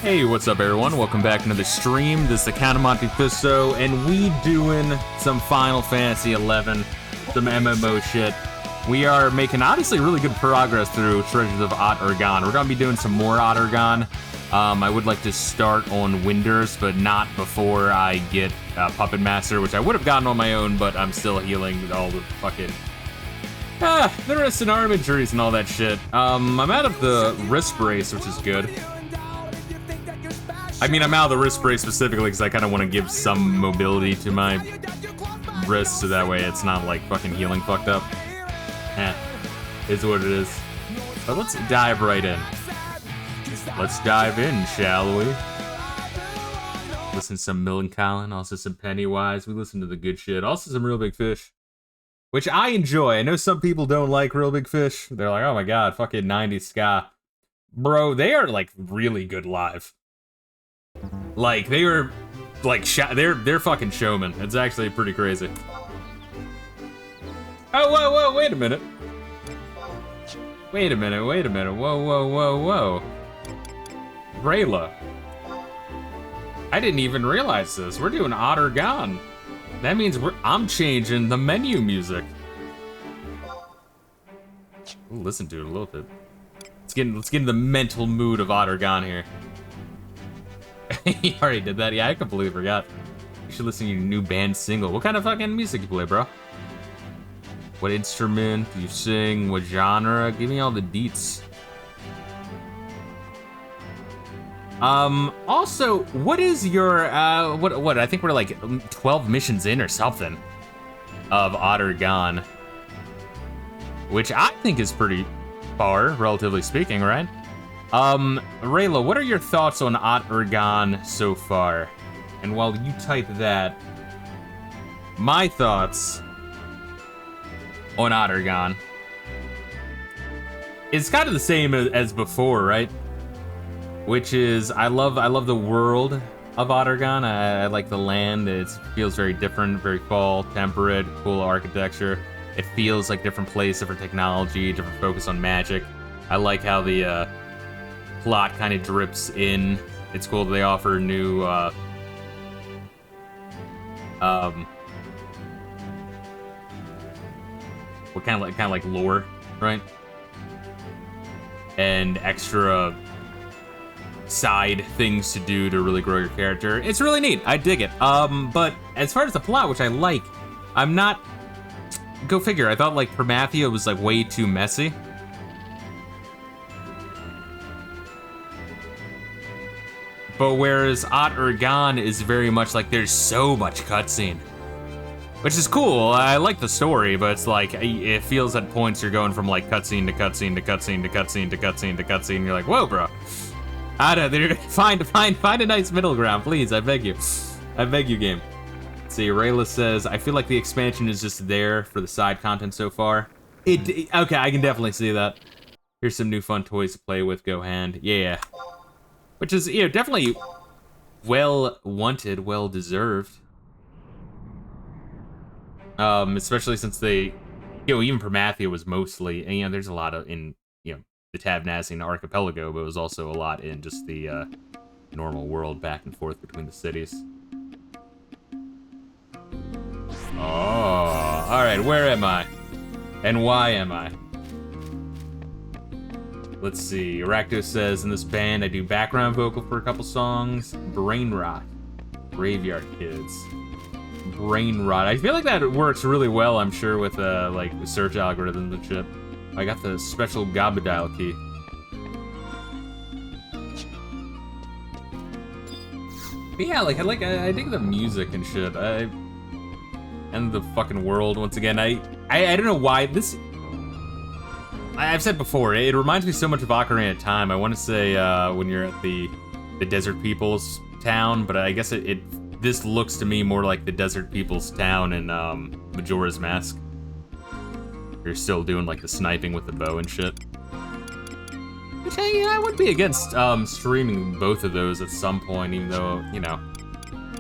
Hey, what's up everyone? Welcome back to another stream. This is the Count of Monte Fisto, and we doing some Final Fantasy 11, some MMO shit. We are making honestly really good progress through Treasures of Ot Urgan. We're gonna be doing some more Ot Urgan. I would like to start on Winders, but not before I get Puppet Master, which I would have gotten on my own, but I'm still healing all the fucking the rest and arm injuries and all that shit. I'm out of the wrist brace, which is good. I mean, I'm out of the wrist brace specifically because I kind of want to give some mobility to my wrist so that way it's not like fucking healing fucked up. Is what it is. But let's dive right in. Let's dive in, shall we? Listen to some Millencolin, also some Pennywise. We listen to the good shit. Also some Real Big Fish, which I enjoy. I know some people don't like Real Big Fish. They're like, oh my god, fucking 90s ska. Bro, they are like really good live. Like, they were, like, they're fucking showmen. It's actually pretty crazy. Oh, whoa, wait a minute. Wait a minute, whoa. Reila. I didn't even realize this. We're doing Ot Urgan. That means I'm changing the menu music. We'll listen to it a little bit. Let's get in the mental mood of Ot Urgan here. You already did that? Yeah, I completely forgot. You should listen to your new band single. What kind of fucking music you play, bro? What instrument do you sing? What genre? Give me all the deets. Also, what is your, what? I think we're like 12 missions in or something of Ot Urgan, which I think is pretty far, relatively speaking, right? Reila, what are your thoughts on Ot Urgan so far? And while you type that, my thoughts on Ot Urgan is kind of the same as before, right? Which is, I love the world of Ot Urgan. I like the land. It feels very different, very fall, temperate, cool architecture. It feels like different place, different technology, different focus on magic. I like how the plot kind of drips in. It's cool that they offer new what kind of like lore, right? And extra side things to do to really grow your character. It's really neat. I dig it. But as far as the plot, which I like, I'm not. Go figure. I thought like Promathia was like way too messy. But whereas Ot Urgan is very much like there's so much cutscene, which is cool. I like the story, but it's like it feels at points you're going from like cutscene to cutscene to cutscene to cutscene to cutscene to cutscene. You're like, whoa, bro. Out of there. Find a nice middle ground, please. I beg you. I beg you, game. Let's see, Reila says, I feel like the expansion is just there for the side content so far. Okay, I can definitely see that. Here's some new fun toys to play with. Go hand. Yeah. Which is, you know, definitely well wanted, well deserved. Especially since they, you know, even Promathia was mostly, and, you know, there's a lot of in, you know, the Tabnassian archipelago, but it was also a lot in just the normal world back and forth between the cities. Oh, all right, where am I? And why am I? Let's see, Rakdos says, in this band, I do background vocal for a couple songs. Brain Rot. Graveyard Kids. Brain Rot. I feel like that works really well, I'm sure, with, like, search algorithms and shit. I got the special Gabadile key. But yeah, like, I dig the music and shit. And the fucking world, once again. I don't know why this... I've said before, it reminds me so much of Ocarina of Time. I want to say when you're at the Desert People's town, but I guess this looks to me more like the Desert People's town in Majora's Mask. You're still doing like the sniping with the bow and shit. Which I would be against streaming both of those at some point, even though, you know,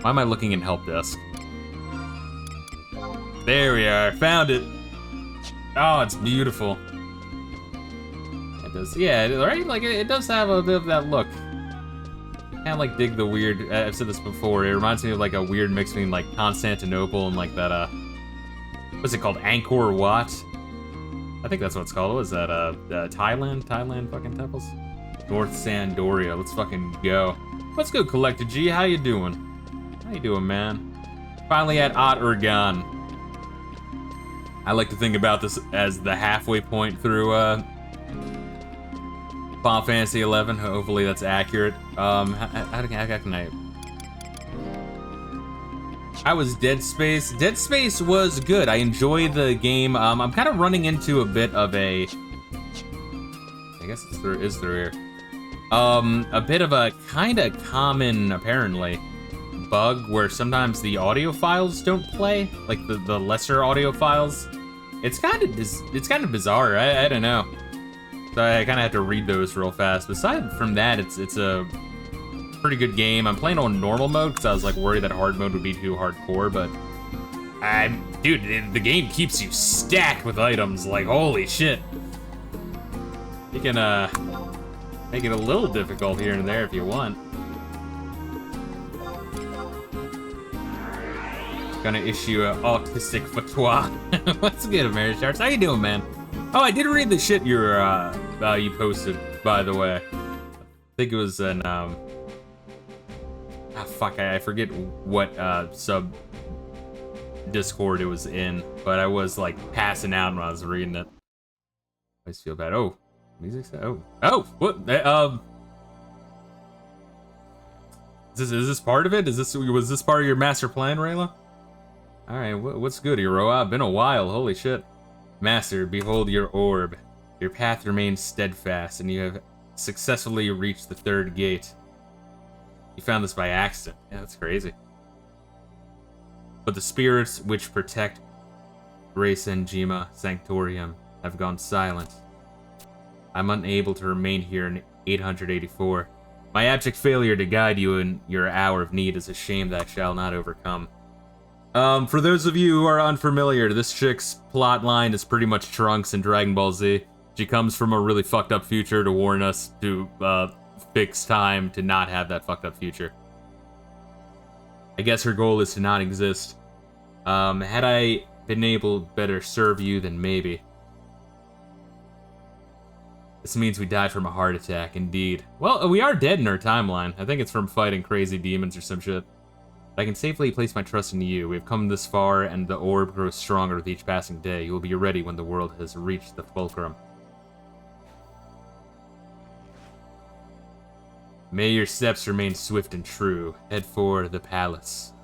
why am I looking in help desk? There we are, found it. Oh, it's beautiful. It does, yeah, right? Like, it does have a bit of that look. kind of like dig the weird. I've said this before. It reminds me of like a weird mix between like Constantinople and like that. What's it called? Angkor Wat. I think that's what it's called. What was that? Thailand? Thailand fucking temples? North Sandoria. Let's fucking go. Let's go, CollectedG. How you doing? How you doing, man? Finally at Ot Urgan. I like to think about this as the halfway point through Final Fantasy 11. Hopefully that's accurate. How can I was Dead Space. Dead Space was good. I enjoy the game. I'm kind of running into a bit of a... I guess it's through here. A bit of a kind of common, apparently, bug where sometimes the audio files don't play, like the lesser audio files. It's kind of bizarre. I don't know. So I kind of have to read those real fast. Aside from that, it's a pretty good game. I'm playing on normal mode because I was like worried that hard mode would be too hardcore, but dude, the game keeps you stacked with items. Like, holy shit. You can make it a little difficult here and there if you want. Gonna issue an autistic fatwa. What's good, Amerisharks? How you doing, man? Oh, I did read the shit you posted, by the way. I think it was an fuck, I forget what sub Discord it was in, but I was like passing out when I was reading it. I just feel bad. Oh, music. Oh, what? Is this part of it? Was this part of your master plan, Reila? All right, what's good, Iroha? Been a while. Holy shit. Master, behold your orb. Your path remains steadfast, and you have successfully reached the third gate. You found this by accident. Yeah, that's crazy. But the spirits which protect Reisenjima Sanctorium have gone silent. I'm unable to remain here in 884. My abject failure to guide you in your hour of need is a shame that I shall not overcome. For those of you who are unfamiliar, this chick's plot line is pretty much Trunks in Dragon Ball Z. She comes from a really fucked up future to warn us to fix time to not have that fucked up future. I guess her goal is to not exist. Had I been able to better serve you, then maybe. This means we died from a heart attack, indeed. Well, we are dead in our timeline. I think it's from fighting crazy demons or some shit. But I can safely place my trust in you. We have come this far, and the orb grows stronger with each passing day. You will be ready when the world has reached the fulcrum. May your steps remain swift and true. Head for the palace.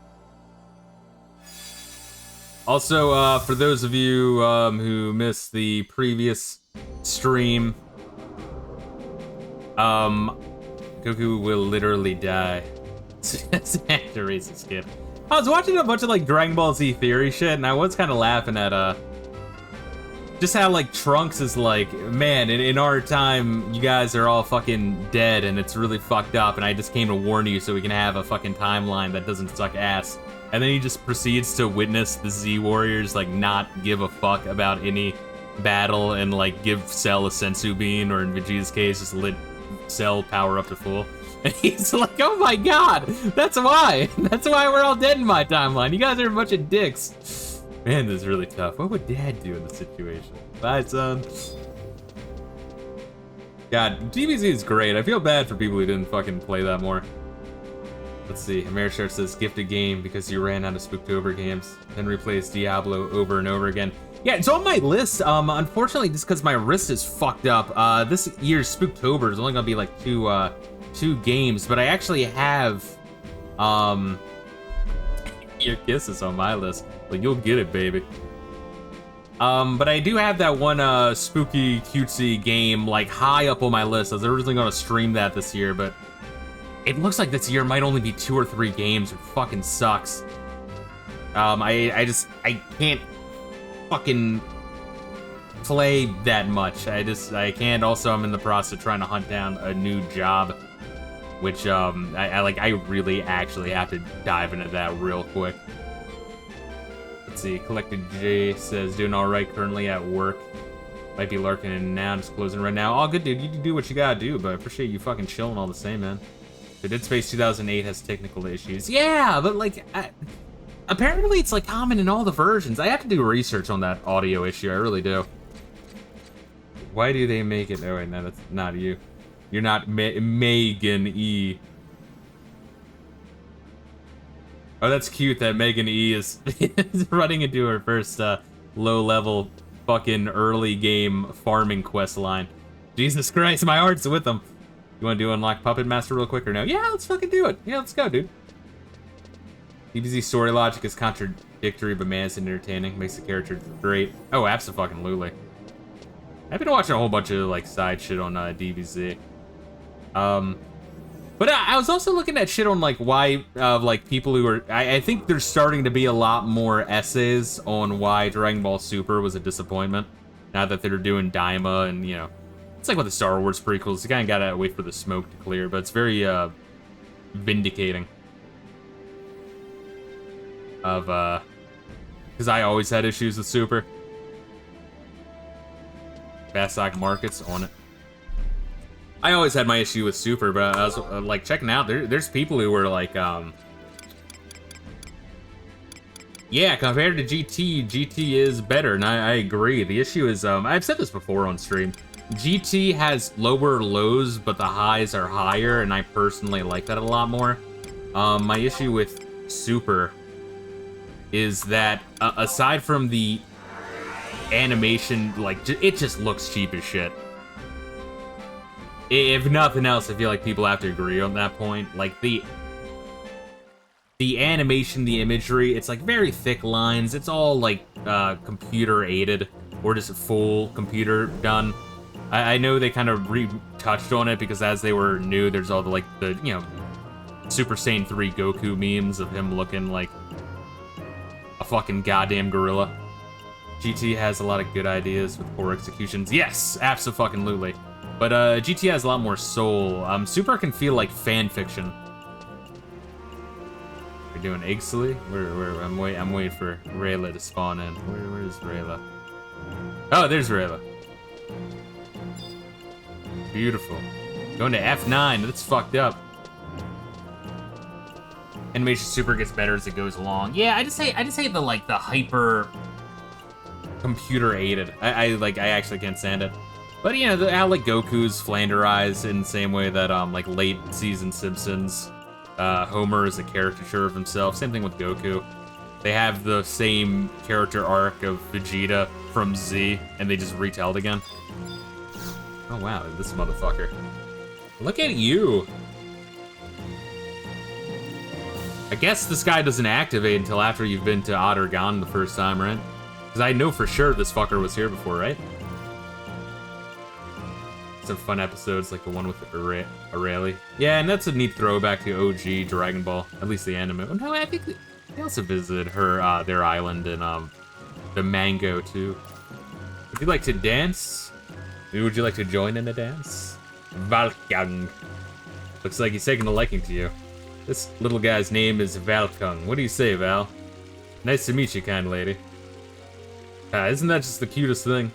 Also, for those of you who missed the previous stream, Goku will literally die. To raise his kid. I was watching a bunch of like Dragon Ball Z theory shit, and I was kind of laughing at just how like Trunks is like, man, in our time, you guys are all fucking dead, and it's really fucked up, and I just came to warn you so we can have a fucking timeline that doesn't suck ass. And then he just proceeds to witness the Z Warriors like not give a fuck about any battle and like give Cell a sensu bean, or in Vegeta's case, just lit Cell power up to full. And he's like, oh my god, that's why. That's why we're all dead in my timeline. You guys are a bunch of dicks. Man, this is really tough. What would Dad do in this situation? Bye, son. God, DBZ is great. I feel bad for people who didn't fucking play that more. Let's see. Amerishar says, gift a game because you ran out of Spooktober games. Then replace Diablo over and over again. Yeah, it's on my list. Unfortunately, just because my wrist is fucked up. This year's Spooktober is only gonna be like two games, but I actually have Your Kisses on my list. Like, you'll get it, baby. But I do have that one spooky cutesy game like high up on my list. I was originally gonna stream that this year, but it looks like this year might only be 2 or 3 games. It fucking sucks. I can't fucking play that much. I can't. Also, I'm in the process of trying to hunt down a new job, which I really actually have to dive into that real quick. Let's see. CollectedG says doing all right currently at work. Might be lurking in now, just closing right now. All good, dude. You can do what you gotta do, but I appreciate you fucking chilling all the same, man. The Dead Space 2008 has technical issues. Yeah, but like, apparently it's like common in all the versions. I have to do research on that audio issue. I really do. Why do they make it? Oh wait, no, that's not you. You're not Megan E. Oh, that's cute that Megan E is running into her first low-level fucking early game farming quest line. Jesus Christ, my heart's with them. You want to do Unlock Puppet Master real quick or no? Yeah, let's fucking do it. Yeah, let's go, dude. DBZ story logic is contradictory, but man, it's entertaining. Makes the character great. Oh, abso-fucking-lutely. I've been watching a whole bunch of like side shit on DBZ. But I was also looking at shit on like why like people who are I think there's starting to be a lot more essays on why Dragon Ball Super was a disappointment. Now that they're doing Daima and you know, it's like with the Star Wars prequels, you kind of gotta wait for the smoke to clear, but it's very vindicating of because I always had issues with Super. Bastok markets on it. I always had my issue with Super, but I was like checking out. There's people who were like, yeah, compared to GT is better, and I agree. The issue is, I've said this before on stream. GT has lower lows, but the highs are higher, and I personally like that a lot more. My issue with Super is that aside from the animation, like it just looks cheap as shit. If nothing else, I feel like people have to agree on that point. Like, the animation, the imagery, it's like very thick lines. It's all like computer-aided or just full computer done. I know they kind of retouched on it because as they were new, there's all the, like, the, you know, Super Saiyan 3 Goku memes of him looking like a fucking goddamn gorilla. GT has a lot of good ideas with poor executions. Yes, abso-fucking-lutely. But GT has a lot more soul. Super can feel like fan fiction. We're doing Igsley? I'm waiting for Reila to spawn in. Where is Reila? Oh, there's Reila. Beautiful. Going to F9. That's fucked up. Animation Super gets better as it goes along. Yeah, I just say the like the hyper computer aided. I actually can't stand it. But, you know, how, like, Goku's flanderized in the same way that, like, late season Simpsons, Homer is a caricature of himself. Same thing with Goku. They have the same character arc of Vegeta from Z, and they just retell it again. Oh, wow, this motherfucker. Look at you. I guess this guy doesn't activate until after you've been to Ottergon the first time, right? Because I know for sure this fucker was here before, right? Some fun episodes like the one with Aurelie. Yeah, and that's a neat throwback to OG Dragon Ball, at least the anime. Oh, no, I think they also visited her their island in the Mango too. Would you like to dance? Would you like to join in a dance? Valkang. Looks like he's taking a liking to you. This little guy's name is Valkang. What do you say, Val? Nice to meet you, kind lady. Isn't that just the cutest thing?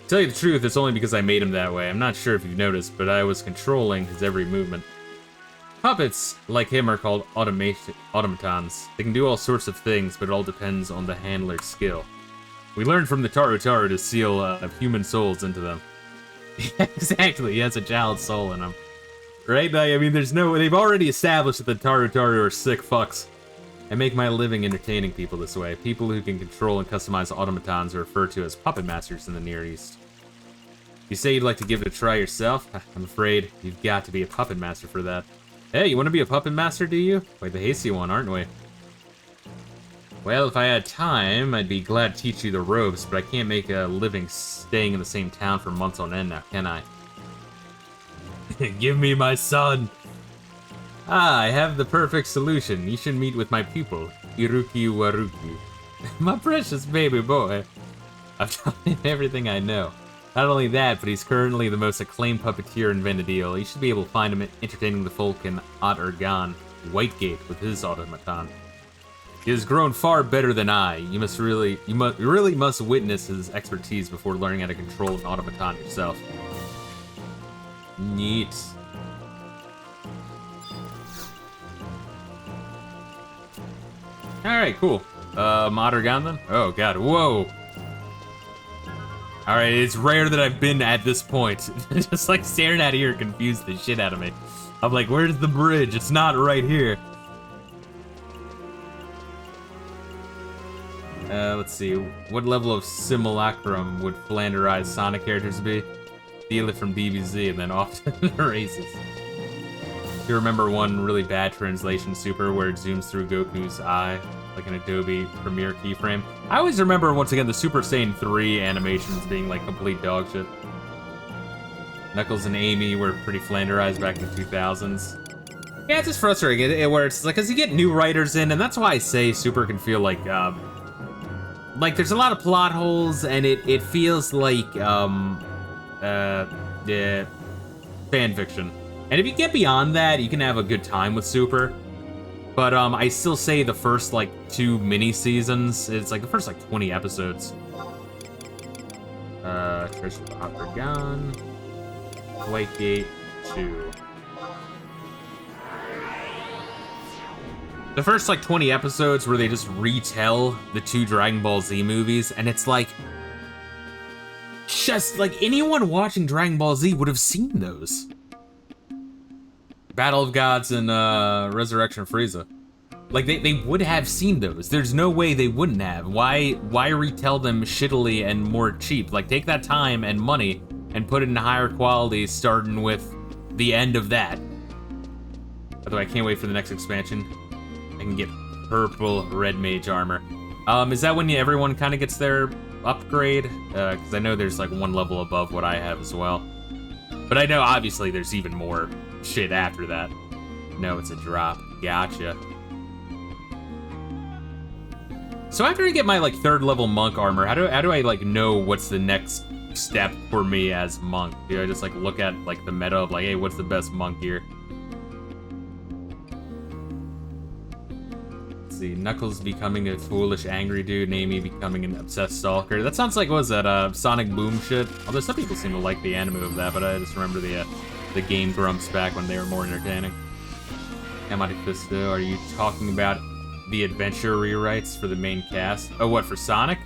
To tell you the truth, it's only because I made him that way. I'm not sure if you've noticed, but I was controlling his every movement. Puppets, like him, are called automatons. They can do all sorts of things, but it all depends on the handler's skill. We learned from the Taru to seal human souls into them. Yeah, exactly, he has a child's soul in him. Right? I mean, they've already established that the Taru are sick fucks. I make my living entertaining people this way. People who can control and customize automatons are referred to as puppet masters in the Near East. You say you'd like to give it a try yourself? I'm afraid you've got to be a puppet master for that. Hey, you want to be a puppet master, do you? Quite the hasty one, aren't we? Well, if I had time, I'd be glad to teach you the ropes, but I can't make a living staying in the same town for months on end now, can I? Give me my son! Ah, I have the perfect solution. You should meet with my pupil, Iruki Waruki. My precious baby boy. I've taught him everything I know. Not only that, but he's currently the most acclaimed puppeteer in Venedil. You should be able to find him entertaining the folk in Ottergon, Whitegate, with his automaton. He has grown far better than I. You really must witness his expertise before learning how to control an automaton yourself. Neat. Alright, cool. Modergan then? Oh god, whoa! Alright, it's rare that I've been at this point. Just like staring at here confused the shit out of me. I'm like, where's the bridge? It's not right here. Let's see. What level of simulacrum would Flanderized Sonic characters be? Steal it from DBZ and then off to the races. You remember one really bad translation super where it zooms through Goku's eye, like an Adobe Premiere keyframe? I always remember, once again, the Super Saiyan 3 animations being like complete dog shit. Knuckles and Amy were pretty Flanderized back in the 2000s. Yeah, it's just frustrating, where it's like, because you get new writers in, and that's why I say Super can feel like there's a lot of plot holes, and it feels like, yeah, fan fiction. And if you get beyond that, you can have a good time with Super. But I still say the first like 2 mini seasons, it's like the first like 20 episodes. Treasure the Opera Gun. White Gate 2. The first like 20 episodes where they just retell the 2 Dragon Ball Z movies, and it's like, just like anyone watching Dragon Ball Z would have seen those. Battle of Gods and Resurrection of Frieza. Like they would have seen those. There's no way they wouldn't have. Why retell them shittily and more cheap? Like, take that time and money and put it in higher quality, starting with the end of that. By the way, I can't wait for the next expansion. I can get purple red mage armor. Is that when everyone kind of gets their upgrade? Because I know there's like one level above what I have as well. But I know obviously there's even more shit after that. No, it's a drop. Gotcha. So after I get my like 3rd level monk armor, how do I like know what's the next step for me as monk? Do I just like look at like the meta of like, hey, what's the best monk here? Let's see, Knuckles becoming a foolish angry dude, and Amy becoming an obsessed stalker. That sounds like, what was that, Sonic Boom shit? Although some people seem to like the anime of that, but I just remember the Game Grumps back when they were more entertaining. Monte Fisto, are you talking about the adventure rewrites for the main cast? Oh, what, for Sonic?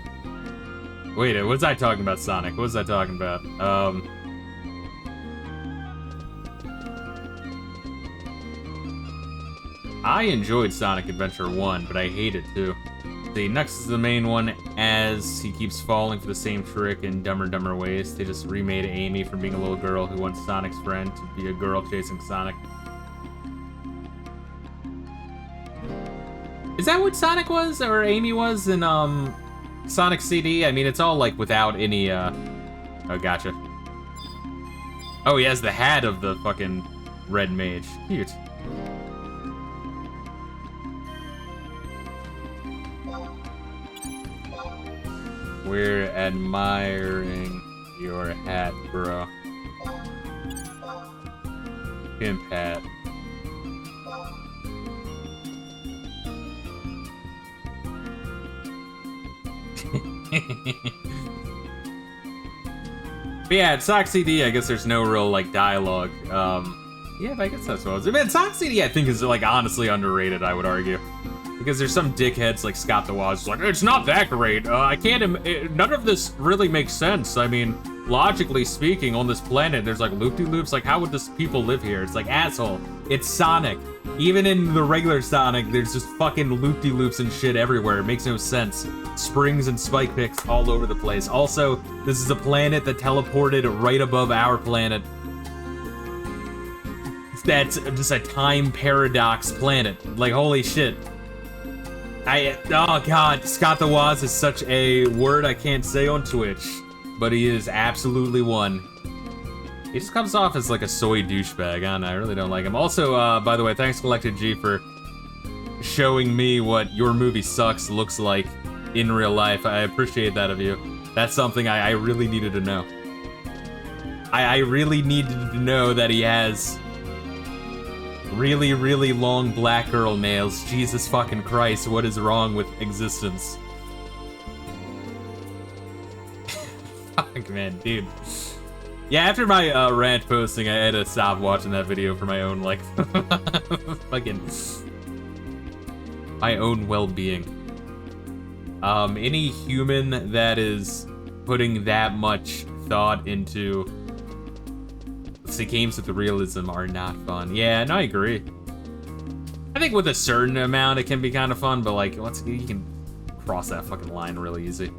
Wait, what was I talking about, Sonic? What was I talking about? I enjoyed Sonic Adventure 1, but I hate it too. The Nux is the main one, as he keeps falling for the same trick in Dumber and Dumber ways. They just remade Amy from being a little girl who wants Sonic's friend to be a girl chasing Sonic. Is that what Sonic was, or Amy was in, Sonic CD? I mean, it's all, like, without any, Oh, gotcha. Oh, he has the hat of the fucking red mage. Cute. We're admiring your hat, bro. Pimp hat. But yeah, at Sock CD, I guess there's no real, like, dialogue. Yeah, but I guess that's what it was. Man, Sock CD, I think, is, like, honestly underrated, I would argue. Because there's some dickheads like Scott the Waz, like, it's not that great. I can't, none of this really makes sense. I mean, logically speaking, on this planet, there's, like, loop-de-loops. Like, how would this people live here? It's like, asshole. It's Sonic. Even in the regular Sonic, there's just fucking loop-de-loops and shit everywhere. It makes no sense. Springs and spike picks all over the place. Also, this is a planet that teleported right above our planet. That's just a time paradox planet. Like, holy shit. Oh god, Scott the Waz is such a word I can't say on Twitch, but he is absolutely one. He just comes off as like a soy douchebag. I don't know, I really don't like him. Also, by the way, thanks CollectedG for showing me what Your Movie Sucks looks like in real life. I appreciate that of you. That's something I really needed to know. I really needed to know that he has really, really long black girl nails. Jesus fucking Christ, what is wrong with existence? Fuck, man, dude. Yeah, after my rant posting, I had to stop watching that video for my own, like, fucking, my own well-being. Any human that is putting that much thought into the games with the realism are not fun. Yeah, no, I agree. I think with a certain amount it can be kind of fun, but like, you can cross that fucking line really easy.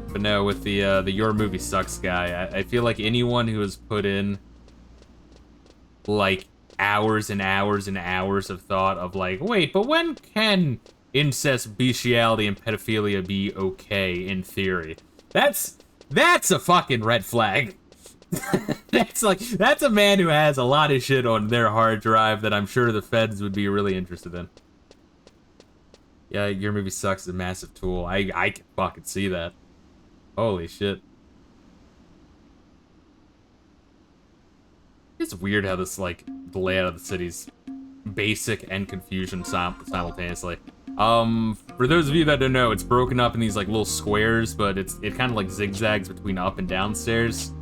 But no, with the Your Movie Sucks guy, I feel like anyone who has put in like hours and hours and hours of thought of like, wait, but when can incest, bestiality, and pedophilia be okay in theory? That's a fucking red flag. That's a man who has a lot of shit on their hard drive that I'm sure the feds would be really interested in. Yeah, Your Movie Sucks is a massive tool. I can fucking see that. Holy shit. It's weird how this, like, the layout of the city's basic and confusion simultaneously. For those of you that don't know, it's broken up in these, like, little squares, but it kind of, like, zigzags between up and downstairs.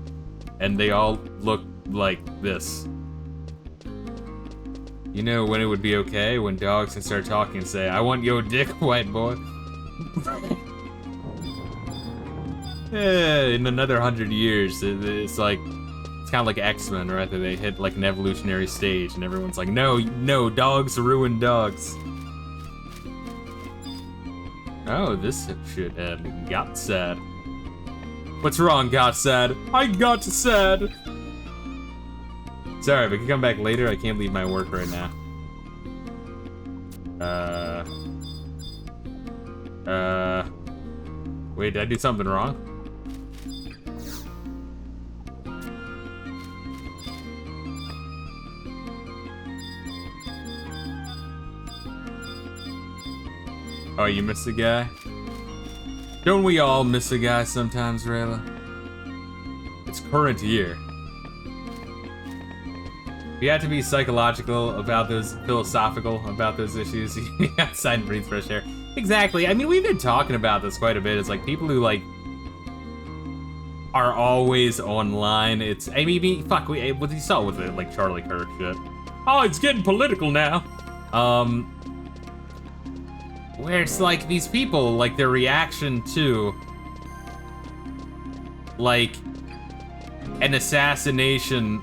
And they all look like this. You know when it would be okay? When dogs can start talking and say, I want your dick, white boy. Yeah, in another 100 years, it's like, it's kind of like X-Men, right? That they hit like an evolutionary stage and everyone's like, no, dogs ruin dogs. Oh, this shit got sad. What's wrong, got sad? I got sad. Sorry, if I can come back later, I can't leave my work right now. Wait, did I do something wrong? Oh, you missed a guy? Don't we all miss a guy sometimes, Reila? It's current year. You have to be psychological about those, philosophical about those issues. You outside and breathe fresh air. Exactly. I mean, we've been talking about this quite a bit. It's like people who like are always online. It's, I mean, fuck, what you saw with it, like Charlie Kirk shit. Oh, it's getting political now. Where it's like these people, like their reaction to like an assassination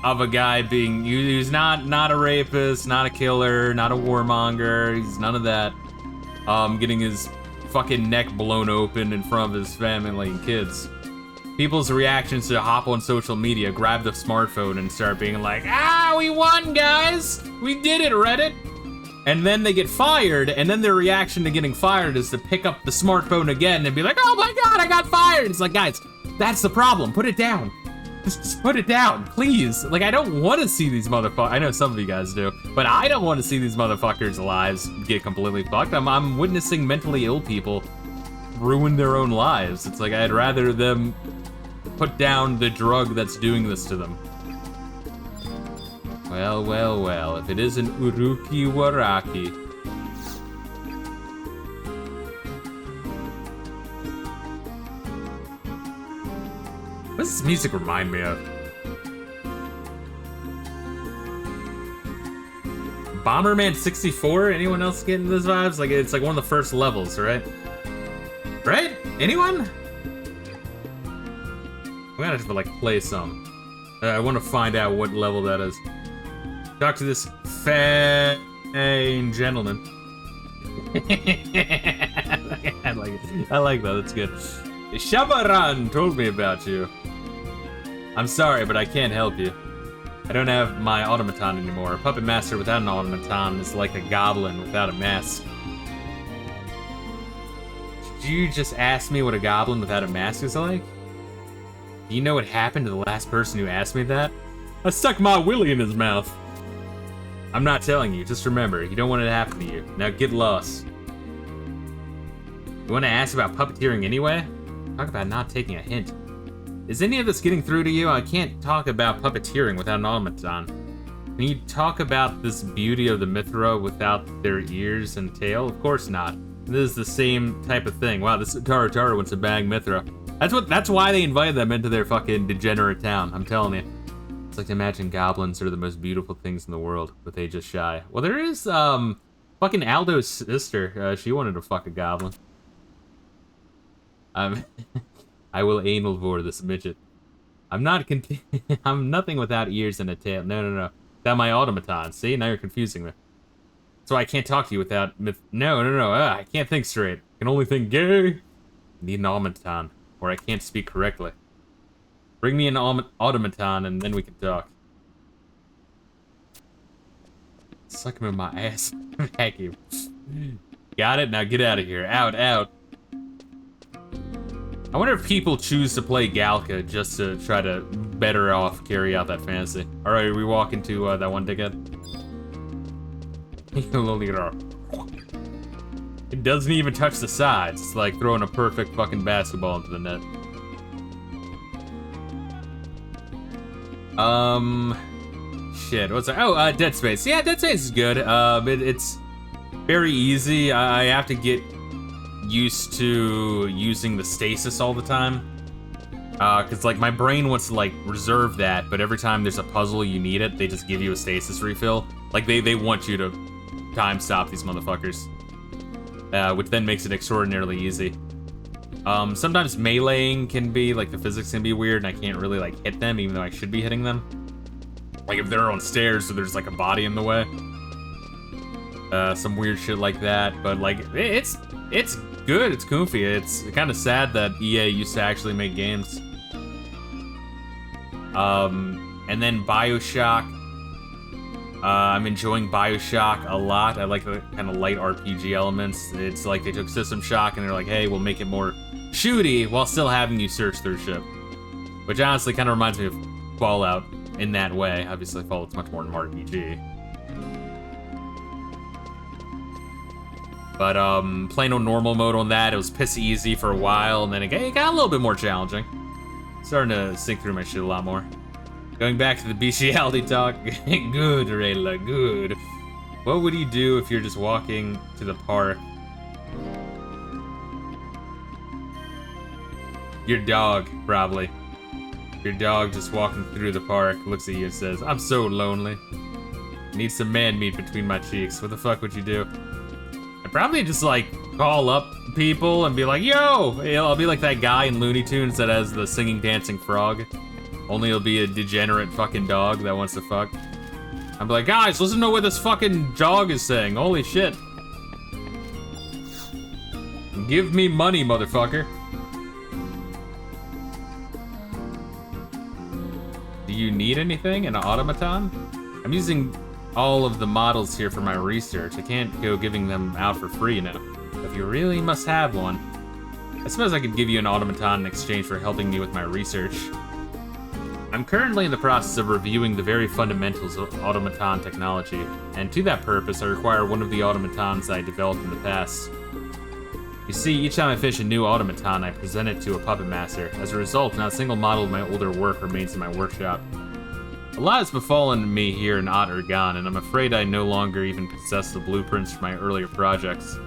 of a guy being, he's not a rapist, not a killer, not a warmonger, he's none of that. Getting his fucking neck blown open in front of his family and kids. People's reactions to hop on social media, grab the smartphone and start being like, ah, we won, guys! We did it, Reddit! And then they get fired, and then their reaction to getting fired is to pick up the smartphone again and be like, oh my god, I got fired! It's like, guys, that's the problem. Put it down. Just put it down, please. Like, I don't want to see these motherfuckers. I know some of you guys do, but I don't want to see these motherfuckers' lives get completely fucked. I'm witnessing mentally ill people ruin their own lives. It's like, I'd rather them put down the drug that's doing this to them. Well, well, well, if it isn't Uruki Waraki. What does this music remind me of? Bomberman 64? Anyone else getting those vibes? Like, it's like one of the first levels, right? Right? Anyone? We gotta have to, like, play some. I want to find out what level that is. Talk to this fine gentleman. I like it. I like that. That's good. Shabaran told me about you. I'm sorry, but I can't help you. I don't have my automaton anymore. A puppet master without an automaton is like a goblin without a mask. Did you just ask me what a goblin without a mask is like? Do you know what happened to the last person who asked me that? I stuck my willy in his mouth. I'm not telling you, just remember, you don't want it to happen to you. Now get lost. You want to ask about puppeteering anyway? Talk about not taking a hint. Is any of this getting through to you? I can't talk about puppeteering without an automaton. Can you talk about this beauty of the Mithra without their ears and tail? Of course not. This is the same type of thing. Wow, this Taratara wants to bang Mithra. That's why they invited them into their fucking degenerate town, I'm telling you. It's like to imagine goblins are the most beautiful things in the world, but they just shy. Well, there is, Fucking Aldo's sister, she wanted to fuck a goblin. I will anal vor this midget. I'm not I'm nothing without ears and a tail. No, no, no. Without my automaton. See, now you're confusing me. That's why I can't talk to you without No, no, no. I can't think straight. I can only think gay. Need an automaton, or I can't speak correctly. Bring me an automaton, and then we can talk. Suck him in my ass. Vacuum. Got it? Now get out of here. Out, out. I wonder if people choose to play Galka just to try to better off carry out that fantasy. Alright, we walk into that one dickhead. It doesn't even touch the sides. It's like throwing a perfect fucking basketball into the net. Shit, what's that? Oh, Dead Space. Yeah, Dead Space is good. It's very easy. I have to get used to using the stasis all the time. Cause like my brain wants to like reserve that, but every time there's a puzzle you need it, they just give you a stasis refill. Like they want you to time stop these motherfuckers. Which then makes it extraordinarily easy. Sometimes meleeing can be, like the physics can be weird and I can't really like hit them even though I should be hitting them. Like if they're on stairs so there's like a body in the way. Some weird shit like that, but like it's good, it's goofy. It's kind of sad that EA used to actually make games. And then BioShock. I'm enjoying BioShock a lot. I like the kind of light RPG elements. It's like they took System Shock and they're like, hey, we'll make it more shooty while still having you search through shit. Which honestly kind of reminds me of Fallout in that way. Obviously, Fallout's much more an RPG. But playing on normal mode on that, it was piss easy for a while, and then it got a little bit more challenging. Starting to sink through my shit a lot more. Going back to the bestiality talk, good, Reila, good. What would you do if you're just walking to the park? Your dog, probably. Your dog just walking through the park looks at you and says, I'm so lonely. Need some man meat between my cheeks. What the fuck would you do? I'd probably just like call up people and be like, yo! I'll be like that guy in Looney Tunes that has the singing dancing frog. Only it'll be a degenerate fucking dog that wants to fuck. I'd be like, guys, listen to what this fucking dog is saying. Holy shit. Give me money, motherfucker. Do you need anything? An automaton? I'm using all of the models here for my research. I can't go giving them out for free now. If you really must have one, I suppose I could give you an automaton in exchange for helping me with my research. I'm currently in the process of reviewing the very fundamentals of automaton technology, and to that purpose I require one of the automatons I developed in the past. You see, each time I finish a new automaton, I present it to a puppet master. As a result, not a single model of my older work remains in my workshop. A lot has befallen me here in Otter-Gon, and I'm afraid I no longer even possess the blueprints for my earlier projects.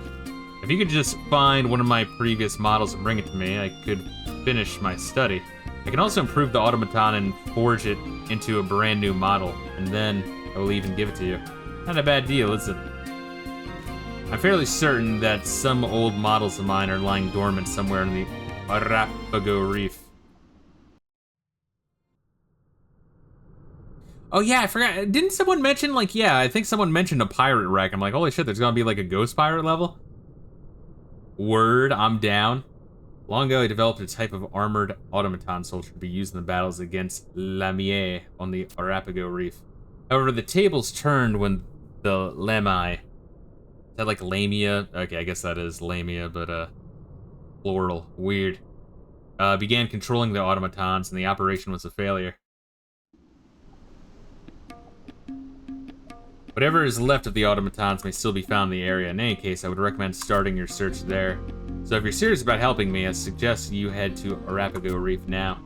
If you could just find one of my previous models and bring it to me, I could finish my study. I can also improve the automaton and forge it into a brand new model, and then I will even give it to you. Not a bad deal, is it? I'm fairly certain that some old models of mine are lying dormant somewhere in the Arapago Reef. Oh yeah, I forgot. Didn't someone mention, like, yeah, I think someone mentioned a pirate wreck. I'm like, holy shit, there's gonna be like a ghost pirate level? Word, I'm down. Long ago, I developed a type of armored automaton soldier to be used in the battles against Lamie on the Arapago Reef. However, the tables turned when the Lamai, is that like Lamia? Okay, I guess that is Lamia, but plural, weird. Began controlling the automatons, and the operation was a failure. Whatever is left of the automatons may still be found in the area. In any case, I would recommend starting your search there. So if you're serious about helping me, I suggest you head to Arapago Reef now.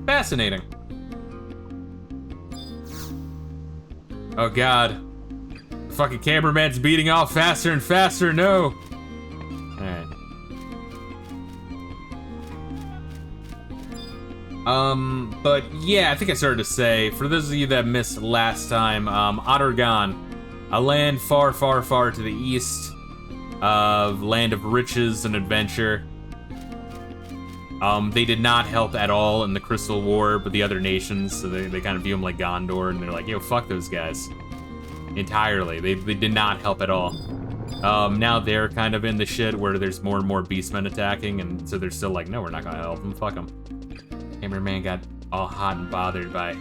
Fascinating. Oh god. The fucking cameraman's beating off faster and faster, no! Alright. But yeah, I think I started to say, for those of you that missed last time, Otter-Gon, A land far, far, far to the east. Land of riches and adventure. They did not help at all in the Crystal War, but the other nations, so they kind of view them like Gondor, and they're like, yo, fuck those guys. Entirely. They did not help at all. Now they're kind of in the shit where there's more and more beastmen attacking, and so they're still like, no, we're not gonna help them, fuck them. Cameraman got all hot and bothered by,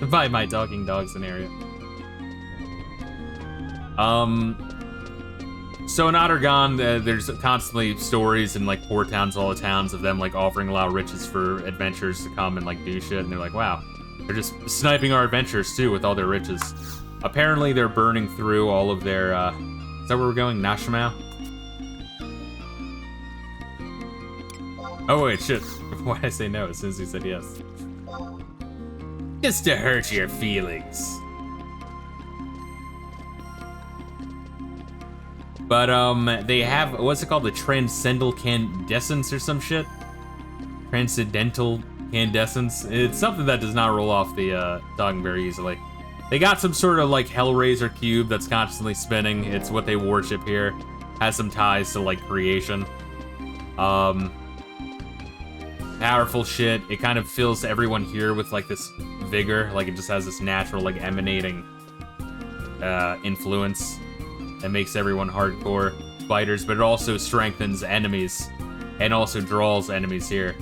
by my talking dog scenario. So in Ottergon, there's constantly stories in like poor towns, all the towns of them like offering a lot of riches for adventurers to come and like do shit, and they're like, wow, they're just sniping our adventures too with all their riches. Apparently they're burning through all of their, is that where we're going? Nashmau? Oh wait, shit. Why did I say no as soon as he said yes? Just to hurt your feelings. But, they have, what's it called? The Transcendental Candescence or some shit? Transcendental Candescence. It's something that does not roll off the tongue very easily. They got some sort of, like, Hellraiser cube that's constantly spinning. It's what they worship here. Has some ties to, like, creation. Powerful shit. It kind of fills everyone here with, like, this vigor. Like, it just has this natural, like, emanating influence that makes everyone hardcore fighters, but it also strengthens enemies and also draws enemies here.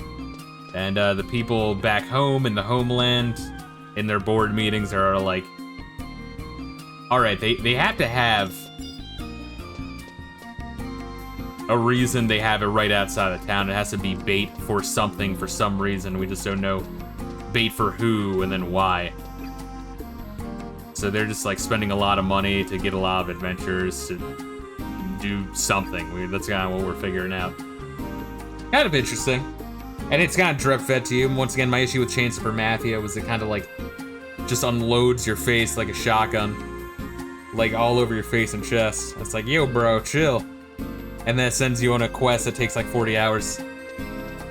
And the people back home in the homeland, in their board meetings, are like, alright, they have to have a reason they have it right outside of town. It has to be bait for something for some reason. We just don't know bait for who and then why. So they're just like spending a lot of money to get a lot of adventures to do something. That's kind of what we're figuring out. Kind of interesting. And it's kind of drip fed to you. Once again, my issue with Chains of Bermathia was it kind of like just unloads your face like a shotgun. Like all over your face and chest. It's like, yo bro, chill. And then it sends you on a quest that takes like 40 hours.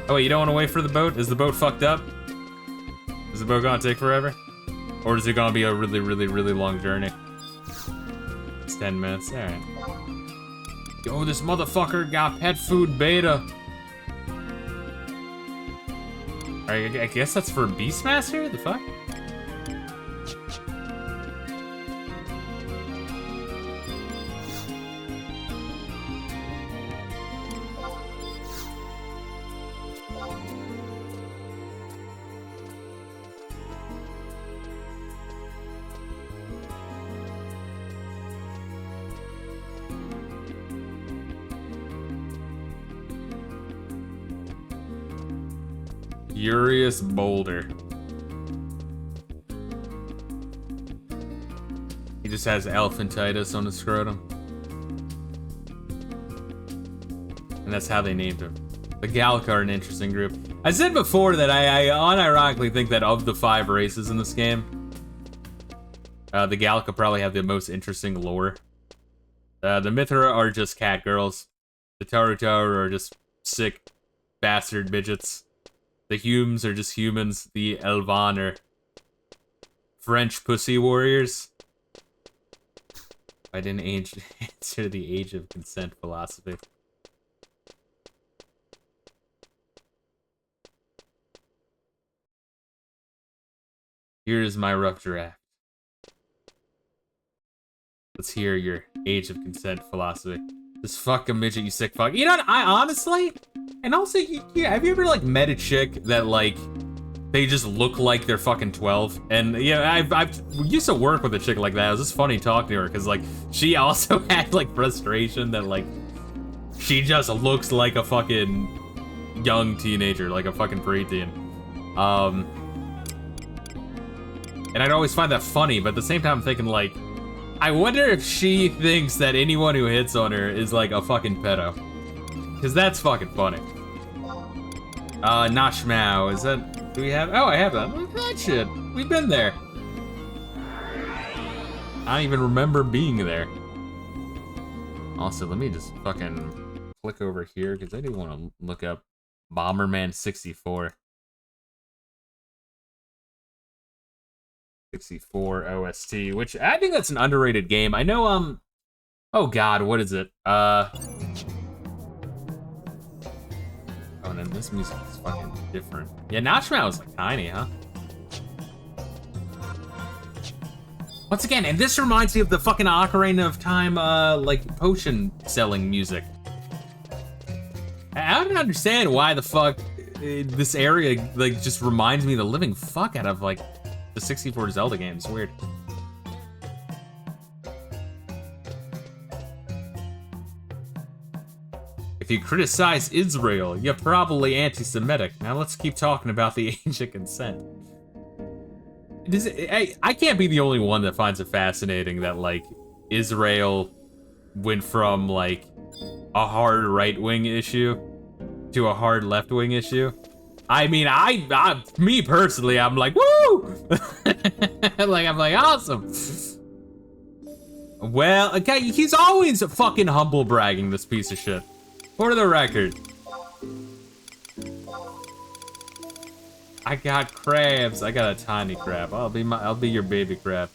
Oh wait, you don't want to wait for the boat? Is the boat fucked up? Is the boat gonna take forever? Or is it gonna be a really, really, really long journey? It's 10 minutes, alright. Yo, this motherfucker got pet food beta. Alright, I guess that's for Beastmaster? The fuck? Furious Boulder. He just has elephantitis on his scrotum. And that's how they named him. The Gallica are an interesting group. I said before that I unironically think that of the 5 races in this game, the Gallica probably have the most interesting lore. The Mithra are just cat girls. The Taru are just sick bastard midgets. The Humes are just humans. The Elvan are French pussy warriors. I didn't answer the age of consent philosophy. Here's my rough draft. Let's hear your age of consent philosophy. Just fuck a midget, you sick fuck. You know what, I honestly... And also, have you ever, like, met a chick that, like, they just look like they're fucking 12? And, yeah, I've used to work with a chick like that. It was just funny talking to her, because, like, she also had, like, frustration that, like, she just looks like a fucking young teenager, like a fucking preteen. And I'd always find that funny, but at the same time, I'm thinking, like, I wonder if she thinks that anyone who hits on her is, like, a fucking pedo. Because that's fucking funny. Nashmau, is that... Do we have... Oh, I have that. Look at that shit. We've been there. I don't even remember being there. Also, let me just fucking click over here, because I do want to look up Bomberman 64. 64 OST, which I think that's an underrated game. I know, oh god, what is it? Oh, and then this music is fucking different. Yeah, Notchmouth was like tiny, huh? Once again, and this reminds me of the fucking Ocarina of Time, like, potion selling music. I don't understand why the fuck this area, like, just reminds me of the living fuck out of, like, the 64 Zelda games. Weird. If you criticize Israel, you're probably anti-Semitic. Now let's keep talking about the age of consent. I can't be the only one that finds it fascinating that, like, Israel went from, like, a hard right-wing issue to a hard left-wing issue. I mean, me personally, I'm like, woo! Like, I'm like, awesome. Well, okay, he's always fucking humble bragging, this piece of shit. For the record. I got crabs. I got a tiny crab. I'll be your baby crab.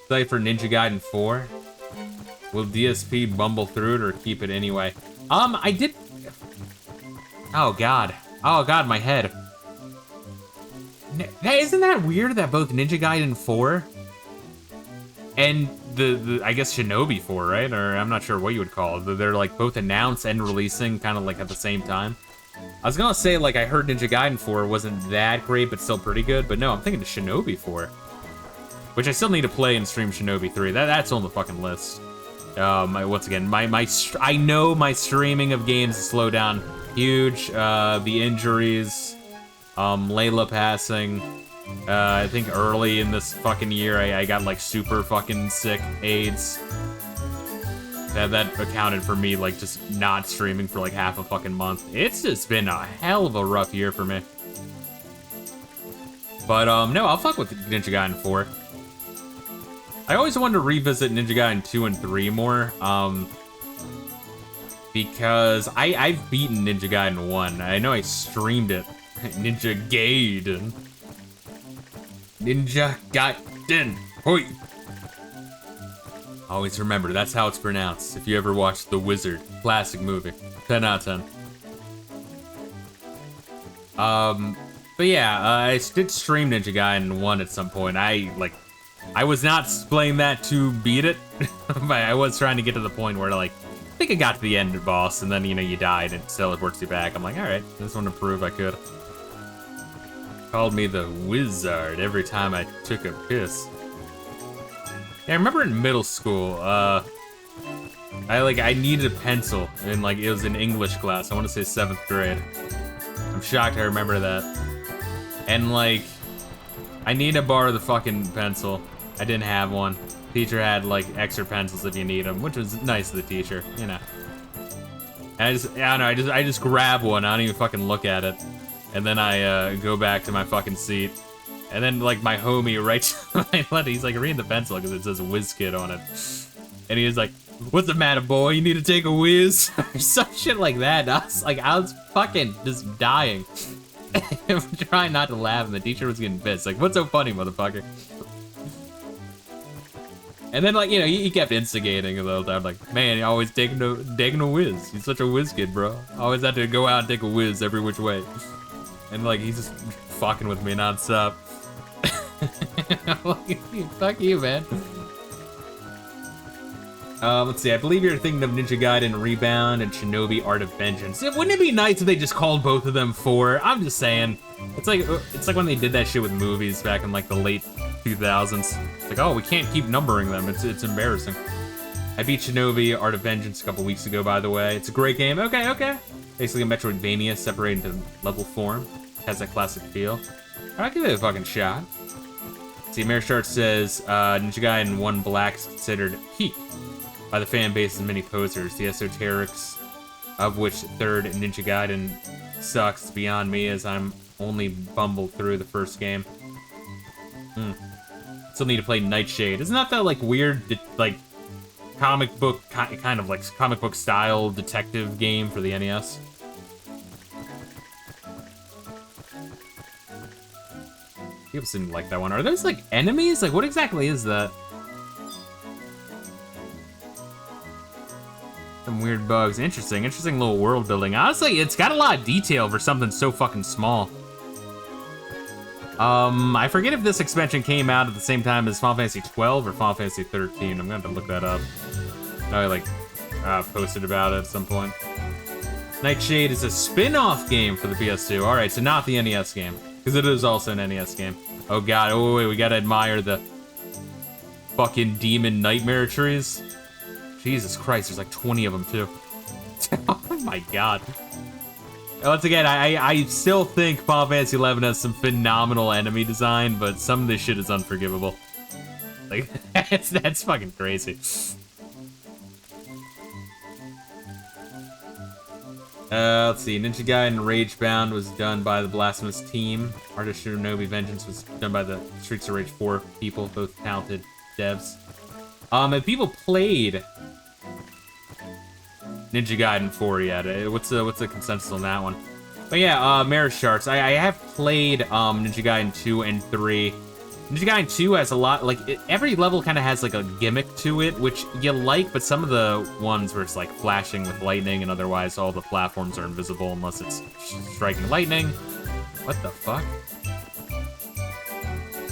Play for Ninja Gaiden 4. Will DSP bumble through it or keep it anyway? I did. Oh god. Oh god, my head. Isn't that weird that both Ninja Gaiden 4 and the I guess Shinobi 4, right? Or I'm not sure what you would call it. They're like both announced and releasing kind of like at the same time. I was gonna say, like, I heard Ninja Gaiden 4 wasn't that great, but still pretty good. But no, I'm thinking of Shinobi 4, which I still need to play and stream Shinobi 3. That's on the fucking list. Once again, I know my streaming of games has slowed down huge. The injuries, Layla passing. I think early in this fucking year, I got like super fucking sick AIDS. That accounted for me, like, just not streaming for like half a fucking month. It's just been a hell of a rough year for me. But, no, I'll fuck with Ninja Gaiden 4. I always wanted to revisit Ninja Gaiden 2 and 3 more, because I've beaten Ninja Gaiden 1. I know I streamed it. Ninja Gaiden. Ninja Gaiden. Hoi! Always remember, that's how it's pronounced. If you ever watched The Wizard, classic movie. 10 out of 10. But yeah, I did stream Ninja Gaiden 1 at some point. I was not playing that to beat it, but I was trying to get to the point where, like, I think I got to the end boss, and then, you know, you died, and it teleports you back. I'm like, alright, I just want to prove I could. Called me the Wizard every time I took a piss. Yeah, I remember in middle school, I needed a pencil, and, like, it was in English class. I want to say 7th grade. I'm shocked I remember that. And, like, I need to borrow the fucking pencil. I didn't have one. Teacher had, like, extra pencils if you need them, which was nice of the teacher, you know. And I just grab one. I don't even fucking look at it. And then I go back to my fucking seat. And then, like, my homie writes to my letter. He's like, read the pencil because it says WizKid on it. And he was like, what's the matter, boy? You need to take a whiz? Or some shit like that. And I was fucking just dying. I'm trying not to laugh, and the teacher was getting pissed. Like, what's so funny, motherfucker? And then, like, you know, he kept instigating a little time. Like, man, you're always taking a whiz. He's such a whiz kid, bro. Always had to go out and take a whiz every which way. And, like, he's just fucking with me nonstop. Like, fuck you, man. Let's see, I believe you're thinking of Ninja Gaiden Rebound and Shinobi Art of Vengeance. Wouldn't it be nice if they just called both of them 4? I'm just saying. It's like when they did that shit with movies back in, like, the late 2000s. It's like, oh, we can't keep numbering them. It's embarrassing. I beat Shinobi Art of Vengeance a couple weeks ago, by the way. It's a great game. Okay. Basically a Metroidvania separated into level form. Has that classic feel. I'll give it a fucking shot. See, Marishart says, Ninja Gaiden 1 Black is considered peak by the fan base and many posers. The esoterics of which third Ninja Gaiden sucks beyond me, as I'm only bumbled through the first game. Still need to play Nightshade. Isn't that like weird, like, comic book, kind of like comic book style detective game for the NES? People seem to like that one. Are those like enemies? Like what exactly is that? Some weird bugs. Interesting little world building. Honestly, it's got a lot of detail for something so fucking small. I forget if this expansion came out at the same time as Final Fantasy 12 or Final Fantasy 13. I'm gonna have to look that up. I like posted about it at some point. Nightshade is a spin-off game for the PS2. All right, so not the NES game, because it is also an NES game. Oh god, oh wait, we gotta admire the fucking demon nightmare trees. Jesus Christ, there's like 20 of them too. Oh my god. Once again, I still think Final Fantasy 11 has some phenomenal enemy design, but some of this shit is unforgivable. Like, that's fucking crazy. Let's see. Ninja Gaiden Ragebound was done by the Blasphemous team. Artist Shinobi Vengeance was done by the Streets of Rage 4 people, both talented devs. And people played Ninja Gaiden 4 yet. What's the consensus on that one? But yeah, Mirror Sharks. I have played Ninja Gaiden 2 and 3. Ninja Gaiden 2 has a lot, like, every level kind of has like a gimmick to it, which you like, but some of the ones where it's like flashing with lightning and otherwise all the platforms are invisible unless it's striking lightning. What the fuck?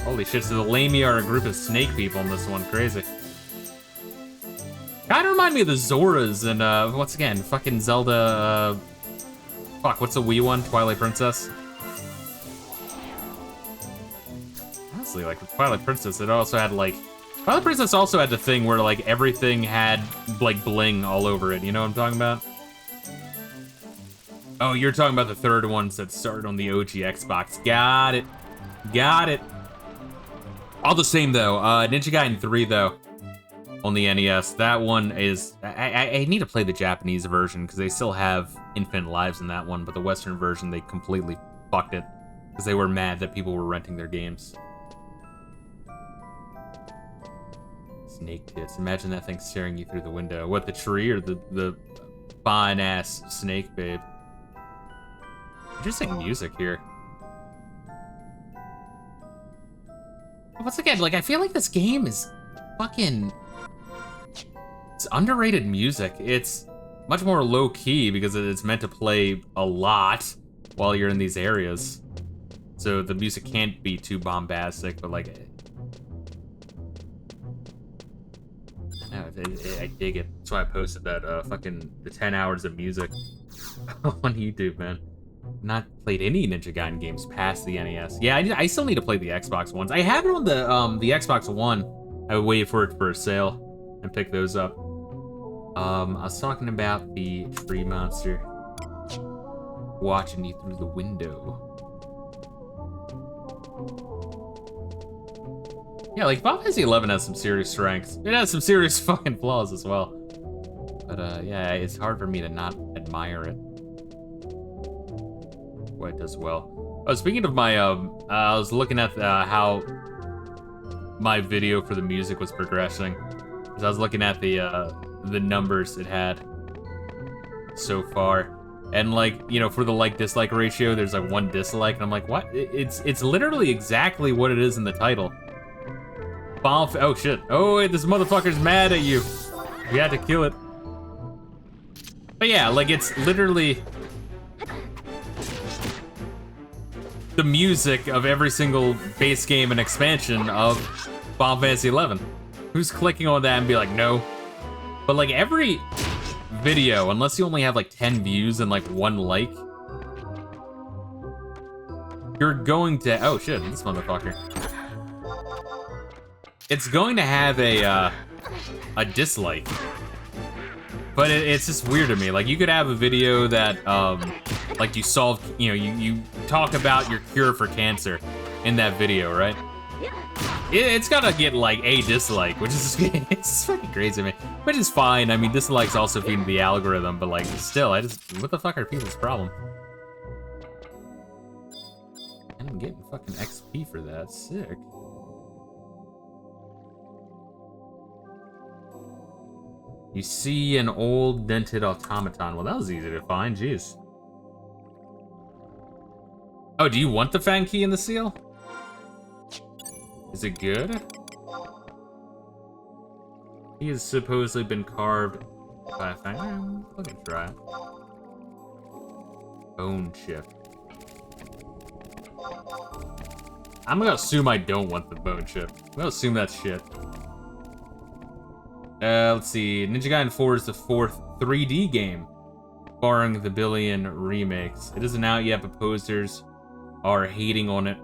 Holy shit, so the Lamia are a group of snake people in this one. Crazy. Kinda remind me of the Zoras and, once again, fucking Zelda, fuck, what's the Wii one? Twilight Princess? Honestly, like, the Twilight Princess, it also had, like... Twilight Princess also had the thing where, like, everything had, like, bling all over it, you know what I'm talking about? Oh, you're talking about the third ones that started on the OG Xbox. Got it. Got it. All the same, though, Ninja Gaiden 3, though. On the NES, that one is... I need to play the Japanese version, because they still have infinite lives in that one, but the Western version, they completely fucked it, because they were mad that people were renting their games. Snake tits. Imagine that thing staring you through the window. What, the tree or the fine-ass snake, babe? Interesting music here. Once again, like, I feel like this game is fucking... It's underrated music. It's much more low-key because it's meant to play a lot while you're in these areas. So the music can't be too bombastic, but like... I don't know, I dig it. That's why I posted that fucking the 10 hours of music on YouTube, man. Not played any Ninja Gaiden games past the NES. Yeah, I still need to play the Xbox ones. I have it on the Xbox One. I would wait for it for a sale and pick those up. I was talking about the tree monster watching you through the window. Yeah, like Final Fantasy 11 has some serious strengths. It has some serious fucking flaws as well. But yeah, it's hard for me to not admire it. What it does well. Oh, speaking of my, I was looking at how my video for the music was progressing. Because I was looking at the numbers it had so far. And like, you know, for the like-dislike ratio, there's like 1 dislike, and I'm like, what? It's literally exactly what it is in the title. Oh shit. Oh wait, this motherfucker's mad at you. We had to kill it. But yeah, like it's literally the music of every single base game and expansion of Final Fantasy 11. Who's clicking on that and be like, no? But like every video, unless you only have like 10 views and like 1 like, you're going to, oh shit, this motherfucker. It's going to have a dislike. But it's just weird to me. Like you could have a video that, like you solve, you know, you talk about your cure for cancer in that video, right? It's gotta get like a dislike, which is it's fucking crazy, man. Which is fine. I mean, dislikes also feed the algorithm, but like still, what the fuck are people's problem? And I'm getting fucking XP for that. Sick. You see an old dented automaton. Well, that was easy to find. Jeez. Oh, do you want the Fang key in the seal? Is it good? He has supposedly been carved by a fang. Look at try. Bone chip. I'm gonna assume I don't want the bone chip. I'm gonna assume that's shit. Let's see. Ninja Gaiden 4 is the 4th 3D game, barring the billion remakes. It isn't out yet, but posters are hating on it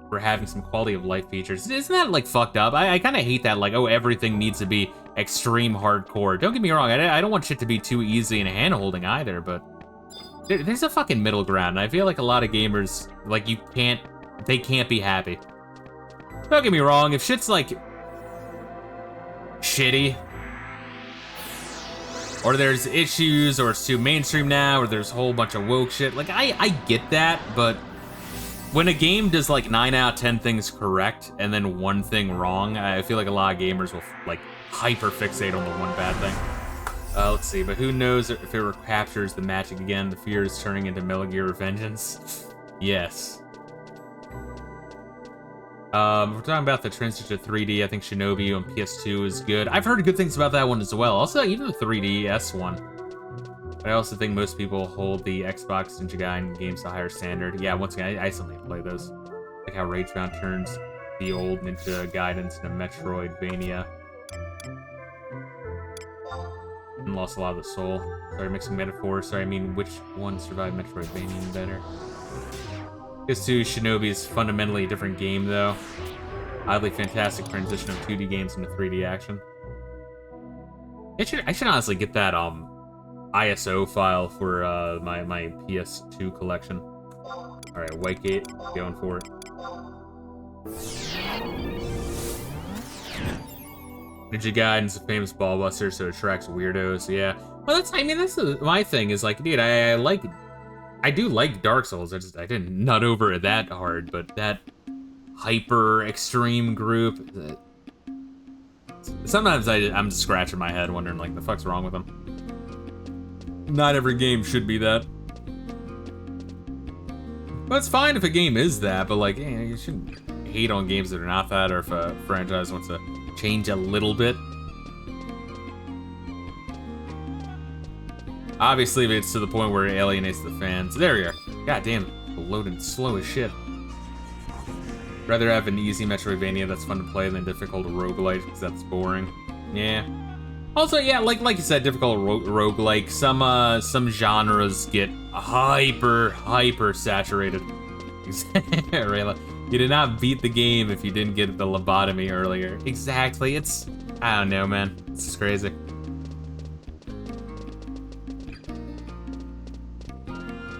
for having some quality of life features. Isn't that, like, fucked up? I kind of hate that, like, oh, everything needs to be extreme hardcore. Don't get me wrong, I don't want shit to be too easy and hand-holding either, but there's a fucking middle ground. I feel like a lot of gamers, like, they can't be happy. Don't get me wrong, if shit's, like, shitty, or there's issues, or it's too mainstream now, or there's a whole bunch of woke shit, like, I get that, but when a game does, like, 9 out of 10 things correct, and then one thing wrong, I feel like a lot of gamers will, like, hyper-fixate on the one bad thing. Let's see, but who knows if it recaptures the magic again, the fear is turning into Metal Gear Vengeance? Yes. We're talking about the transition to 3D. I think Shinobi on PS2 is good. I've heard good things about that one as well. Also, even the 3DS one. But I also think most people hold the Xbox Ninja Gaiden games to a higher standard. Yeah, once again, I still need to play those. Like how Ragebound turns the old Ninja Gaiden into Metroidvania. And lost a lot of the soul. Sorry, mixing metaphors. Sorry, I mean, which one survived Metroidvania better? PS2 Shinobi is fundamentally a different game, though. Oddly fantastic transition of 2D games into 3D action. I should honestly get that ISO file for my PS2 collection. All right, Whitegate, going for it. Ninja Gaiden's a famous ballbuster, so it attracts weirdos. Yeah, well, that's my thing is like, dude, I do like Dark Souls. I didn't nut over it that hard, but that hyper extreme group. Sometimes I'm just scratching my head, wondering like the fuck's wrong with them. Not every game should be that. But it's fine if a game is that, but like, you shouldn't hate on games that are not that, or if a franchise wants to change a little bit. Obviously, if it's to the point where it alienates the fans. There you are. God damn, loading slow as shit. Rather have an easy Metroidvania that's fun to play than difficult roguelite, because that's boring. Yeah. Also, yeah, like you said, difficult roguelike. Some genres get hyper saturated. Reila, you did not beat the game if you didn't get the lobotomy earlier. Exactly. I don't know, man. It's just crazy.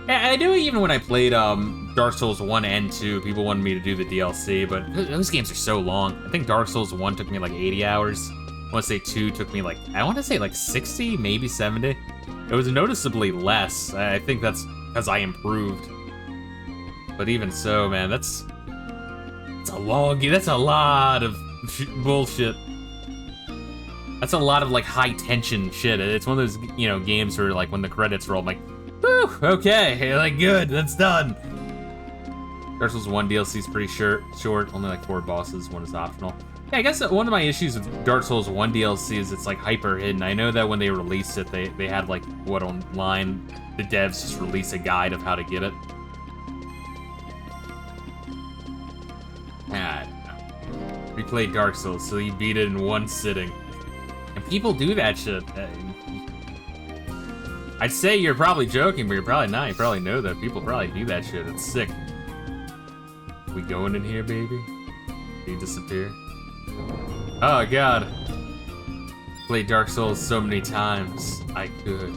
I do, even when I played Dark Souls 1 and 2, people wanted me to do the DLC, but those games are so long. I think Dark Souls 1 took me like 80 hours. I want to say 2 took me like, I want to say like 60, maybe 70. It was noticeably less. I think that's because I improved. But even so, man, that's a long game. That's a lot of bullshit. That's a lot of like high tension shit. It's one of those, games where like when the credits roll, I'm like, whew, okay, like good, that's done. Dark Souls 1 DLC is pretty short, only like 4 bosses, 1 is optional. Yeah, I guess one of my issues with Dark Souls 1 DLC is it's like hyper hidden. I know that when they released it, they had like, online, the devs just release a guide of how to get it. I don't know. Replay Dark Souls, so you beat it in one sitting. And people do that shit. I'd say you're probably joking, but you're probably not. You probably know that people probably do that shit. It's sick. We going in here, baby? Did he disappear? Oh god. Played Dark Souls so many times. I could.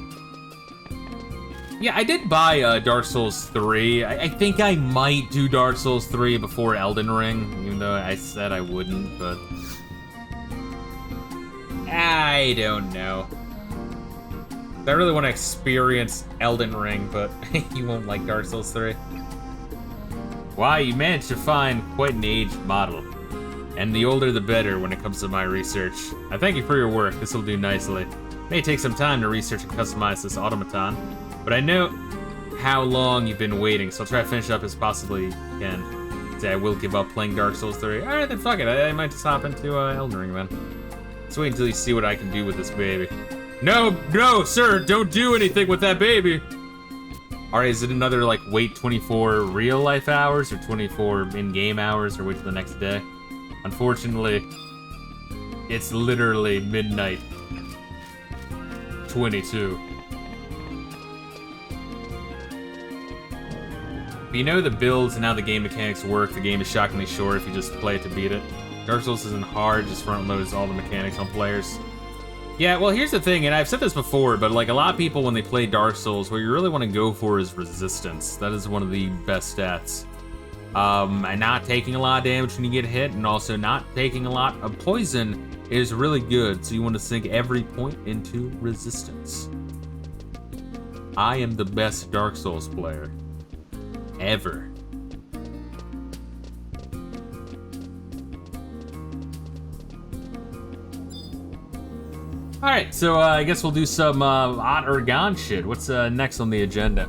Yeah, I did buy Dark Souls 3. I think I might do Dark Souls 3 before Elden Ring, even though I said I wouldn't, but I don't know. I really want to experience Elden Ring, but you won't like Dark Souls 3. Why, you managed to find quite an aged model. And the older the better when it comes to my research. I thank you for your work, this will do nicely. It may take some time to research and customize this automaton, but I know how long you've been waiting, so I'll try to finish up as possibly can. Say I will give up playing Dark Souls 3. Alright, then fuck it. I might just hop into Elden Ring then. Let's wait until you see what I can do with this baby. No, sir, don't do anything with that baby. Alright, is it another, like, wait 24 real life hours or 24 in-game hours or wait till the next day? Unfortunately, it's literally midnight 22. But you know the builds and how the game mechanics work, the game is shockingly short if you just play it to beat it. Dark Souls isn't hard, just front loads all the mechanics on players. Yeah, well, here's the thing, and I've said this before, but like a lot of people when they play Dark Souls, what you really want to go for is resistance. That is one of the best stats. And not taking a lot of damage when you get hit, and also not taking a lot of poison is really good, so you want to sink every point into resistance. I am the best Dark Souls player ever. Alright, so I guess we'll do some Ot or Gone shit. What's next on the agenda?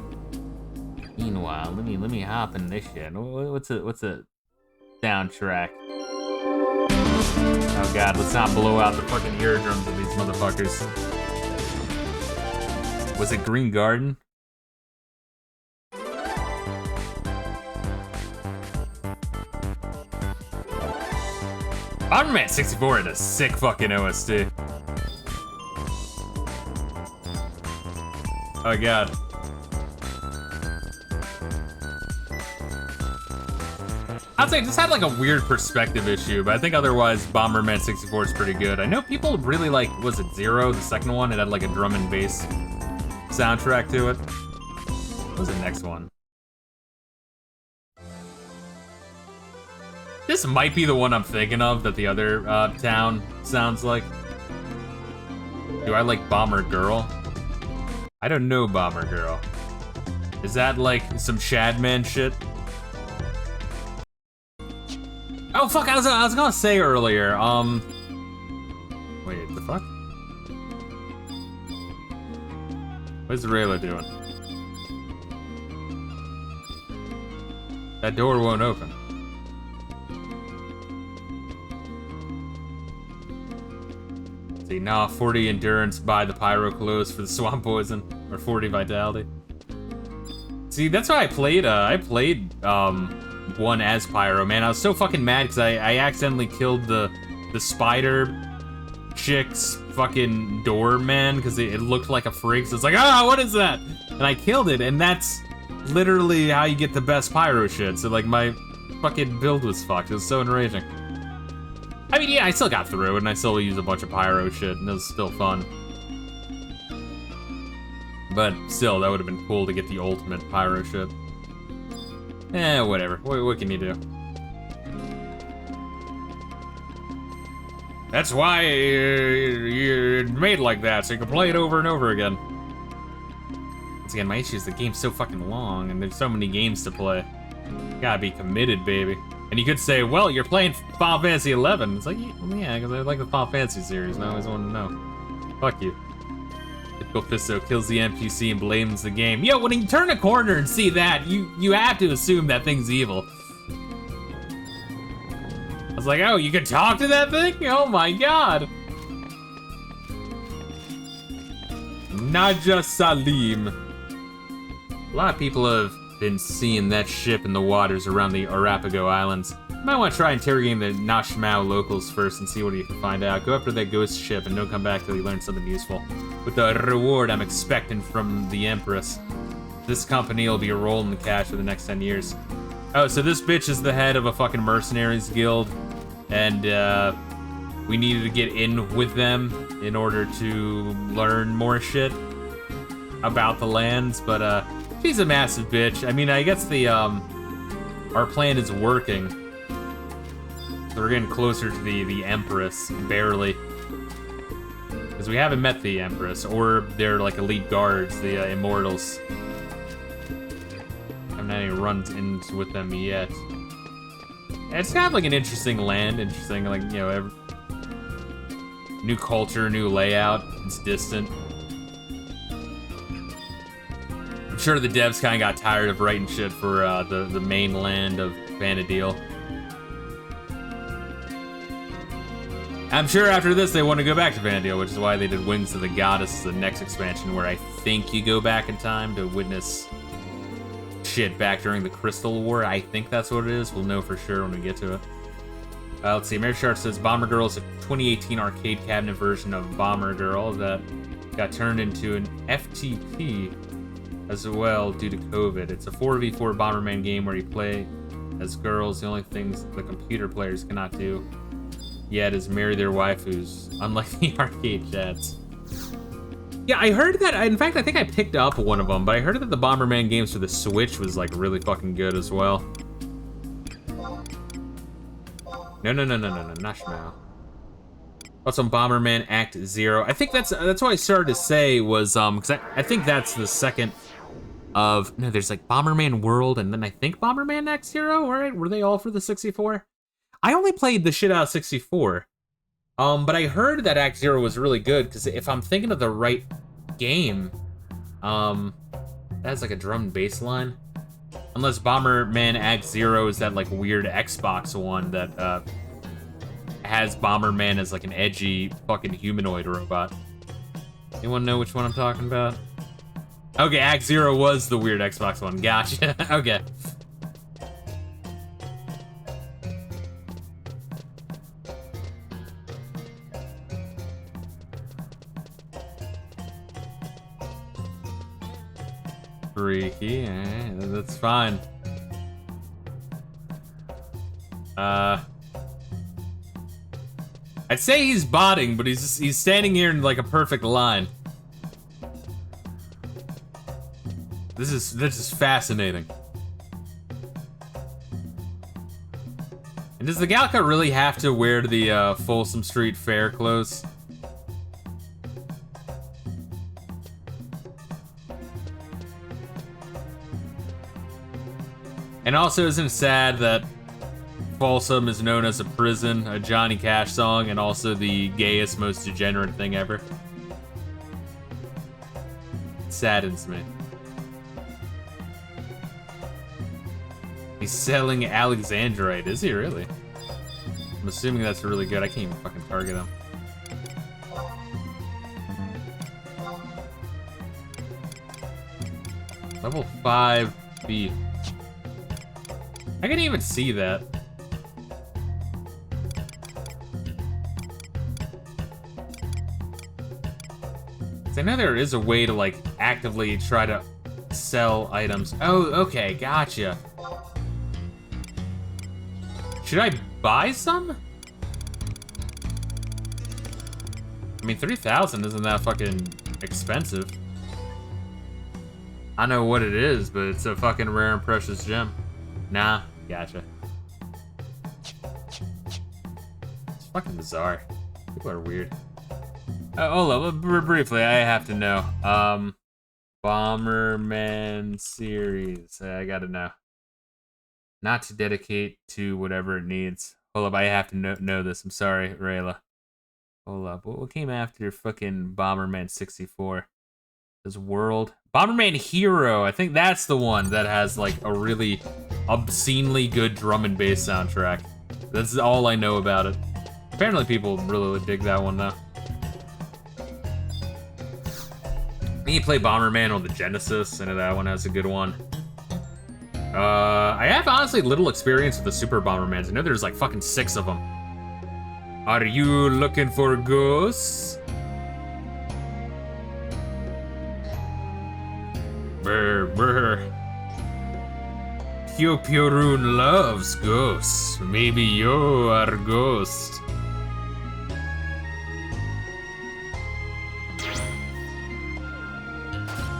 Meanwhile, let me hop in this shit. What's a soundtrack? Oh god, let's not blow out the fucking eardrums of these motherfuckers. Was it Green Garden? Bomberman 64 had a sick fucking OST. Oh god. I'd say it just had like a weird perspective issue, but I think otherwise Bomberman 64 is pretty good. I know people really like, was it Zero, the second one? It had like a drum and bass soundtrack to it. What was the next one? This might be the one I'm thinking of that the other town sounds like. Do I like Bomber Girl? I don't know Bomber Girl. Is that like some Shadman shit? Oh fuck, I was gonna say earlier, wait, the fuck? What's Reila doing? That door won't open. See, nah, 40 endurance, buy the pyro clothes for the swamp poison, or 40 vitality. See, that's why I played one as pyro, man. I was so fucking mad because I accidentally killed the spider chick's fucking doorman because it looked like a freak. So it's like, ah, what is that? And I killed it, and that's literally how you get the best pyro shit. So like my fucking build was fucked. It was so enraging. I mean, yeah, I still got through it, and I still used a bunch of pyro shit, and it was still fun. But still, that would have been cool to get the ultimate pyro shit. Eh, whatever. What can you do? That's why you're made like that, so you can play it over and over again. Once again, my issue is the game's so fucking long, and there's so many games to play. You gotta be committed, baby. And you could say, well, you're playing Final Fantasy 11. It's like, yeah, because I like the Final Fantasy series, and I always wanted to know. Fuck you. Typical Fisto kills the NPC and blames the game. Yo, when you turn a corner and see that, you have to assume that thing's evil. I was like, oh, you can talk to that thing? Oh my god. Naja Salim. A lot of people have been seeing that ship in the waters around the Arapago Islands. You might want to try interrogating the Nashmao locals first and see what you can find out. Go after that ghost ship and don't come back till you learn something useful. With the reward I'm expecting from the Empress. This company will be rolling the cash for the next 10 years. Oh, so this bitch is the head of a fucking mercenaries guild, and we needed to get in with them in order to learn more shit about the lands, but she's a massive bitch. I mean, I guess the our plan is working. So we're getting closer to the Empress, barely. Because we haven't met the Empress, or their like elite guards, the Immortals. Haven't had any runs in with them yet. It's kind of like an interesting land, interesting, like, you know, new culture, new layout. It's distant. I'm sure the devs kind of got tired of writing shit for the mainland of Vanadil. I'm sure after this they want to go back to Vanadil, which is why they did Wings of the Goddess, the next expansion, where I think you go back in time to witness shit back during the Crystal War. I think that's what it is. We'll know for sure when we get to it. Let's see. Mary Sharp says Bomber Girl is a 2018 arcade cabinet version of Bomber Girl that got turned into an FTP as well due to COVID. It's a 4v4 Bomberman game where you play as girls. The only things the computer players cannot do yet is marry their waifus, unlike the arcade chats. Yeah, I heard that. In fact, I think I picked up one of them, but I heard that the Bomberman games for the Switch was like really fucking good as well. No, Nashmao. What's on Bomberman Act 0? I think that's what I started to say was because I think that's the second of there's like Bomberman World and then I think Bomberman Act 0. Right? Were they all for the 64? I only played the shit out of 64. But I heard that Act 0 was really good, because if I'm thinking of the right game, that has like a drum and bass line. Unless Bomberman Act 0 is that like weird Xbox one that has Bomberman as like an edgy fucking humanoid robot. Anyone know which one I'm talking about? Okay, Act 0 was the weird Xbox one. Gotcha. Okay. Freaky, that's fine. I'd say he's botting, but he's standing here in like a perfect line. This is fascinating. And does the Galka really have to wear the Folsom Street Fair clothes? And also, isn't it sad that Folsom is known as a prison, a Johnny Cash song, and also the gayest, most degenerate thing ever? It saddens me. He's selling Alexandrite, is he really? I'm assuming that's really good. I can't even fucking target him. Level 5 beef. I couldn't even see that. I know there is a way to like actively try to sell items. Oh, okay, gotcha. Should I buy some? I mean, 3,000 isn't that fucking expensive. I know what it is, but it's a fucking rare and precious gem. Nah, gotcha. It's fucking bizarre. People are weird. Hold on, briefly, I have to know. Bomberman series. I gotta know. Not to dedicate to whatever it needs. Hold up, I have to know this. I'm sorry, Reila. Hold up, what came after fucking Bomberman 64? This World? Bomberman Hero, I think that's the one that has like a really obscenely good drum and bass soundtrack. That's all I know about it. Apparently people really dig that one though. I think you play Bomberman on the Genesis, and that one has a good one. I have honestly little experience with the Super Bombermans. I know there's like fucking 6 of them. Are you looking for ghosts? Brr, brr. Pyorun loves ghosts. Maybe you are a ghost.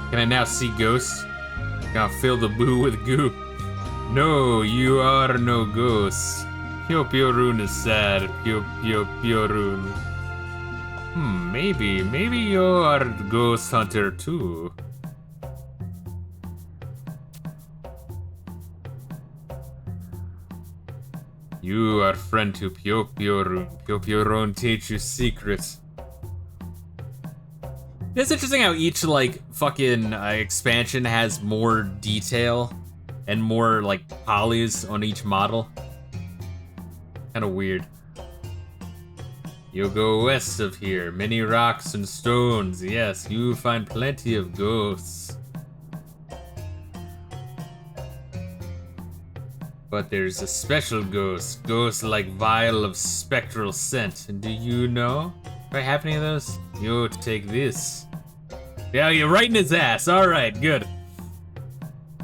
Can I now see ghosts? Can I fill the boo with goo? No, you are no ghost. Pyorun is sad. Pyorun. Maybe you are the ghost hunter too. You are friend to Pyorun. Pyorun teach you secrets. It's interesting how each, like, fucking expansion has more detail and more like polys on each model. Kind of weird. You'll go west of here. Many rocks and stones. Yes, you will find plenty of ghosts. But there's a special ghost. Ghosts like vial of spectral scent. And do you know? Do I have any of those? You take this. Yeah, you're right in his ass. Alright, good.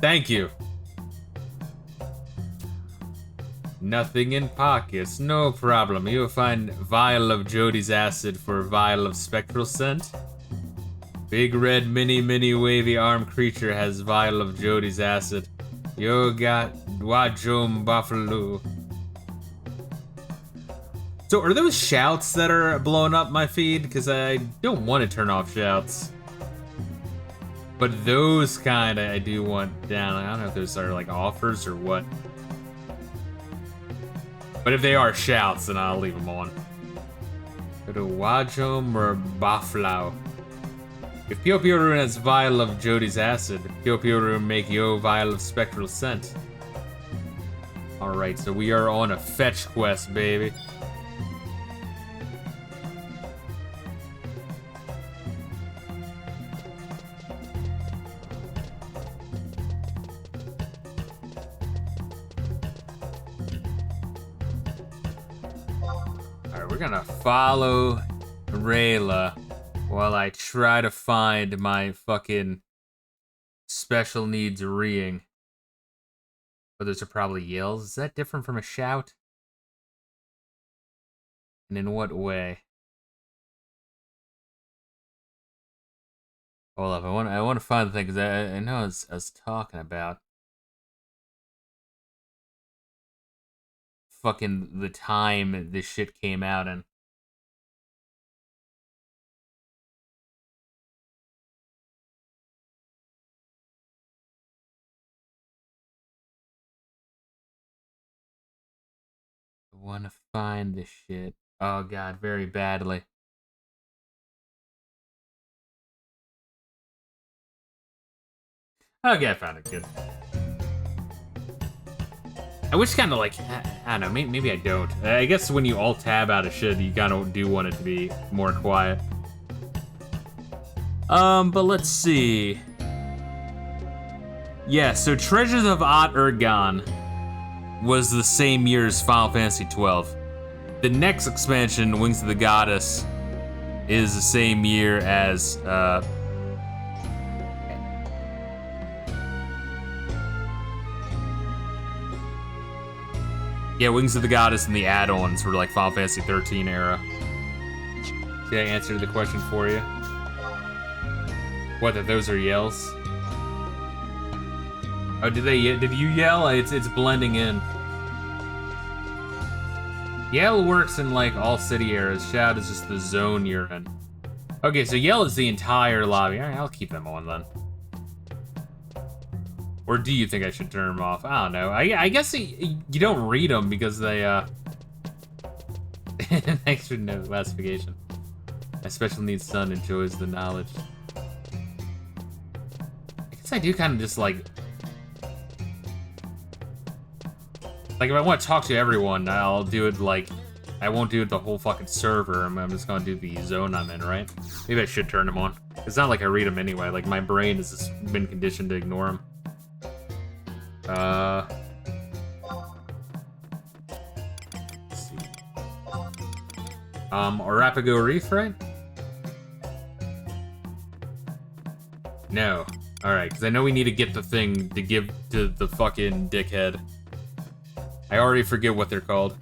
Thank you. Nothing in pockets, no problem. You'll find vial of Jody's acid for vial of spectral scent. Big red mini wavy arm creature has vial of Jody's acid. You got Wajom Buffalo. So are those shouts that are blowing up my feed? Because I don't want to turn off shouts. But those kind I do want down. I don't know if those are like offers or what. But if they are shouts, then I'll leave them on. Go to Wajom or Baflau. If Pio Pio Rune has vial of Jody's acid, Pio Pio Rune make yo vial of spectral scent. Alright, so we are on a fetch quest, baby. We're gonna follow Reila while I try to find my fucking special needs ring. But those are probably yells. Is that different from a shout? And in what way? Hold up, I want to find the thing because I know I was talking about fucking the time this shit came out in. I want to find this shit. Oh god, very badly. Okay, I found it. Good. I wish kind of like, I don't know, maybe I don't. I guess when you alt-tab out of shit, you kind of do want it to be more quiet. But let's see. Yeah, so Treasures of Ot Urgan was the same year as Final Fantasy XII. The next expansion, Wings of the Goddess, is the same year as, yeah, Wings of the Goddess and the add-ons were like Final Fantasy 13 era. See, I answered the question for you. What, that those are yells? Oh, did you yell? It's blending in. Yell works in like all city eras. Shout is just the zone you're in. Okay, so yell is the entire lobby. All right, I'll keep them on then. Or do you think I should turn them off? I don't know. I guess you don't read them because they, thanks for no classification. My special needs son enjoys the knowledge. I guess I do kind of just like if I want to talk to everyone, I'll do it like, I won't do it the whole fucking server. I'm just gonna do the zone I'm in, right? Maybe I should turn them on. It's not like I read them anyway. Like my brain has just been conditioned to ignore them. Let's see. Arapago Reef, right? No. Alright, because I know we need to get the thing to give to the fucking dickhead. I already forget what they're called.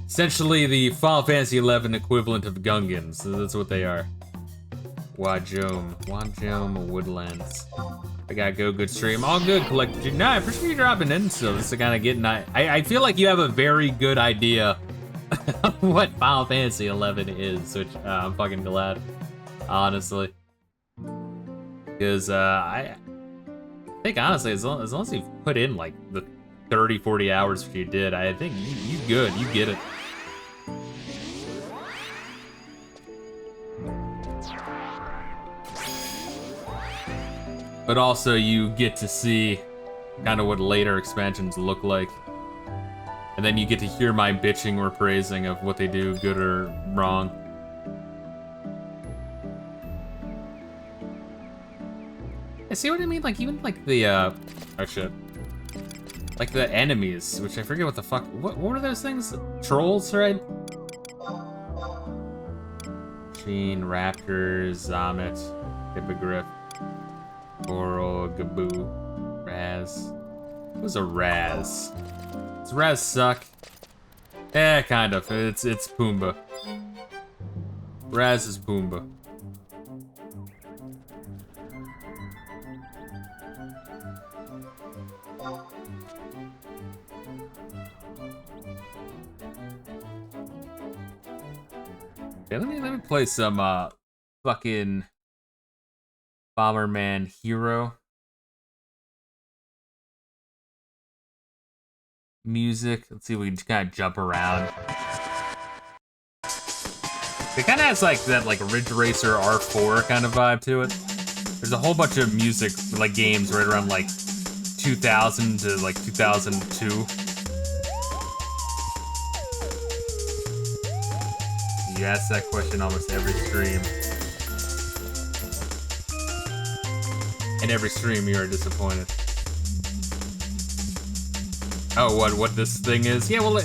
Essentially the Final Fantasy XI equivalent of Gungans. So that's what they are. Wajom Woodlands. I gotta go, good stream. All good, CollectedG. No, I appreciate you dropping in still. Just to kind of get I feel like you have a very good idea of what Final Fantasy XI is, which I'm fucking glad, honestly. Because I think honestly, as long as you've put in like the 30-40 hours that you did, I think you good, you get it. but also you get to see kind of what later expansions look like. And then you get to hear my bitching or praising of what they do, good or wrong. I see what I mean, like, even like the, oh shit. Like the enemies, which I forget what the fuck, what were those things? Trolls, right? Machine, Raptor, Zomet, Hippogriff, Oral, Gaboo, Raz. What was a Raz? Does Raz suck? Eh, kind of. It's Pumbaa. Raz is Pumbaa. Okay, let me play some fucking Bomberman Hero music. Let's see if we can kind of jump around. It kind of has like that like Ridge Racer R4 kind of vibe to it. There's a whole bunch of music like games right around like 2000 to like 2002. You ask that question almost every stream. And every stream you are disappointed. Oh, what this thing is? Yeah, well,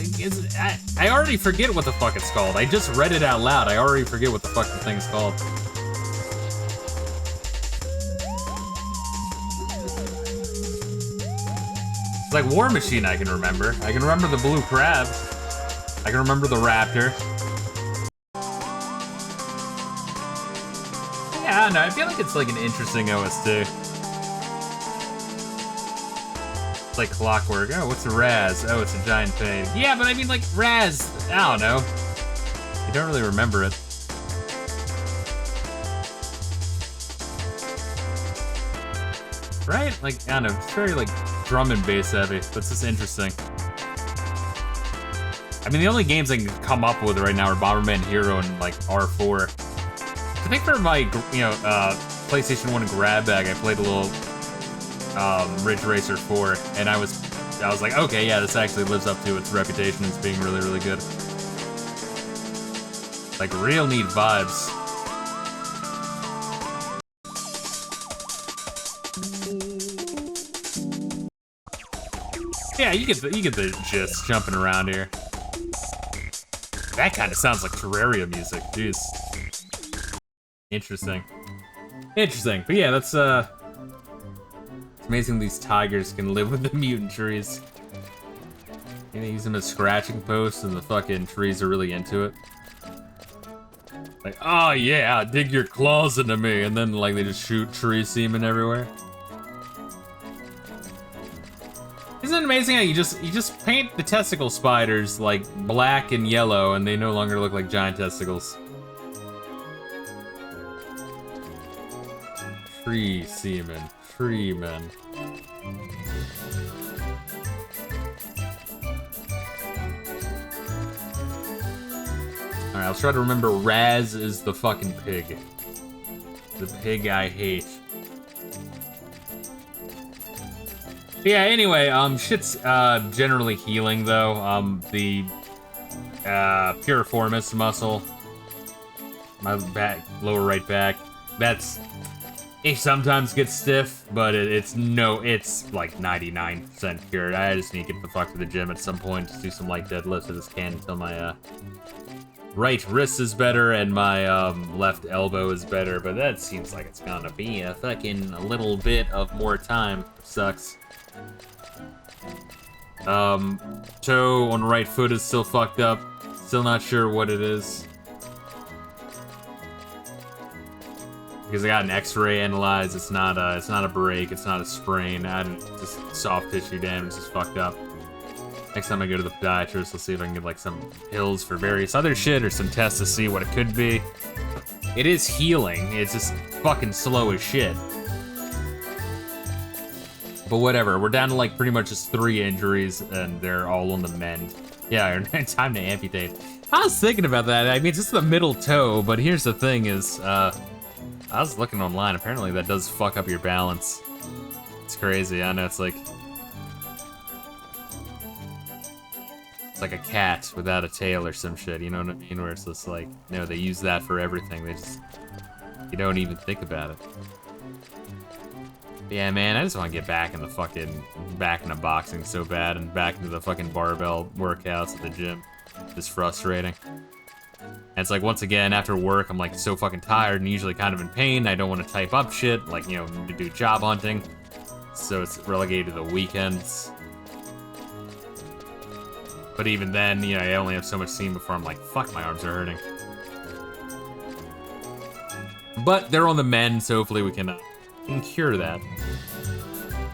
I already forget what the fuck it's called. I just read it out loud. I already forget what the fuck the thing's called. It's like War Machine I can remember. I can remember the blue crab. I can remember the raptor. Yeah, I don't know. I feel like it's like an interesting OST. It's like Clockwork. Oh, what's a Raz? Oh, it's a giant thing. Yeah, but I mean, like, Raz, I don't know. I don't really remember it. Right? Like, I don't know. It's very, like, drum and bass heavy. But it's just interesting. I mean, the only games I can come up with right now are Bomberman Hero and, like, R4. I think for my, PlayStation 1 grab bag, I played a little Ridge Racer 4, and I was like, okay, yeah, this actually lives up to its reputation as being really, really good. Like, real neat vibes. Yeah, you get the gist jumping around here. That kind of sounds like Terraria music, jeez. Interesting. Interesting. But yeah, that's it's amazing these tigers can live with the mutant trees. You know, use them as scratching posts and the fucking trees are really into it. Like, oh yeah, dig your claws into me, and then like they just shoot tree semen everywhere. Isn't it amazing how you just paint the testicle spiders like black and yellow and they no longer look like giant testicles? Tree semen. Tree men. Alright, I'll try to remember Raz is the fucking pig. The pig I hate. Yeah, anyway, shit's generally healing though. The piriformis muscle. My back, lower right back. That's, it sometimes gets stiff, but it's like 99% cured. I just need to get the fuck to the gym at some point to do some light deadlifts. I just can't until my right wrist is better and my left elbow is better, but that seems like it's gonna be a fucking little bit of more time. Sucks. Toe on right foot is still fucked up. Still not sure what it is. Because I got an X-ray analyzed. It's not a break. It's not a sprain. I had just soft tissue damage. It's fucked up. Next time I go to the podiatrist, I'll see if I can get like some pills for various other shit or some tests to see what it could be. It is healing. It's just fucking slow as shit. But whatever. We're down to like pretty much just 3 injuries, and they're all on the mend. Yeah, time to amputate. I was thinking about that. I mean, it's just the middle toe, but here's the thing: is I was looking online. Apparently, that does fuck up your balance. It's crazy. I know it's like a cat without a tail or some shit. You know what I mean? Where it's just like, you know, they use that for everything. They just, you don't even think about it. Yeah, man, I just want to get back into boxing so bad, and back into the fucking barbell workouts at the gym. It's frustrating. And it's like, once again, after work, I'm like so fucking tired and usually kind of in pain. I don't want to type up shit, like, you know, to do job hunting. So it's relegated to the weekends. But even then, you know, I only have so much steam before I'm like, fuck, my arms are hurting. But they're on the mend, so hopefully we can cure that.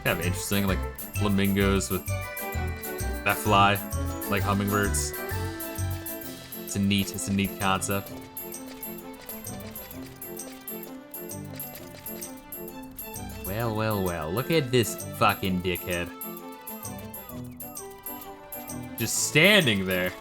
Kind of interesting, like flamingos with that fly, like hummingbirds. It's a neat concept. Well, look at this fucking dickhead. Just standing there.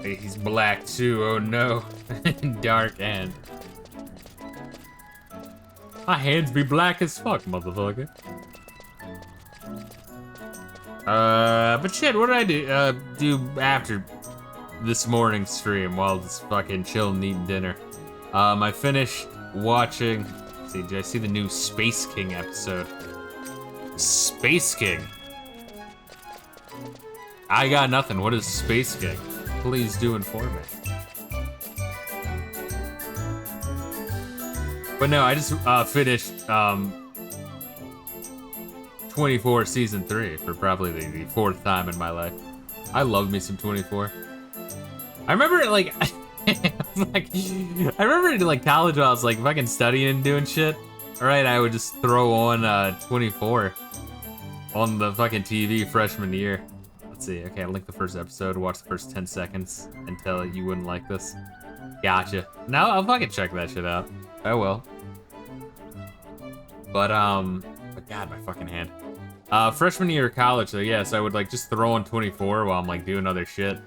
Hey, he's black too, oh no. Dark hand. My hands be black as fuck, motherfucker. But shit, what did I do after this morning's stream while just fucking chilling and eating dinner? I finished watching, let's see, did I see the new Space King episode? Space King? I got nothing, what is Space King? Please do inform me. But no, I just finished 24 season 3 for probably the 4th time in my life. I love me some 24. I remember like, I remember in like college when I was like fucking studying and doing shit. All right, I would just throw on 24 on the fucking TV freshman year. Let's see. Okay, I'll link the first episode. Watch the first 10 seconds and tell you wouldn't like this. Gotcha. Now I'll fucking check that shit out. I will. But God, my fucking hand. Freshman year of college, so yeah, so I would like just throw on 24 while I'm like doing other shit.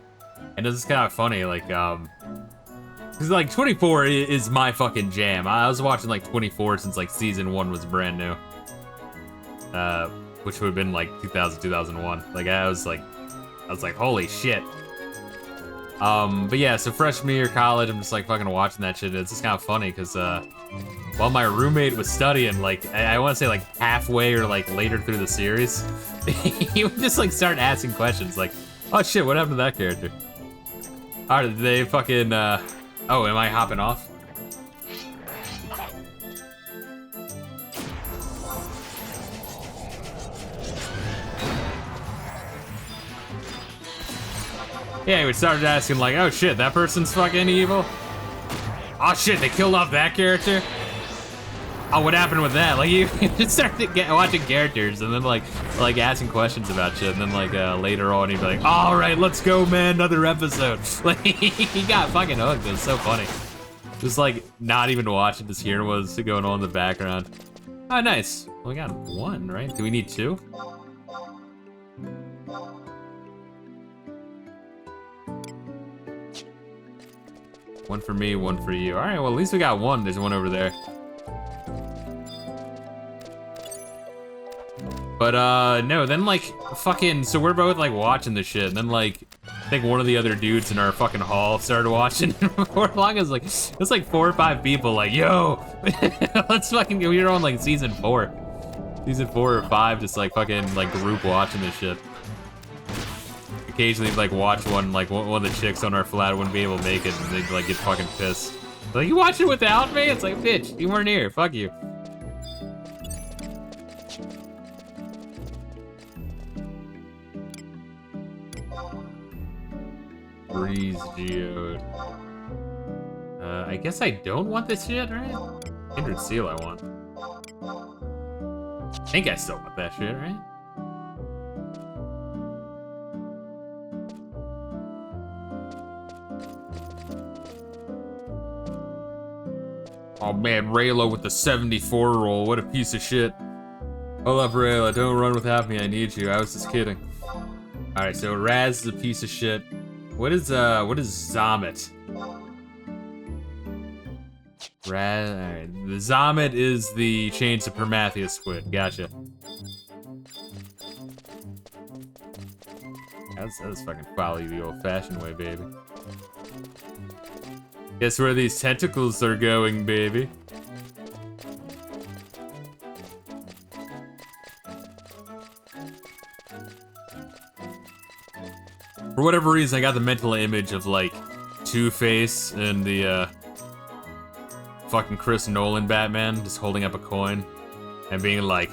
And this is kind of funny, like, cause like 24 is my fucking jam. I was watching like 24 since like season 1 was brand new. Which would have been like 2000, 2001. Like I was like, holy shit. But yeah, so freshman year of college, I'm just like fucking watching that shit. It's just kind of funny because while my roommate was studying, like I want to say like halfway or like later through the series, he would just like start asking questions like, oh shit, what happened to that character? Alright, did they fucking oh, am I hopping off? Yeah, he would start asking like, oh shit, that person's fucking evil? Oh shit, they killed off that character? Oh, what happened with that? Like, you just started watching characters and then like asking questions about shit, and then like later on he'd be like, all right, let's go, man, another episode. Like, he got fucking hooked. It was so funny. Just like not even watching, just hearing what was going on in the background. Oh, nice. We got 1, right? Do we need 2? One for me, 1 for you. All right, well, at least we got 1. There's 1 over there. But, no, then, like, fucking, so we're both, like, watching this shit, and then, like, I think one of the other dudes in our fucking hall started watching. Before long, it was like 4 or 5 people, like, yo, let's fucking go. We were on, like, season 4. Season 4 or 5, just, like, fucking, like, group watching this shit. Occasionally, like, watch one of the chicks on our flat wouldn't be able to make it, and they'd, like, get fucking pissed. Like, you watch it without me? It's like, bitch, you weren't here. Fuck you. Breeze geode. I guess I don't want this shit, right? Kindred seal I want. I think I still want that shit, right? Oh man, Reila with the 74 roll, what a piece of shit. Hold up, Reila. Don't run without me. I need you. I was just kidding. Alright, so Raz is a piece of shit. What is Zomit? Alright. The Zomit is the Chains of Prometheus squid. Gotcha. That's fucking folly the old-fashioned way, baby. Guess where these tentacles are going, baby? For whatever reason, I got the mental image of, like, Two-Face and the, fucking Chris Nolan Batman just holding up a coin and being like,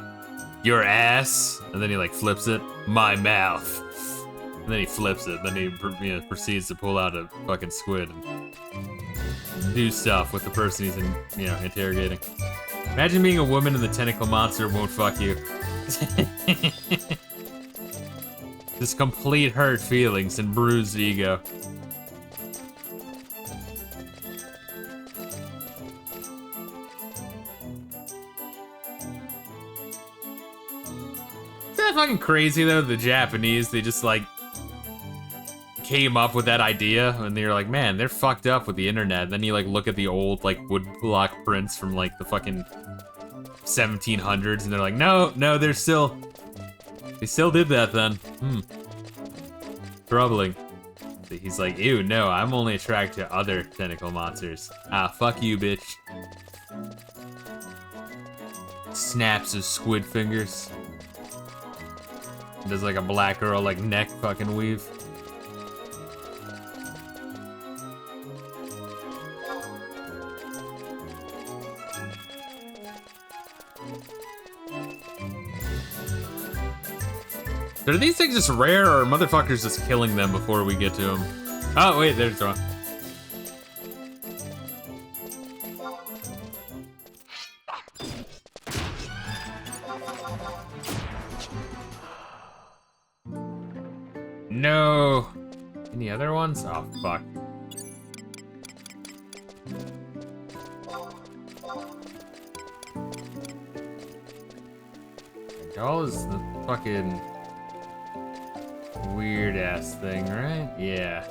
your ass, and then he, like, flips it, my mouth. And then he flips it, then he proceeds to pull out a fucking squid and do stuff with the person he's interrogating. Imagine being a woman and the tentacle monster won't fuck you. Just complete hurt feelings and bruised ego. Isn't that fucking crazy though? The Japanese, they just like came up with that idea and they're like, man, they're fucked up with the internet. Then you like look at the old like woodblock prints from like the fucking 1700s and they're like, no, they still did that then. Troubling. He's like, ew, no, I'm only attracted to other tentacle monsters. Ah, fuck you, bitch. Snaps his squid fingers. Does like a black girl like neck fucking weave. Are these things just rare, or are motherfuckers just killing them before we get to them? Oh, wait, there's one. No. Any other ones? Oh, fuck. Doll is the fucking weird ass thing, right? Yeah.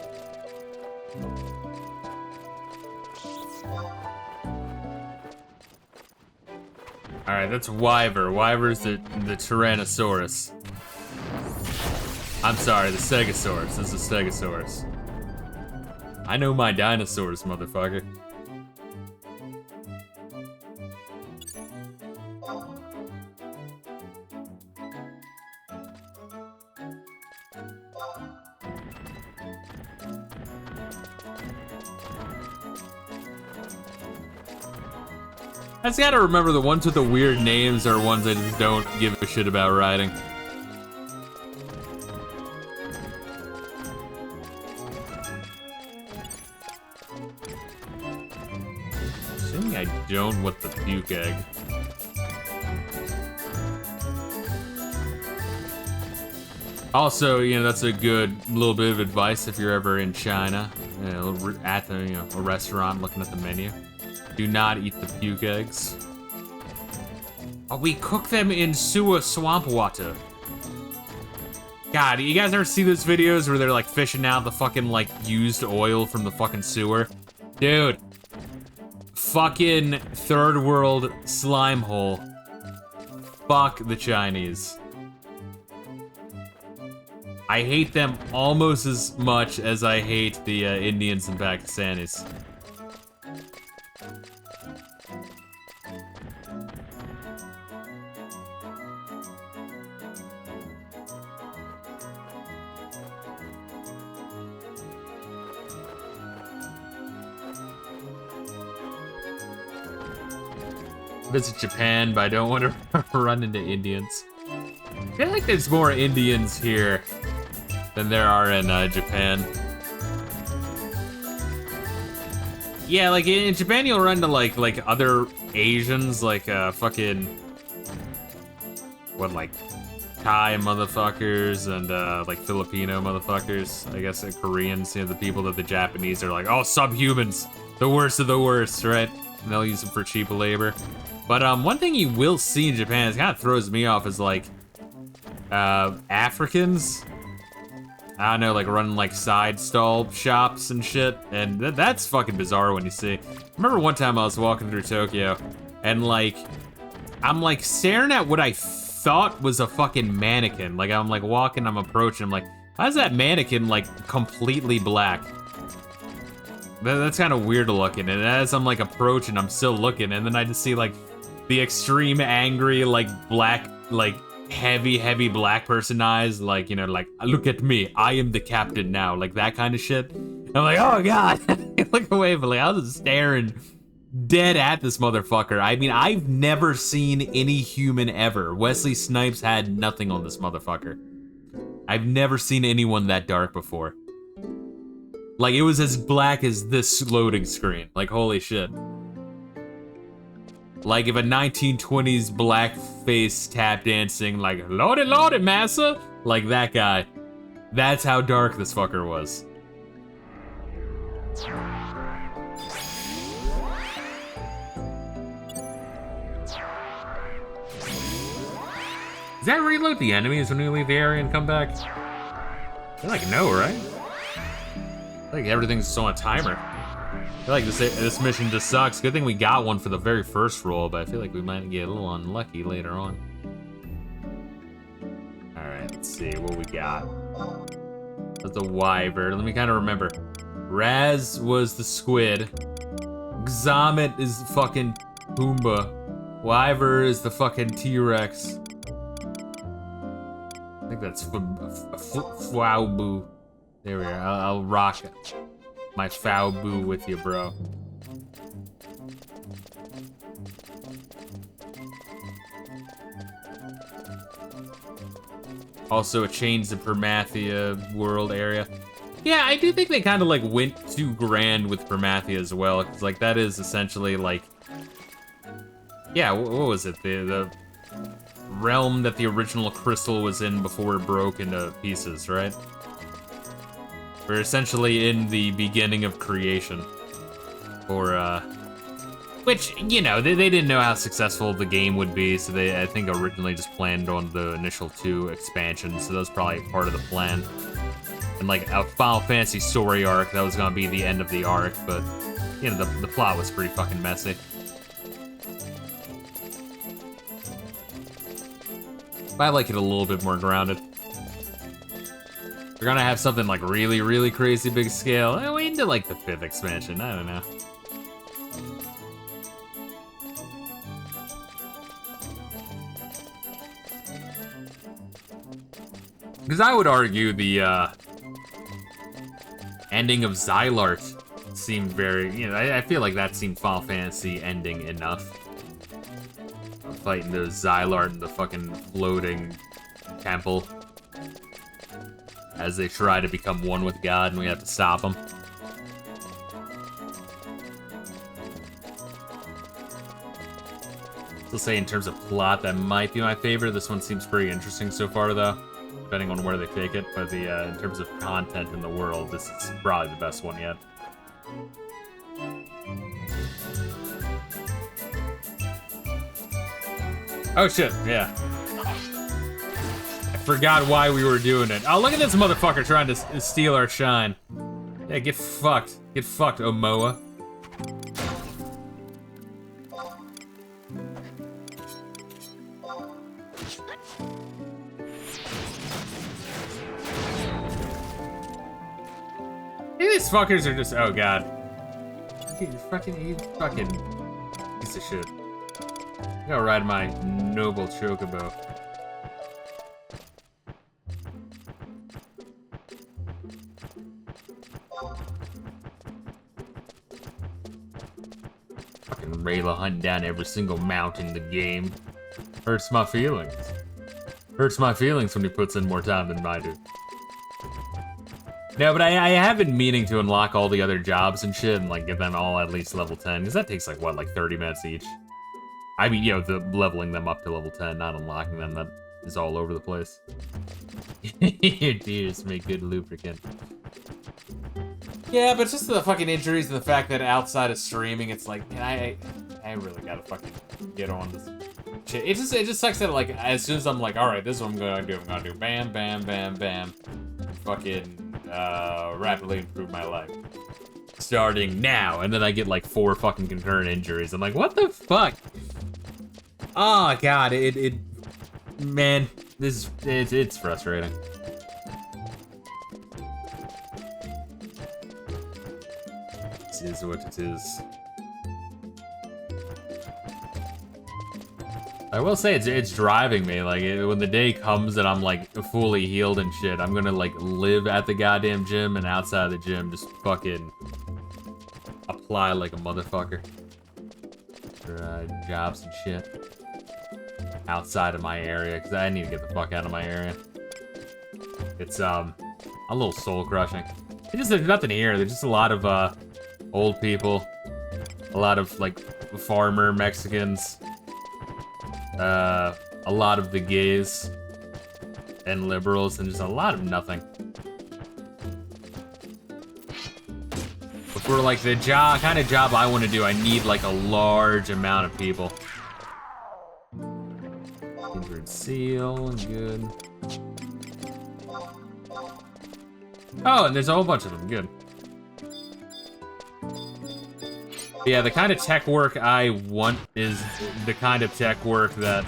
Alright, that's Wyver. Wyver's the Tyrannosaurus. I'm sorry, the Stegosaurus. This is Stegosaurus. I know my dinosaurs, motherfucker. I just gotta remember the ones with the weird names are ones I just don't give a shit about riding. Assuming I don't want the puke egg. Also, you know, that's a good little bit of advice if you're ever in China, at the, a restaurant looking at the menu. Do not eat the puke eggs. Oh, we cook them in sewer swamp water. God, you guys ever see those videos where they're like fishing out the fucking like used oil from the fucking sewer? Dude. Fucking third world slime hole. Fuck the Chinese. I hate them almost as much as I hate the Indians and Pakistanis. Visit Japan, but I don't want to run into Indians. I feel like there's more Indians here than there are in Japan. Yeah, like in Japan you'll run to like other Asians, like fucking like Thai motherfuckers and like Filipino motherfuckers. I guess Koreans, you know, the people that the Japanese are like, oh, subhumans, the worst of the worst, right? and they'll use them for cheap labor. But one thing you will see in Japan, it kind of throws me off, is like Africans. I don't know, like running like side stall shops and shit, and that's fucking bizarre when you see. I remember one time I was walking through Tokyo, and like I'm like staring at what I thought was a fucking mannequin. Like I'm like walking, I'm approaching, I'm like, why is that mannequin like completely black? That's kind of weird looking. And as I'm like approaching, I'm still looking, and then I just see like the extreme angry, like black, like heavy black person eyes, like, you know, like, look at me, I am the captain now, like that kind of shit. And I'm like, oh god. Look away, but like I was just staring dead at this motherfucker. I mean, I've never seen any human ever. Wesley Snipes had nothing on this motherfucker. I've never seen anyone that dark before. Like, it was as black as this loading screen. Like, holy shit. Like, if a 1920s blackface tap dancing, like, loaded, massa, like that guy. That's how dark this fucker was. Does that reload the enemies when you leave the area and come back? I feel like no, right? I feel like everything's just on a timer. I feel like this mission just sucks. Good thing we got one for the very first roll, but I feel like we might get a little unlucky later on. Alright, let's see what we got. That's the wyvern. Let me kind of remember. Raz was the squid. Xamit is fucking Pumbaa. Wyvern is the fucking T-Rex. I think that's Fwaubu. There we are. I'll rock my Fwaubu with you, bro. Also, it changed the Permathia world area. Yeah, I do think they kind of like went too grand with Permathia as well, because like that is essentially like, yeah, what was it? The realm that the original crystal was in before it broke into pieces, right? We're essentially in the beginning of creation. Or, which, you know, they didn't know how successful the game would be, so they, I think, originally just planned on the initial 2 expansions, so that was probably part of the plan. And, like, a Final Fantasy story arc, that was gonna be the end of the arc, but, you know, the plot was pretty fucking messy. But I like it a little bit more grounded. We're gonna have something like really crazy big scale. Wait until like the 5th expansion, I don't know. Because I would argue the ending of Xylart seemed very, you know, I feel like that seemed Final Fantasy ending enough. Fighting the Xylart in the fucking floating temple as they try to become one with God, and we have to stop them. I'll say in terms of plot, that might be my favorite. This one seems pretty interesting so far, though, depending on where they take it. But the in terms of content in the world, this is probably the best one yet. Oh shit, yeah. I forgot why we were doing it. Oh, look at this motherfucker trying to steal our shine. Yeah, get fucked. Get fucked, Omoa. These fuckers are just, oh god. You fucking piece of shit. I'm gonna ride my noble chocobo. Fucking Reila hunting down every single mount in the game. Hurts my feelings. Hurts my feelings when he puts in more time than I do. No, but I have been meaning to unlock all the other jobs and shit and like get them all at least level 10, because that takes like, what, like 30 minutes each? I mean, you know, the leveling them up to level 10, not unlocking them, that is all over the place. Your tears make good lubricant. Yeah, but just the fucking injuries and the fact that outside of streaming, it's like, man, I really gotta fucking get on this shit. It just sucks that, like, as soon as I'm like, all right, this is what I'm gonna do bam, bam, bam, bam, fucking rapidly improve my life. Starting now, and then I get like 4 fucking concurrent injuries. I'm like, what the fuck? Oh god, man, it's frustrating. This is what it is. I will say it's driving me. Like, when the day comes that I'm like fully healed and shit, I'm gonna like live at the goddamn gym, and outside of the gym just fucking apply like a motherfucker for jobs and shit outside of my area, because I need to get the fuck out of my area. It's a little soul crushing. There's nothing here. There's just a lot of old people, a lot of like farmer Mexicans, a lot of the gays and liberals, and just a lot of nothing. But for like the kind of job I want to do, I need like a large amount of people. Kindred seal, good. Oh, and there's a whole bunch of them, good. Yeah, the kind of tech work I want is the kind of tech work that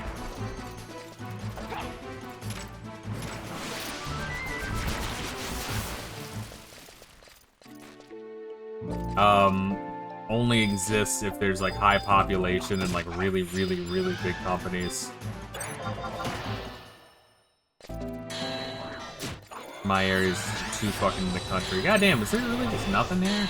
only exists if there's like high population and like really, really, really big companies. My area's too fucking in the country. God damn, is there really just nothing here?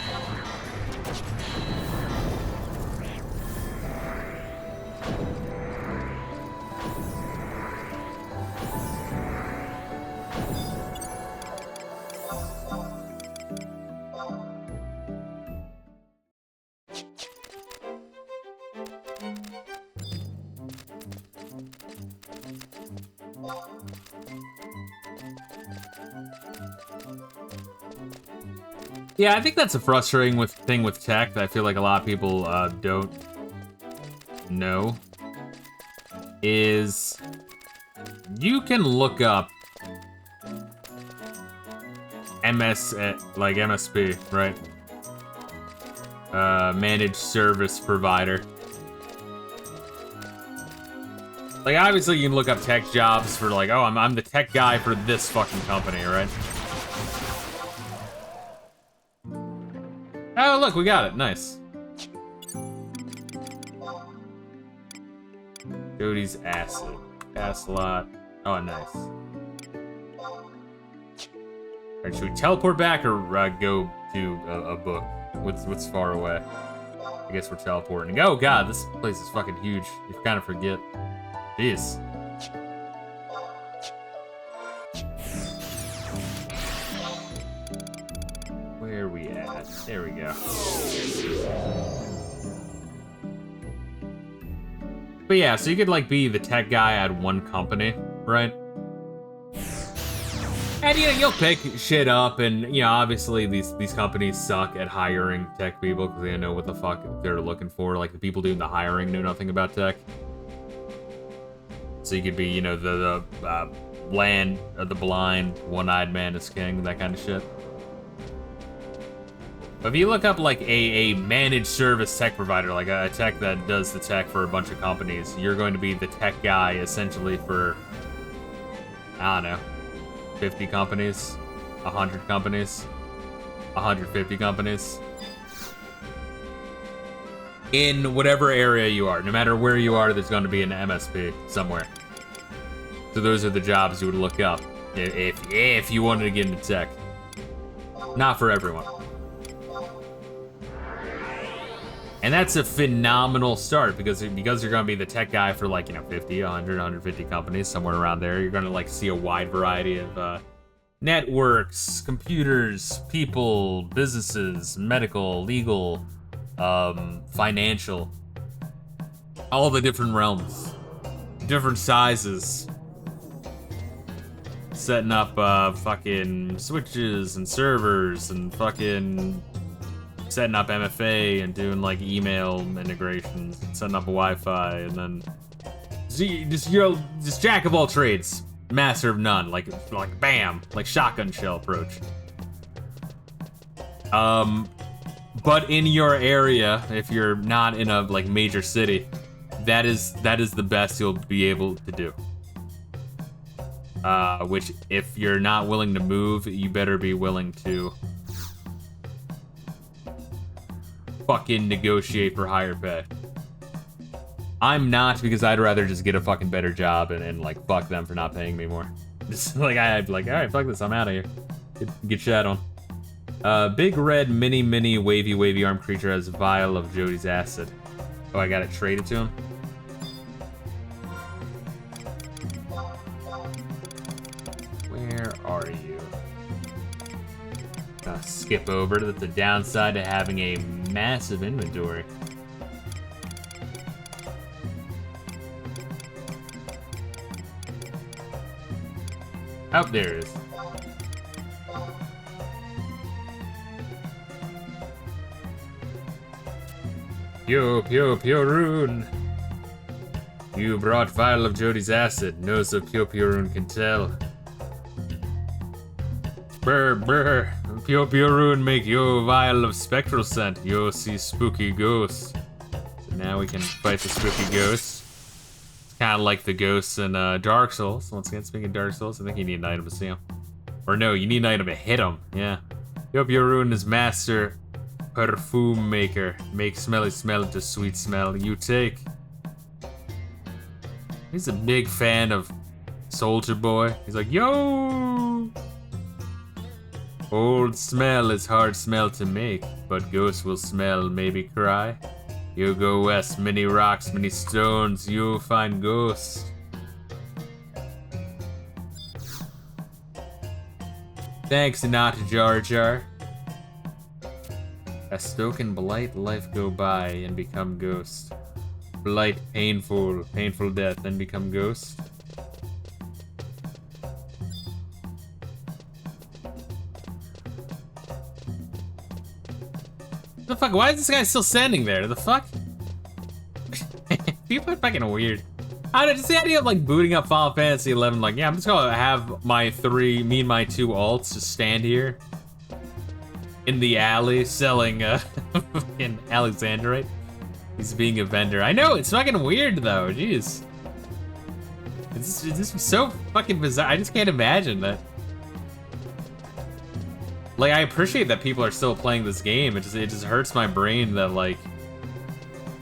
Yeah, I think that's a frustrating thing with tech that I feel like a lot of people don't know. Is you can look up MSP, right? Managed service provider. Like, obviously you can look up tech jobs for like, oh, I'm the tech guy for this fucking company, right? Oh, look, we got it. Nice. Cody's acid. Pass lot. Oh, nice. Alright, should we teleport back or go to a book? What's far away? I guess we're teleporting. Oh, God, this place is fucking huge. You kind of forget. Jeez. Where are we at? There we go. But yeah, so you could like be the tech guy at one company, right? And you know, you'll pick shit up, and you know, obviously these companies suck at hiring tech people because they don't know what the fuck they're looking for. Like the people doing the hiring know nothing about tech. So you could be, you know, the land of the blind, one-eyed man is king, that kind of shit. But if you look up like a managed service tech provider, like a tech that does the tech for a bunch of companies, you're going to be the tech guy essentially for, I don't know, 50 companies, 100 companies, 150 companies. In whatever area you are, no matter where you are, there's going to be an MSP somewhere. So those are the jobs you would look up if you wanted to get into tech. Not for everyone. And that's a phenomenal start because you're going to be the tech guy for like, you know, 50, 100, 150 companies, somewhere around there. You're going to like see a wide variety of networks, computers, people, businesses, medical, legal, financial, all the different realms, different sizes. setting up fucking switches and servers and fucking setting up MFA and doing like email integrations, setting up Wi-Fi, and then just jack of all trades, master of none, like bam, like shotgun shell approach. But in your area, if you're not in a like major city, that is the best you'll be able to do. Which if you're not willing to move, you better be willing to fucking negotiate for higher pay. I'm not, because I'd rather just get a fucking better job and like fuck them for not paying me more. Just like I'd be like, all right, fuck this, I'm out of here. Get shot on. Big red mini wavy arm creature has a vial of Jody's acid. Oh, I gotta trade it to him. Where are you? Skip over to the downside to having a massive inventory. Oh, there it is. Pure rune. You brought vial of Jody's acid. Nose of pure rune can tell. Brr. Pure rune make you a vial of spectral scent. You see spooky ghosts. So now we can fight the spooky ghosts. It's kind of like the ghosts in Dark Souls. Once again, speaking of Dark Souls, I think you need an item to see them. Or no, you need an item to hit them. Yeah. Pure rune is master perfume maker. Make smelly smell into sweet smell. You take. He's a big fan of Soldier Boy. He's like, yo! Old smell is hard smell to make, but ghosts will smell, maybe cry. You go west, many rocks, many stones, you'll find ghosts. Thanks, not Jar Jar. Bastok and blight, life go by and become ghost. Blight, painful death, then become ghost. The fuck? Why is this guy still standing there? The fuck? People are fucking weird. I don't know, just the idea of like booting up Final Fantasy 11. Like, yeah, I'm just gonna have me and my two alts just stand here in the alley selling fucking Alexandrite. He's being a vendor. I know, it's fucking weird though, jeez. It's just so fucking bizarre. I just can't imagine that. Like, I appreciate that people are still playing this game. It just hurts my brain that like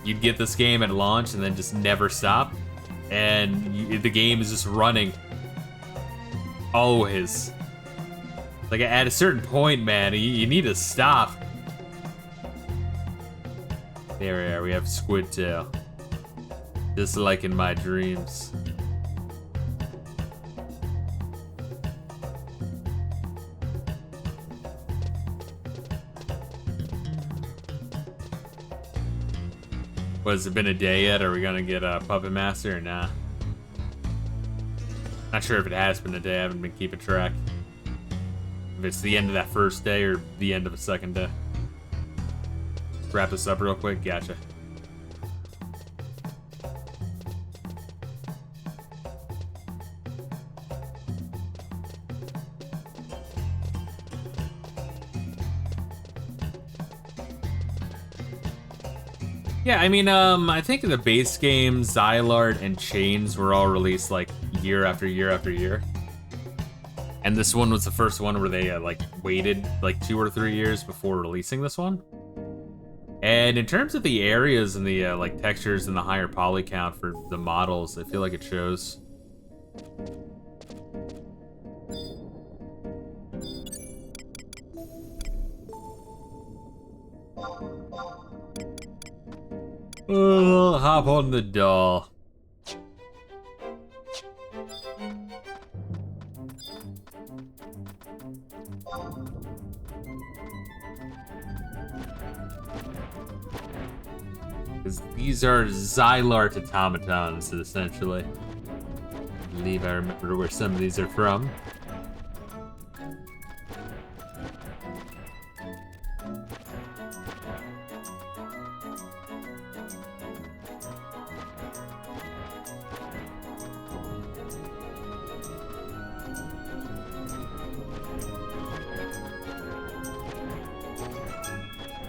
you'd get this game at launch and then just never stop, and the game is just running always. Like at a certain point, man, you need to stop. There we are. We have Squid Tail, just like in my dreams. Has it been a day yet? Are we gonna get a Puppet Master or nah? Not sure if it has been a day. I haven't been keeping track. If it's the end of that first day or the end of the second day. Wrap this up real quick. Gotcha. Yeah, I mean, I think in the base game, Xylart and Chains were all released like year after year after year. And this one was the first one where they like waited like 2 or 3 years before releasing this one. And in terms of the areas and the like textures and the higher poly count for the models, I feel like it shows. Oh, hop on the doll. Because these are Xylart automatons, essentially. I believe I remember where some of these are from.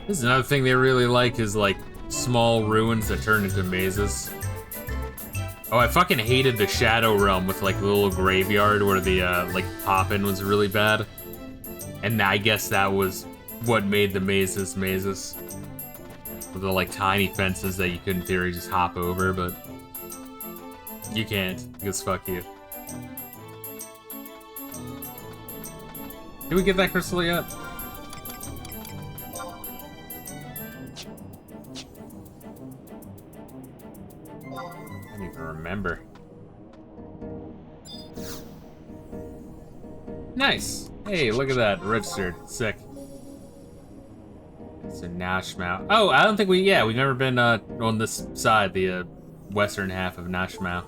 This is another thing they really like is like small ruins that turn into mazes. Oh, I fucking hated the Shadow Realm with like the little graveyard where the like pop-in was really bad. And I guess that was what made the mazes mazes. With the like tiny fences that you could in theory just hop over, but you can't, because fuck you. Did we get that crystal yet? I don't even remember. Nice! Hey, look at that, registered, sick. It's a Nashmau. Oh, I don't think we've never been on this side, the western half of Nashmau.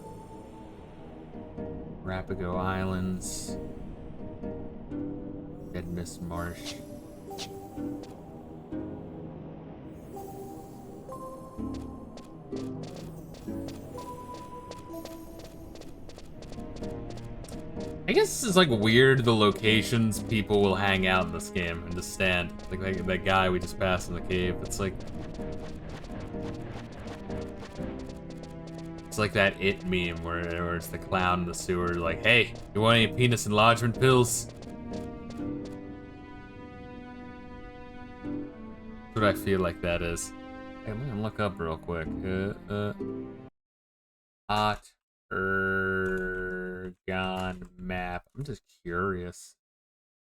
Rapigo Islands. Dead Mist Marsh. I guess this is like weird, the locations people will hang out in this game and just stand. Like that guy we just passed in the cave. It's like that It meme where it's the clown in the sewer like, hey, you want any penis enlargement pills? That's what I feel like that is. Hey, I'm gonna look up real quick. Ottergon map. I'm just curious.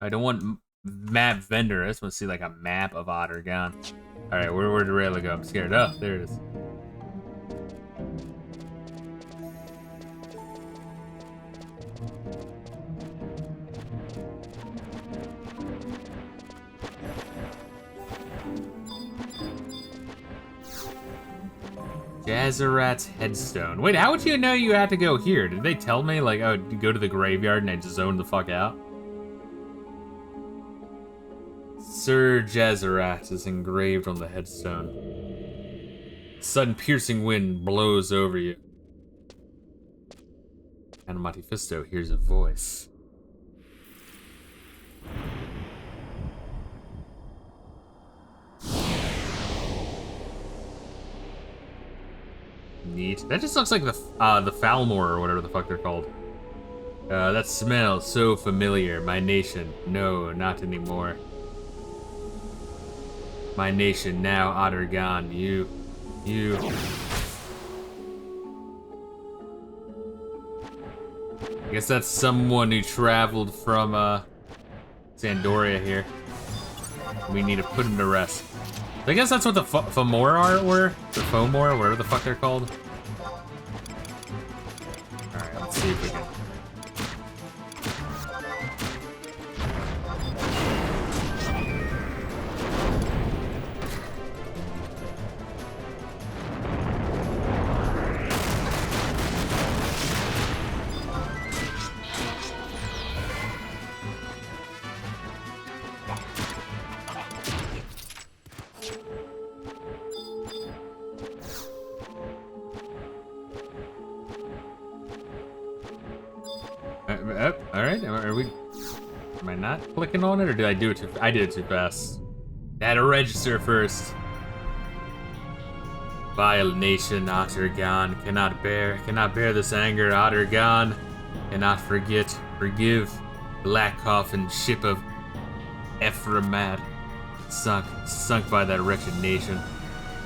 I don't want map vendor. I just want to see like a map of Ottergon. All right, where'd Reila go? I'm scared. Oh, there it is. Jazarat's headstone. Wait, how would you know you had to go here? Did they tell me, like, oh, go to the graveyard and I just zoned the fuck out? Sir Jazarat is engraved on the headstone. Sudden piercing wind blows over you. And Monte Fisto hears a voice. Neat. That just looks like the Falmor or whatever the fuck they're called. That smells so familiar. My nation. No, not anymore. My nation now, Ottergon. You. I guess that's someone who traveled from Sandoria here. We need to put him to rest. I guess that's what the Fomor were? The Fomor, whatever the fuck they're called. Alright, let's see if we can... Alright, am I not clicking on it, or did I do it too, I did it too fast. I had to register first. Vile nation, Ottergon, cannot bear this anger, Ottergon, cannot forgive, Black Coffin, ship of Ephramat, sunk by that wretched nation.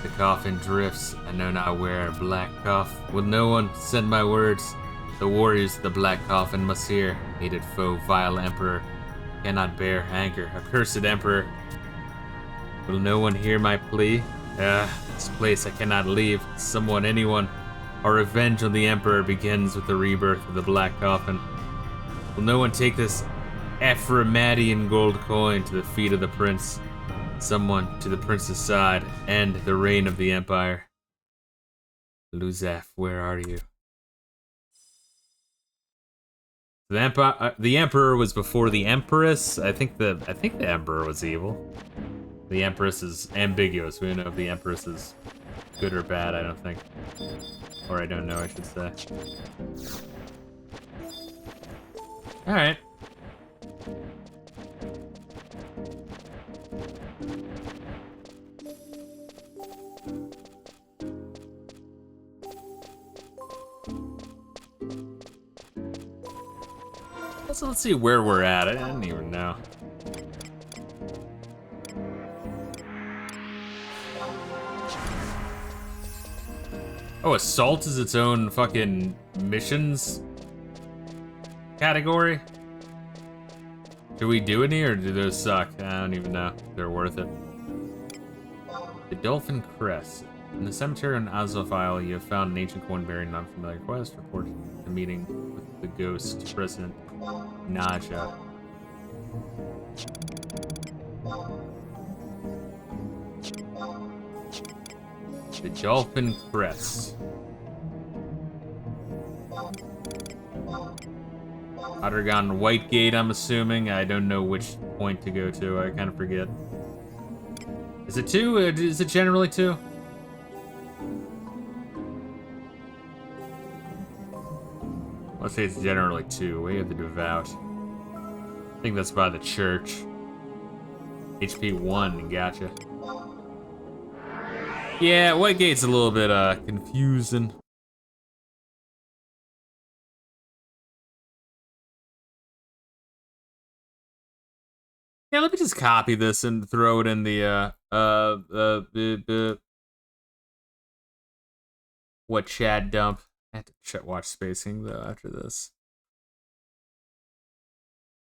The coffin drifts, I know not where, Black Coff, will no one send my words? The warriors of the Black Coffin must hear. Hated foe, vile emperor, cannot bear anger. Accursed emperor, will no one hear my plea? This place I cannot leave. Someone, anyone. Our revenge on the emperor begins with the rebirth of the Black Coffin. Will no one take this Ephramatian gold coin to the feet of the prince? Someone to the prince's side, end the reign of the empire. Luzaf, where are you? The emperor was before the empress. I think the emperor was evil. The empress is ambiguous. We don't know if the empress is good or bad. I don't think, or I don't know, I should say. All right. Also, let's see where we're at. I don't even know. Oh, assault is its own fucking missions category? Do we do any or do those suck? I don't even know if they're worth it. The Dolphin Crest. In the cemetery on Azovile, you have found an ancient coin bearing an unfamiliar quest. Report the meeting with the ghost president, Naja. The Dolphin Crest. Ottergon White Gate, I'm assuming. I don't know which point to go to. I kind of forget. Is it 2? Is it generally 2? Let's say it's generally 2. Way of the Devout. I think that's by the church. HP 1, gotcha. Yeah, White Gate's a little bit confusing. Yeah, let me just copy this and throw it in the what chat dump. I have to watch spacing though after this.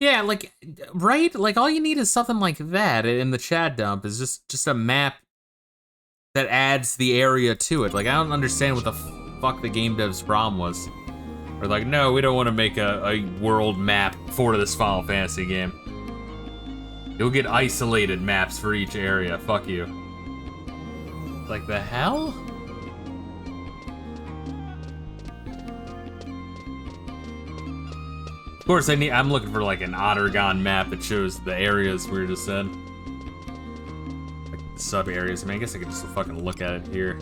Yeah, like, right? Like, all you need is something like that in the chat dump is just a map that adds the area to it. Like, I don't understand what the fuck the game dev's problem was. Or like, no, we don't want to make a world map for this Final Fantasy game. You'll get isolated maps for each area. Fuck you. Like, the hell? Of course, I'm looking for like an Ottergon map that shows the areas we were just in. Like sub areas. I mean, I guess I could just fucking look at it here.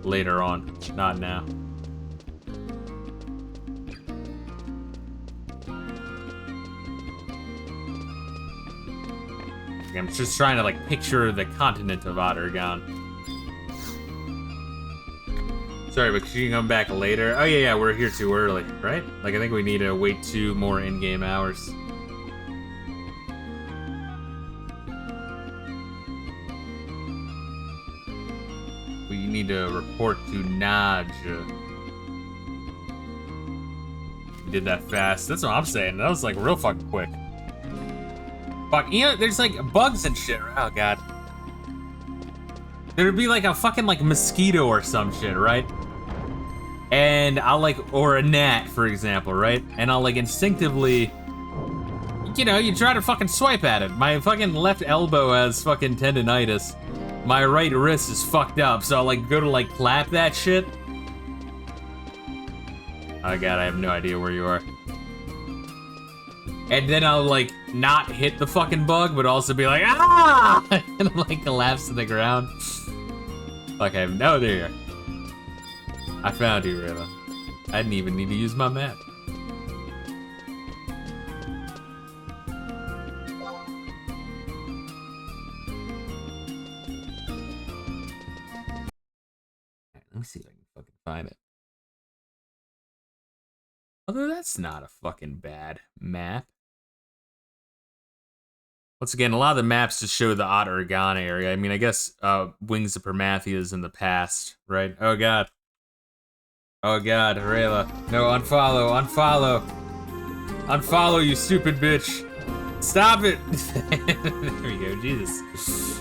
Later on, not now. I'm just trying to like picture the continent of Ottergon. Sorry, but could you come back later? Oh yeah, we're here too early, right? Like I think we need to wait 2 more in-game hours. We need to report to Naj. We did that fast. That's what I'm saying. That was like real fucking quick. Fuck, you know, there's like bugs and shit. Oh god. There'd be like a fucking like mosquito or some shit, right? And I'll like, or a gnat, for example, right? And I'll like instinctively, you know, you try to fucking swipe at it. My fucking left elbow has fucking tendonitis. My right wrist is fucked up, so I'll like go to like clap that shit. Oh god, I have no idea where you are. And then I'll like not hit the fucking bug, but also be like, ah! And like collapse to the ground. Fuck, I have no idea. I found you, Reila. I didn't even need to use my map. Let me see if I can fucking find it. Although that's not a fucking bad map. Once again, a lot of the maps just show the Ottergon area. I mean, I guess Wings of Prometheus is in the past, right? Oh god. Oh god, Reila. No, unfollow, unfollow. Unfollow, you stupid bitch. Stop it! There we go, Jesus.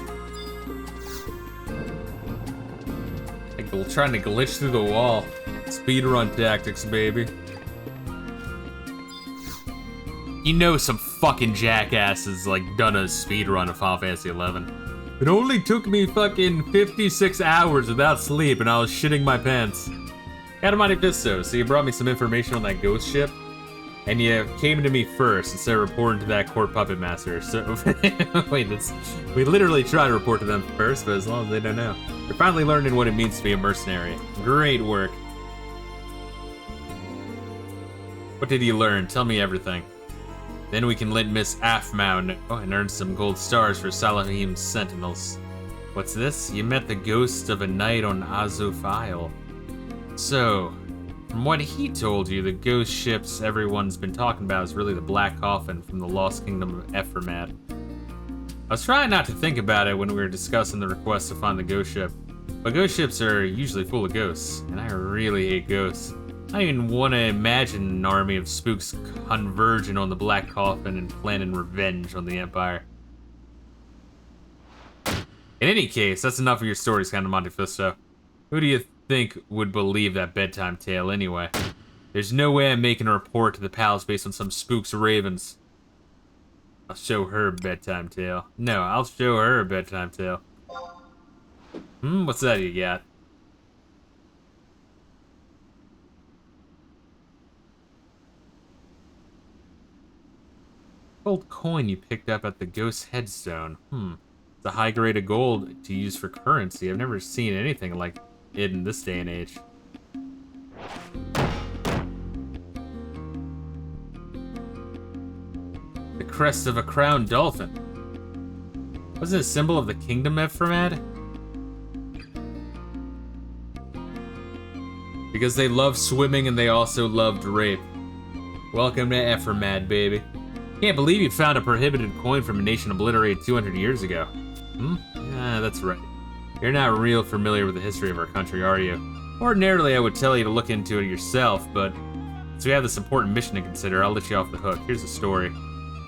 Like trying to glitch through the wall. Speedrun tactics, baby. You know some fucking jackasses like done a speedrun of Final Fantasy 11. It only took me fucking 56 hours without sleep and I was shitting my pants. Monte Fisto, so you brought me some information on that ghost ship, and you came to me first instead of reporting to that court puppet master. So, wait, we literally try to report to them first, but as long as they don't know. You're finally learning what it means to be a mercenary. Great work. What did you learn? Tell me everything. Then we can let Miss Afmau know and earn some gold stars for Salahim's sentinels. What's this? You met the ghost of a knight on Azufile. So, From what he told you, the ghost ships everyone's been talking about is really the Black Coffin from the Lost Kingdom of Ephremad. I was trying not to think about it when we were discussing the request to find the ghost ship, but ghost ships are usually full of ghosts, and I really hate ghosts. I don't even want to imagine an army of spooks converging on the Black Coffin and planning revenge on the Empire. In any case, that's enough of your stories, kind of Monte Fisto. Who do you think would believe that bedtime tale anyway? There's no way I'm making a report to the palace based on some spook's ravens. I'll show her a bedtime tale. No, I'll show her a bedtime tale. What's that you got? Gold coin you picked up at the ghost headstone. It's a high grade of gold to use for currency. I've never seen anything like it in this day and age. The crest of a crowned dolphin. Wasn't it a symbol of the kingdom Ephremad? Because they love swimming and they also loved rape. Welcome to Ephremad, baby. Can't believe you found a prohibited coin from a nation obliterated 200 years ago. Yeah, that's right. You're not real familiar with the history of our country, are you? Ordinarily, I would tell you to look into it yourself, but since we have this important mission to consider, I'll let you off the hook. Here's the story.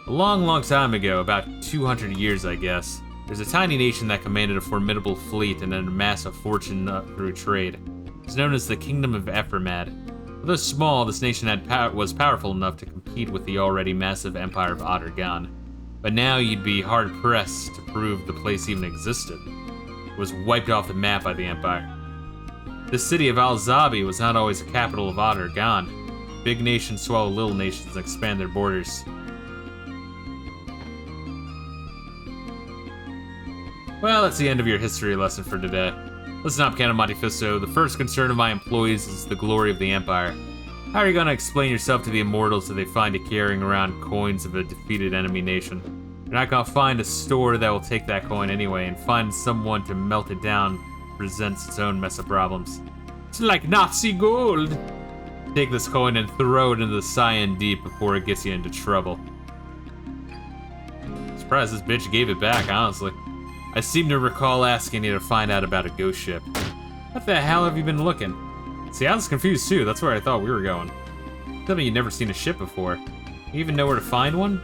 A long, long time ago, about 200 years, I guess, there's a tiny nation that commanded a formidable fleet and an amassed a fortune through trade. It's known as the Kingdom of Ephremad. Although small, this nation was powerful enough to compete with the already massive empire of Adargan. But now you'd be hard-pressed to prove the place even existed. It was wiped off the map by the empire. The city of Al-Zabi was not always the capital of Adargan. Big nations swallow little nations and expand their borders. Well, that's the end of your history lesson for today. Listen up, Canon Monte Fisto. The first concern of my employees is the glory of the Empire. How are you going to explain yourself to the immortals if they find you carrying around coins of a defeated enemy nation? You're not going to find a store that will take that coin anyway, and find someone to melt it down presents its own mess of problems. It's like Nazi gold! Take this coin and throw it into the Cyan Deep before it gets you into trouble. Surprised this bitch gave it back, honestly. I seem to recall asking you to find out about a ghost ship. What the hell have you been looking? See, I was confused too. That's where I thought we were going. Tell me you'd never seen a ship before. You even know where to find one?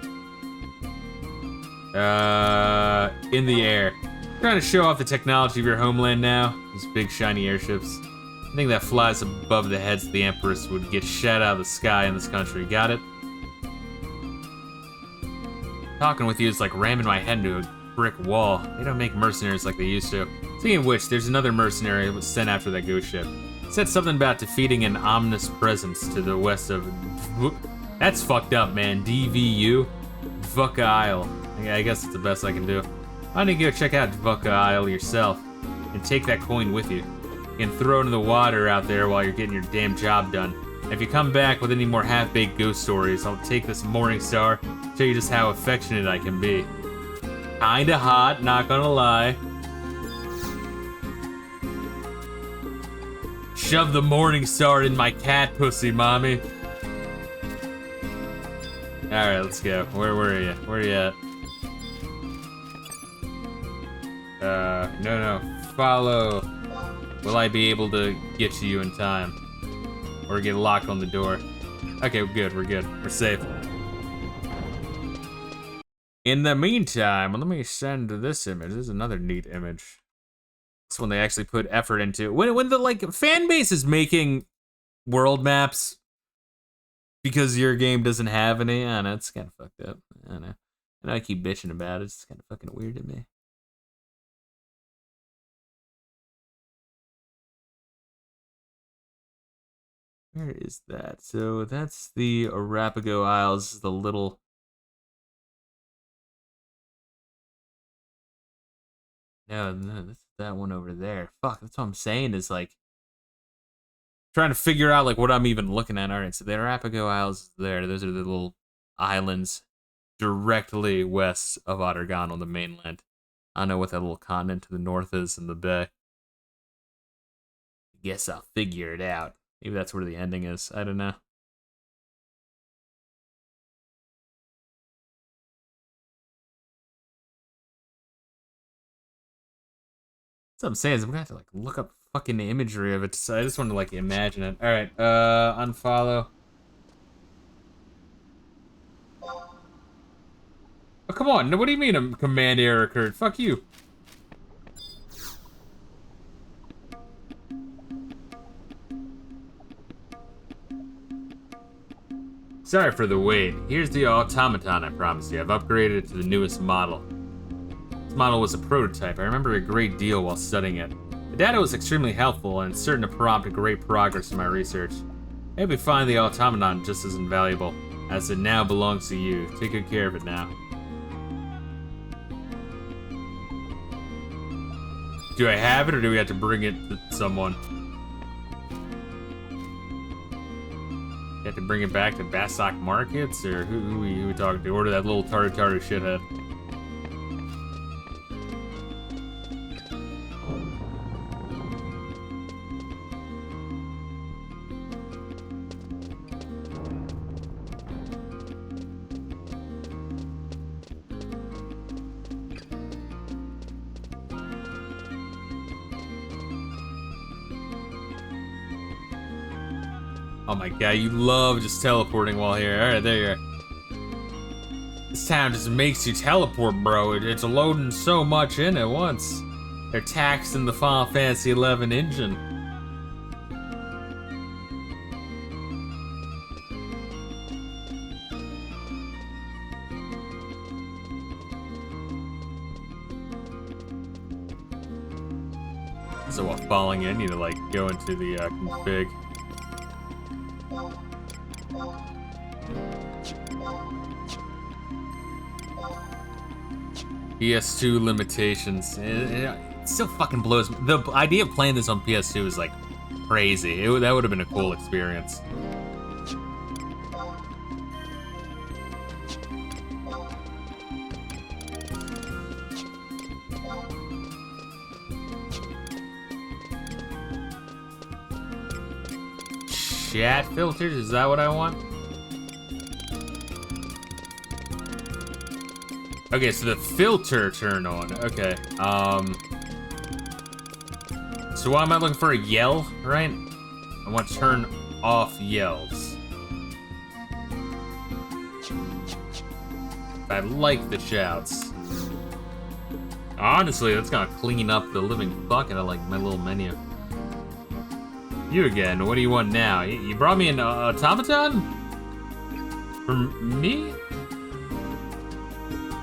In the air. Trying to show off the technology of your homeland now? These big shiny airships. Anything that flies above the heads of the Empress would get shot out of the sky in this country. Got it? Talking with you is like ramming my head into a brick wall. They don't make mercenaries like they used to. Speaking of which, there's another mercenary that was sent after that ghost ship. It said something about defeating an ominous presence to the west of... That's fucked up, man. DVU? Dvuka Isle. Yeah, I guess it's the best I can do. Why don't you go check out Dvuka Isle yourself and take that coin with you? You can throw it in the water out there while you're getting your damn job done. And if you come back with any more half-baked ghost stories, I'll take this Morning Star, show you just how affectionate I can be. Kinda hot, not gonna lie. Shove the Morning Star in my cat pussy, mommy. Alright, let's go. Where were you? Where are you at? No. Follow. Will I be able to get to you in time? Or get locked on the door? Okay, good, we're good. We're safe. In the meantime, let me send this image. This is another neat image. This one they actually put effort into. When the like fan base is making world maps because your game doesn't have any, I know it's kind of fucked up. I know. I keep bitching about it. It's kind of fucking weird to me. Where is that? So that's the Arapago Isles, the little... No, that's that one over there. Fuck, that's what I'm saying is like... Trying to figure out like what I'm even looking at. Alright, so the Arapago Isles is there. Those are the little islands directly west of Adargan on the mainland. I don't know what that little continent to the north is in the bay. Guess I'll figure it out. Maybe that's where the ending is. I don't know. That's what I'm saying is I'm gonna have to like look up fucking imagery of it. So I just want to like imagine it. All right, unfollow. Oh, come on. What do you mean a command error occurred? Fuck you. Sorry for the wait. Here's the automaton I promised you. I've upgraded it to the newest model. This model was a prototype. I remember a great deal while studying it. The data was extremely helpful and it's certain to prompt great progress in my research. Maybe find the automaton just as invaluable, as it now belongs to you. Take good care of it now. Do I have it, or do we have to bring it to someone? You have to bring it back to Bastok Markets, or who we talking to? Order that little tartar shithead. Oh my god, you love just teleporting while here. Alright, there you are. This town just makes you teleport, bro. It's loading so much in at once. They're taxing the Final Fantasy XI engine. So while falling in, you need to like go into the config. PS2 limitations. It still fucking blows me. The idea of playing this on PS2 is like crazy. That would have been a cool experience. Chat filters, is that what I want? Okay, so the filter turn on. Okay. So why am I looking for a yell, right? I want to turn off yells. I like the shouts. Honestly, that's gonna clean up the living fuck out of like my little menu. You again, what do you want now? You brought me an automaton? For me?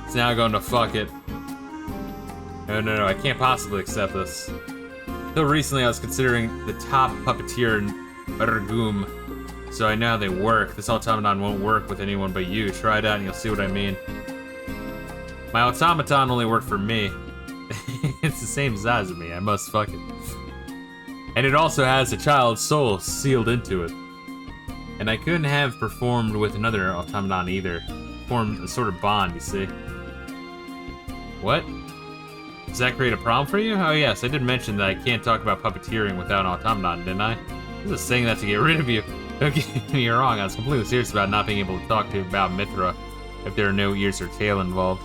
It's now going to fuck it. No, I can't possibly accept this. Until recently, I was considering the top puppeteer in Urgum, so I know how they work. This automaton won't work with anyone but you. Try it out and you'll see what I mean. My automaton only worked for me. It's the same size as me, I must fuck it. And it also has a child's soul sealed into it. And I couldn't have performed with another automaton either. Formed a sort of bond, you see. What? Does that create a problem for you? Oh yes, I did mention that I can't talk about puppeteering without an automaton, didn't I? I was just saying that to get rid of you. Don't get me wrong, I was completely serious about not being able to talk to you about Mithra if there are no ears or tail involved.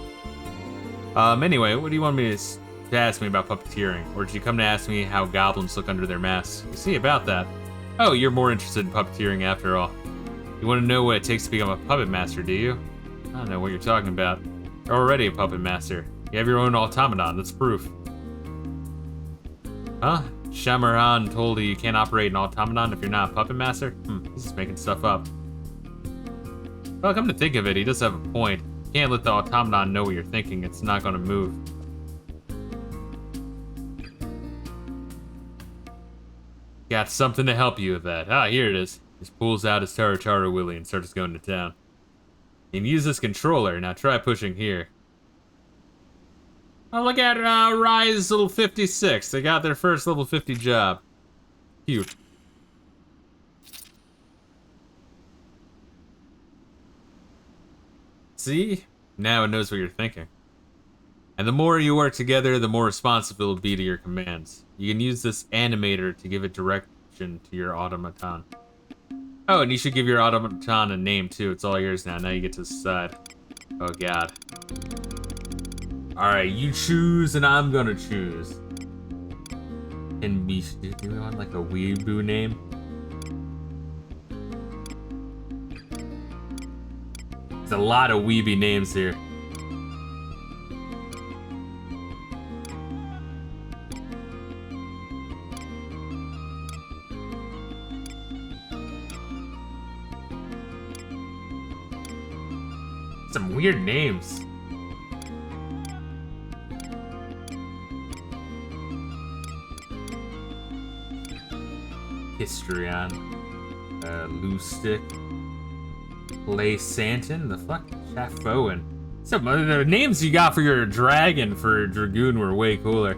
Anyway, what do you want me to ask me about puppeteering? Or did you come to ask me how goblins look under their masks? You see, about that. Oh, you're more interested in puppeteering after all. You want to know what it takes to become a puppet master, do you? I don't know what you're talking about. You're already a puppet master. You have your own automaton, that's proof. Huh? Shamaran told you can't operate an automaton if you're not a puppet master? He's just making stuff up. Well, come to think of it, he does have a point. You can't let the automaton know what you're thinking, it's not gonna move. Got something to help you with that. Ah, here it is. Just pulls out his Taro Willy and starts going to town. You can use this controller, now try pushing here. Oh, look at Rise Level 56. They got their first level 50 job. Cute. See? Now it knows what you're thinking. And the more you work together, the more responsive it'll be to your commands. You can use this animator to give it direct option to your automaton. Oh, and you should give your automaton a name too. It's all yours now. Now you get to decide. Oh god. Alright, you choose and I'm gonna choose. And do we want like a weeboo name? There's a lot of weeby names here. Some weird names. Histrion. Loose Stick. Play Santin? The fuck? Chaffoan. Some of the names you got for your dragon for Dragoon were way cooler.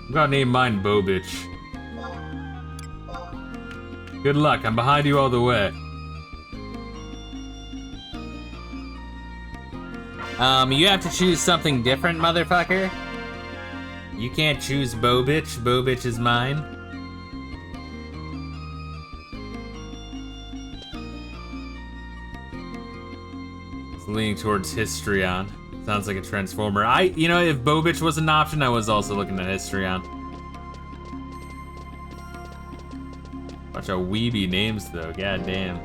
I'm gonna name mine Bobitch. Good luck, I'm behind you all the way. You have to choose something different, motherfucker. You can't choose Bobitch. Bobitch is mine. It's leaning towards Histrion. Sounds like a Transformer. You know, if Bobitch was an option, I was also looking at Histrion. Bunch of weeby names, though. God damn.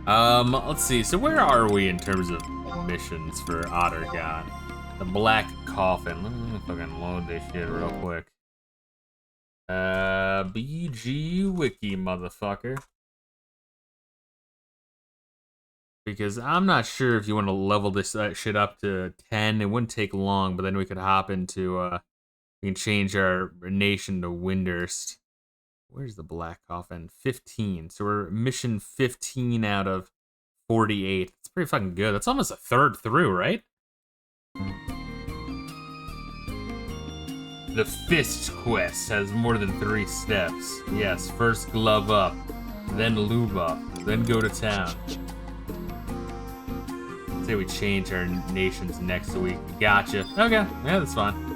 Let's see. So where are we in terms of missions for Ottergon? The Black Coffin. Let me fucking load this shit real quick. BG Wiki, motherfucker. Because I'm not sure if you want to level this shit up to 10. It wouldn't take long, but then we could hop into, we can change our nation to Windurst. Where's the Black Coffin? 15. So we're mission 15 out of 48. That's pretty fucking good. That's almost a third through, right? The Fist quest has more than 3 steps. Yes, first glove up, then lube up, then go to town. Say we change our nations next week. Gotcha. Okay, yeah, that's fine.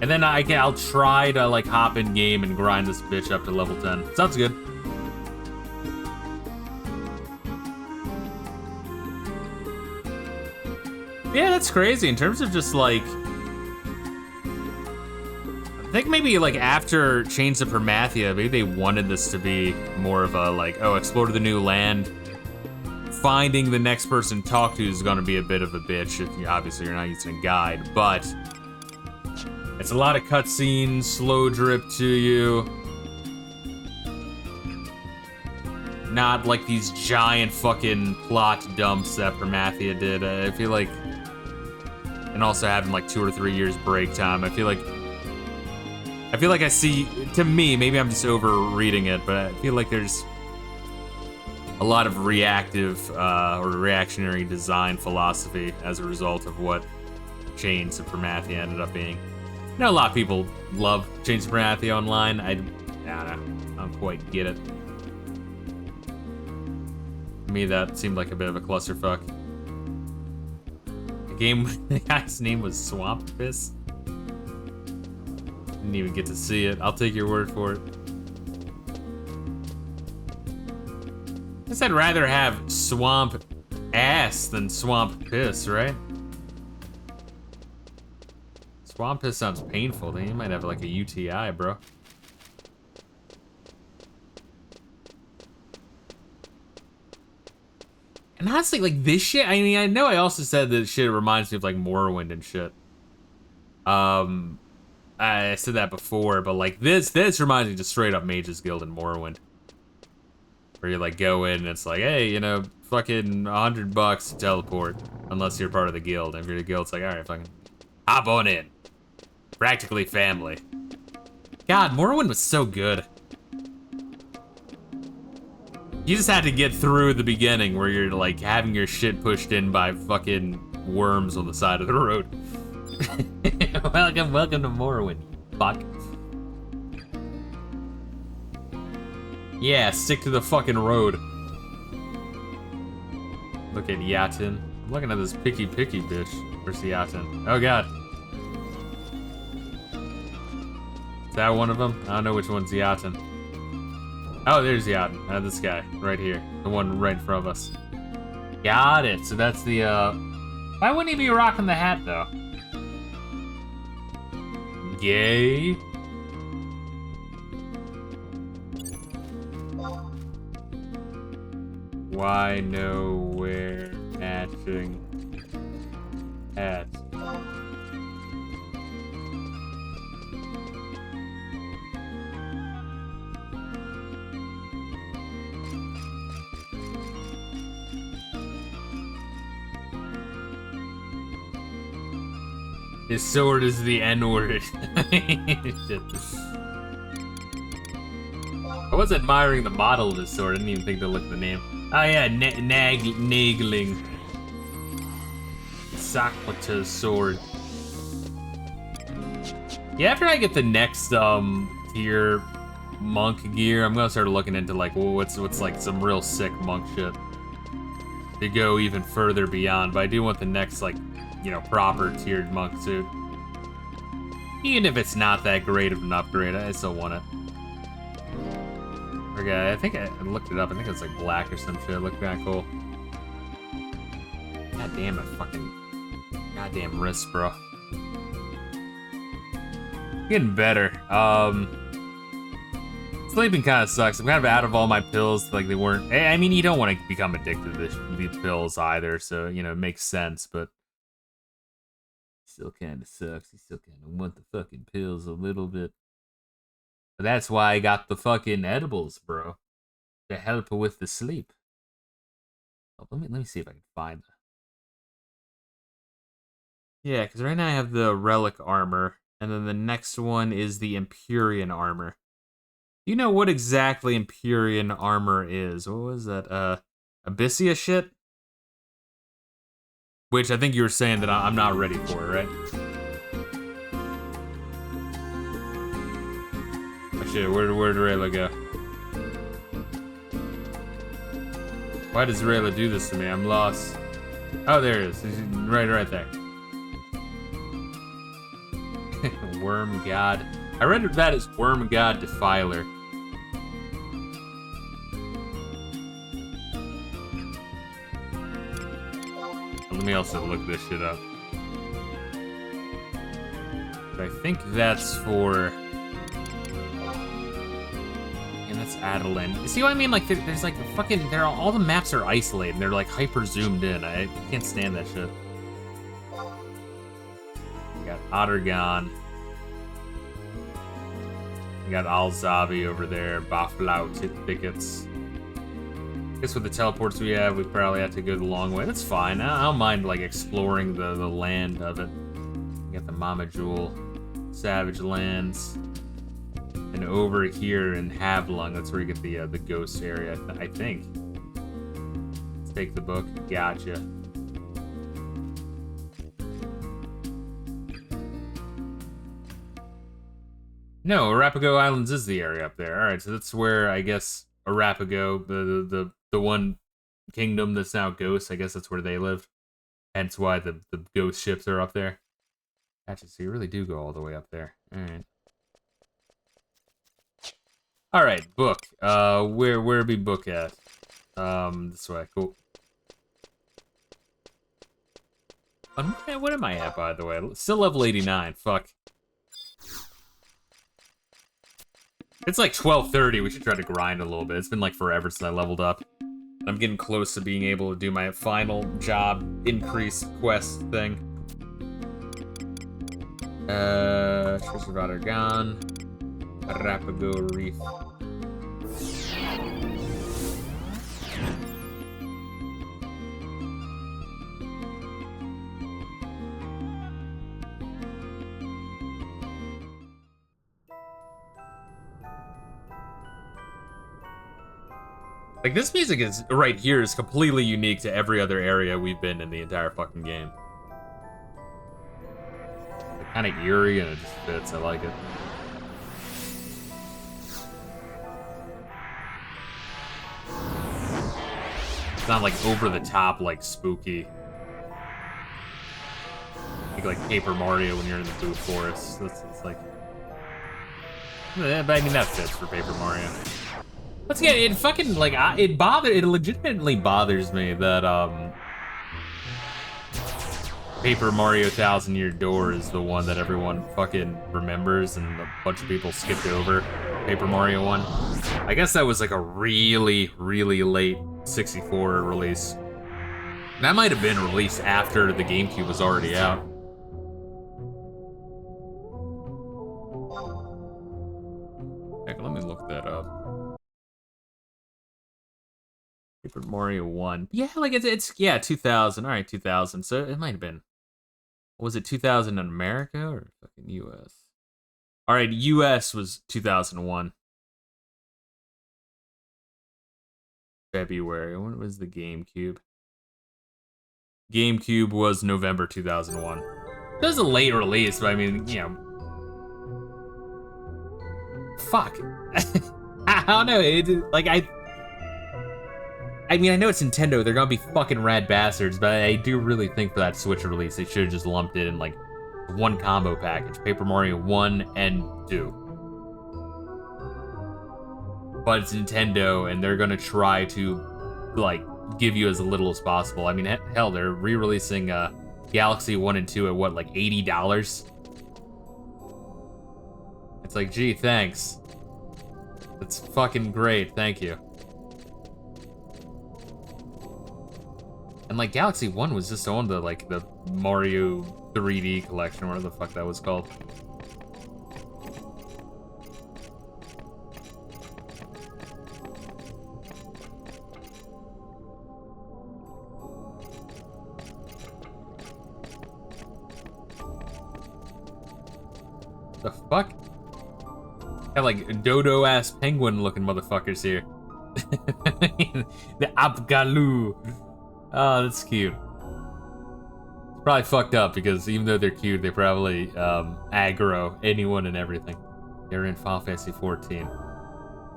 And then I'll try to like hop in game and grind this bitch up to level 10. Sounds good. Yeah, that's crazy in terms of just like, I think maybe like after Chains of Permathia, maybe they wanted this to be more of a like, oh, explore the new land. Finding the next person to talk to is gonna be a bit of a bitch if obviously you're not using a guide, but it's a lot of cutscenes, slow drip to you. Not like these giant fucking plot dumps that Permathia did. I feel like, and also having like 2 or 3 years break time. I feel like I see, to me, maybe I'm just overreading it, but I feel like there's a lot of reactive or reactionary design philosophy as a result of what Chains of Permathia ended up being. I know a lot of people love Chains of Permathia online. I don't know. I don't quite get it. To me, that seemed like a bit of a clusterfuck. The guy's name was Swamp Piss. Didn't even get to see it. I'll take your word for it. I guess I'd rather have Swamp Ass than Swamp Piss, right? Swamp Piss sounds painful. Then you might have like a UTI, bro. And honestly, like this shit, I mean, I know I also said that shit reminds me of like Morrowind and shit. I said that before, but like this reminds me just straight up Mage's Guild and Morrowind. Where you like go in and it's like, hey, you know, fucking $100 to teleport. Unless you're part of the guild. And if you're the guild, it's like, alright, fucking hop on in. Practically family. God, Morrowind was so good. You just had to get through the beginning where you're like having your shit pushed in by fucking worms on the side of the road. welcome to Morrowind, fuck. Yeah, stick to the fucking road. Look at Yatin. I'm looking at this picky bitch. Where's the Yatin? Oh god. Is that one of them? I don't know which one's Yatin. Oh, there's Yatin. This guy right here. The one right in front of us. Got it. So that's the, Why wouldn't he be rocking the hat, though? Yay. Why nowhere matching hat? His sword is the N-word. Shit. I was admiring the model of his sword. I didn't even think to look at the name. Oh yeah, Nagling. Sakwata's sword. Yeah, after I get the next tier monk gear, I'm gonna start looking into like what's like some real sick monk shit to go even further beyond. But I do want the next like, you know, proper tiered monk suit. Even if it's not that great of an upgrade, I still want it. Okay, I think I looked it up. I think it's like black or some shit. It looked kinda cool. God damn, my fucking goddamn wrist, bro. Getting better. Sleeping kind of sucks. I'm kind of out of all my pills. Like they weren't. I mean, you don't want to become addicted to these pills either. So you know, it makes sense. But still kind of sucks. You still kind of want the fucking pills a little bit. But that's why I got the fucking edibles, bro, to help with the sleep. Oh, let me see if I can find them. Yeah, because right now I have the relic armor, and then the next one is the Empyrean armor. You know what exactly Empyrean armor is? What was that? Abyssia shit? Which I think you were saying that I'm not ready for, right? Oh shit, where'd Reila go? Why does Reila do this to me? I'm lost. Oh, there it is. He's right there. Worm God. I read that as Worm God Defiler. Let me also look this shit up. But I think that's for... And that's Adeline. You see what I mean? Like, there's like a fucking... all the maps are isolated, and they're like hyper zoomed in. I can't stand that shit. We got Ottergon. We got Alzabi over there. Baflau tickets. I guess with the teleports we have, we probably have to go the long way. That's fine. I don't mind like exploring the land of it. We got the Mama Jewel, Savage Lands, and over here in Havlung, that's where you get the ghost area. I think. Let's take the book. Gotcha. No, Arapago Islands is the area up there. All right, so that's where I guess Arapago, the one kingdom that's now ghosts, I guess that's where they live. Hence why the ghost ships are up there. Actually, so you really do go all the way up there. Alright. Alright, book. Where be book at? This way, cool. What am I at, by the way? Still level 89, fuck. It's like 12:30, we should try to grind a little bit. It's been like forever since I leveled up. I'm getting close to being able to do my final job increase quest thing. Treasure Water gone. Arapago Reef. Like, this music is, right here, is completely unique to every other area we've been in the entire fucking game. It's kind of eerie and it just fits, I like it. It's not like over the top, like spooky. think like Paper Mario when you're in the Boo Forest. It's like, but I mean that fits for Paper Mario. Once again, it fucking like it legitimately bothers me that Paper Mario 1000-Year Door is the one that everyone fucking remembers and a bunch of people skipped over Paper Mario 1. I guess that was like a really, really late 64 release. That might have been released after the GameCube was already out. Heck, let me look that up. Paper Mario 1. Yeah, like it's 2000. All right, 2000. So it might have been. Was it 2000 in America or fucking US? All right, US was 2001. February. When was the GameCube? GameCube was November 2001. It was a late release, but I mean, you know. Fuck. I don't know. I mean, I know it's Nintendo. They're gonna be fucking rad bastards, but I do really think for that Switch release, they should have just lumped it in like one combo package: Paper Mario 1 and 2. But it's Nintendo, and they're gonna try to like give you as little as possible. I mean, hell, they're re-releasing Galaxy 1 and 2 at what, like $80? It's like, gee, thanks. That's fucking great, thank you. And like Galaxy 1 was just on the like the Mario 3D collection, whatever the fuck that was called. The fuck? Got like dodo-ass penguin-looking motherfuckers here. The Apgaloo. Oh, that's cute. It's probably fucked up because even though they're cute, they probably aggro anyone and everything. They're in Final Fantasy 14.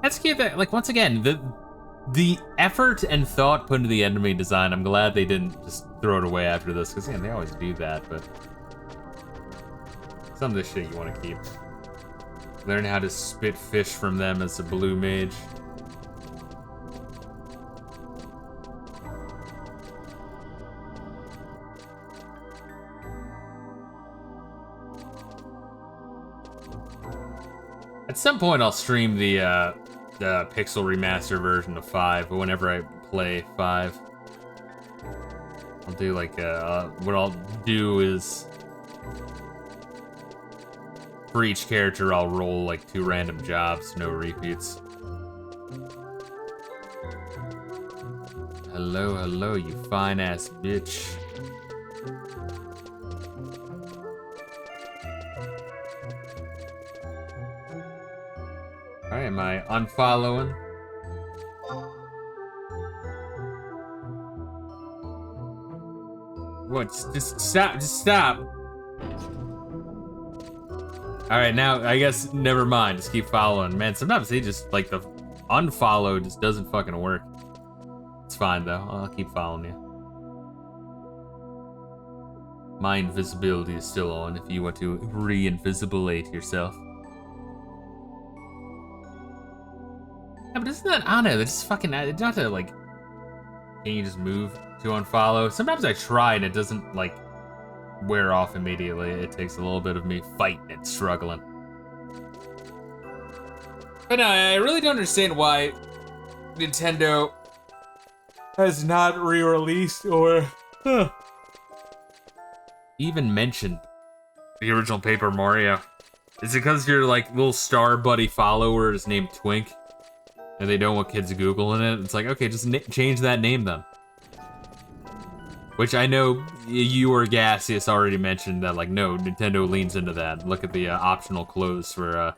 That's cute. That, like, once again, the effort and thought put into the enemy design, I'm glad they didn't just throw it away after this, because again, they always do that, but some of this shit you want to keep. Learn how to spit fish from them as a blue mage. At some point, I'll stream the Pixel Remaster version of 5, but whenever I play 5, I'll do like what I'll do is for each character, I'll roll like 2 random jobs, no repeats. Hello, hello, you fine ass bitch. Alright, am I unfollowing? What? Just stop. Alright, now, I guess, never mind. Just keep following. Man, sometimes they just, like, the unfollow just doesn't fucking work. It's fine, though. I'll keep following you. My invisibility is still on if you want to re-invisibilate yourself. Yeah, but isn't that, I don't know, they just fucking, it's not to, like, can you just move to unfollow? Sometimes I try and it doesn't, like, wear off immediately. It takes a little bit of me fighting and struggling. But no, I really don't understand why Nintendo has not re-released or even mentioned the original Paper Mario. Is it because your like little star buddy follower is named Twink and they don't want kids Googling it? It's like, okay, just change that name then. Which I know you or Gaseous already mentioned that, like, no, Nintendo leans into that. Look at the optional clothes for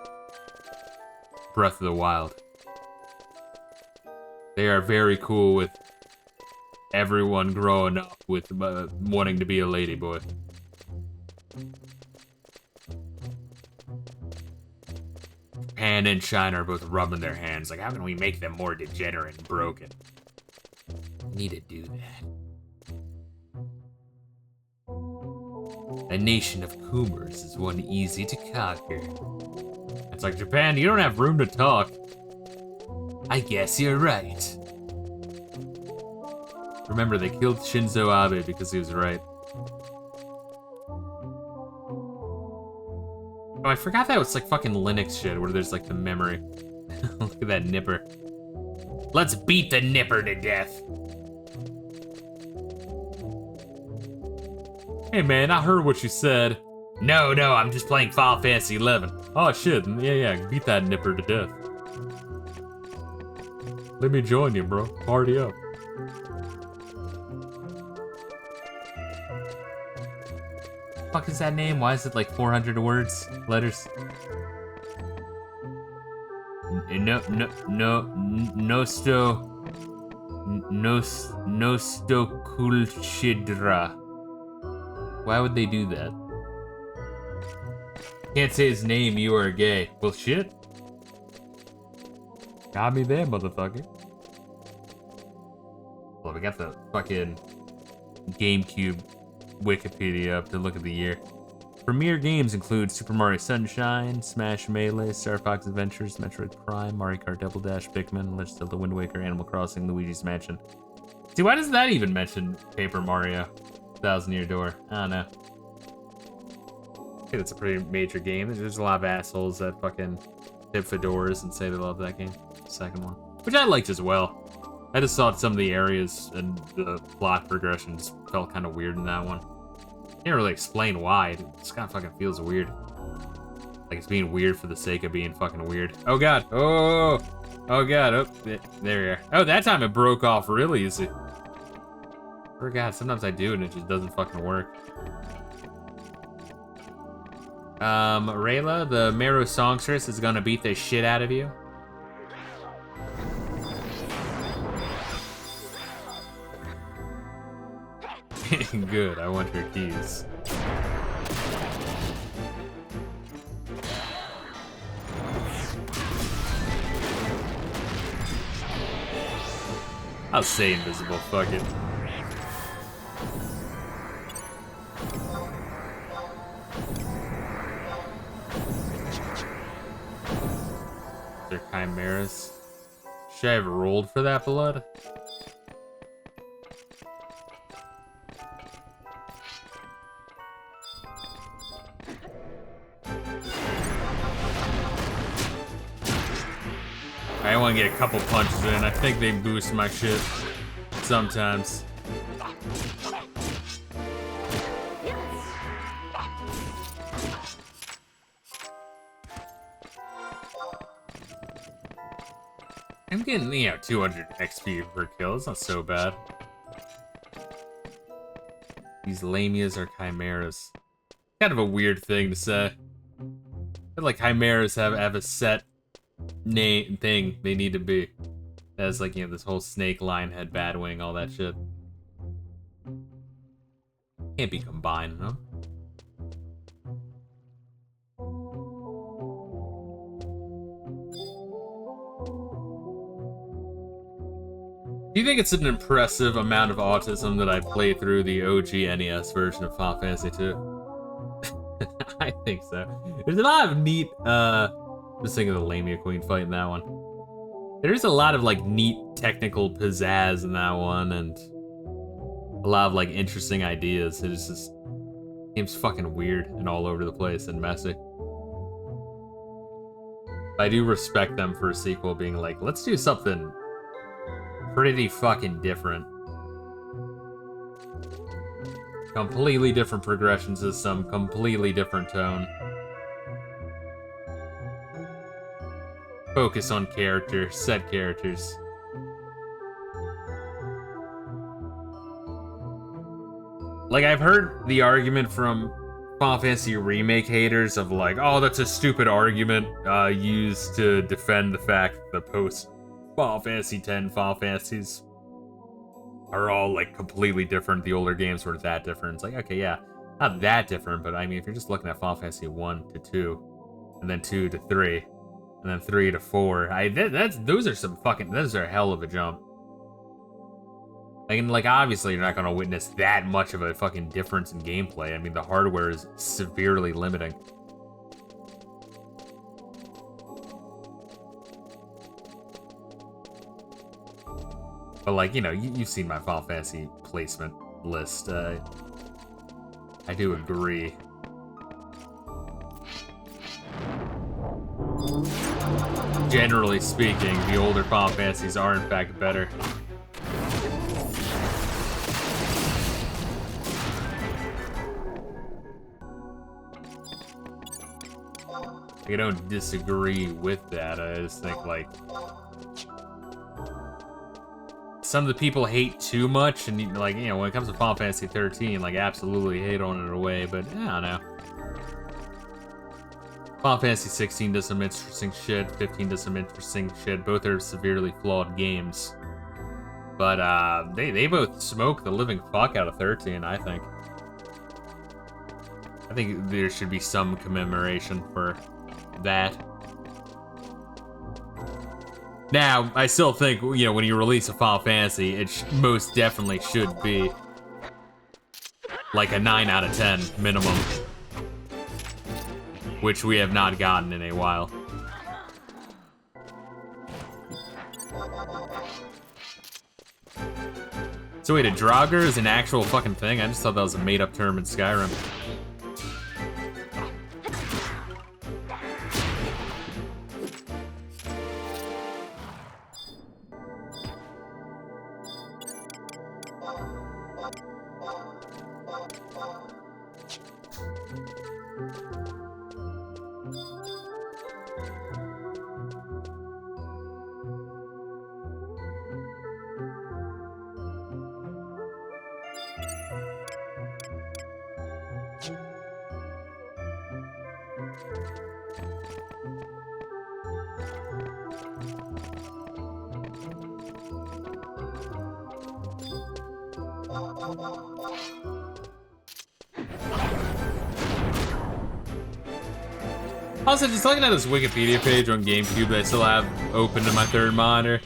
Breath of the Wild. They are very cool with everyone growing up with wanting to be a ladyboy. Pan and Shine are both rubbing their hands, like, how can we make them more degenerate and broken? We need to do that. A nation of Kumers is one easy to conquer. It's like, Japan, you don't have room to talk. I guess you're right. Remember, they killed Shinzo Abe because he was right. Oh, I forgot that was like fucking Linux shit, where there's like the memory. Look at that nipper. Let's beat the nipper to death. Hey man, I heard what you said. No, I'm just playing Final Fantasy 11. Oh shit, yeah, beat that nipper to death. Let me join you, bro. Party up. Fuck is that name? Why is it like 400 words? Letters? Nostokulchidra. Why would they do that? Can't say his name, you are gay. Well, shit. Got me there, motherfucker. Well, we got the fucking GameCube Wikipedia up to look at the year. Premier games include Super Mario Sunshine, Smash Melee, Star Fox Adventures, Metroid Prime, Mario Kart Double Dash, Pikmin, Legend of Zelda Wind Waker, Animal Crossing, Luigi's Mansion. See, why doesn't that even mention Paper Mario? Thousand Year Door. I don't know. I think it's a pretty major game. There's a lot of assholes that fucking tip fedoras and say they love that game. The second one. Which I liked as well. I just thought some of the areas and the plot progression just felt kind of weird in that one. Can't really explain why. It just kind of fucking feels weird. Like it's being weird for the sake of being fucking weird. Oh god. Oh god. Oh, there you are. Oh, that time it broke off really easy. Oh god, sometimes I do and it just doesn't fucking work. Reila, the Meru songstress, is gonna beat the shit out of you. Good, I want her keys. I'll stay invisible, fuck it. They're chimeras. Should I have rolled for that blood? I want to get a couple punches in. I think they boost my shit sometimes. I'm getting, 200 XP per kill. It's not so bad. These lamias are chimeras. Kind of a weird thing to say. I feel like chimeras have a set name thing they need to be. As like, this whole snake, lion head, bat wing, all that shit. Can't be combined, no? Do you think it's an impressive amount of autism that I played through the OG NES version of Final Fantasy 2? I think so. There's a lot of neat, just think of the Lamia Queen fight in that one. There's a lot of, like, neat technical pizzazz in that one, and a lot of, like, interesting ideas. It's just seems fucking weird and all over the place and messy. I do respect them for a sequel being like, let's do something pretty fucking different. Completely different progression system, completely different tone. Focus on character, set characters. Like, I've heard the argument from Final Fantasy Remake haters of like, oh, that's a stupid argument used to defend the fact that the post Final Fantasy X Final Fantasies are all like completely different. The older games were that different. It's like, okay, yeah, not that different, but I mean, if you're just looking at Final Fantasy 1 to 2, and then 2 to 3, and then 3 to 4, those are a hell of a jump. Like, obviously, you're not gonna witness that much of a fucking difference in gameplay. I mean, the hardware is severely limiting. But, like, you know, you've seen my Final Fantasy placement list. I do agree. Generally speaking, the older Final Fantasies are, in fact, better. I don't disagree with that. I just think, like, some of the people hate too much, and, like, you know, when it comes to Final Fantasy 13, like, absolutely hate on it away, but I don't know. Final Fantasy 16 does some interesting shit, 15 does some interesting shit. Both are severely flawed games. But, they both smoke the living fuck out of 13, I think. I think there should be some commemoration for that. Now, I still think, you know, when you release a Final Fantasy, it most definitely should be like a 9 out of 10 minimum, which we have not gotten in a while. So wait, a Draugr is an actual fucking thing? I just thought that was a made-up term in Skyrim. Also, just looking at this Wikipedia page on GameCube that I still have open to my third monitor.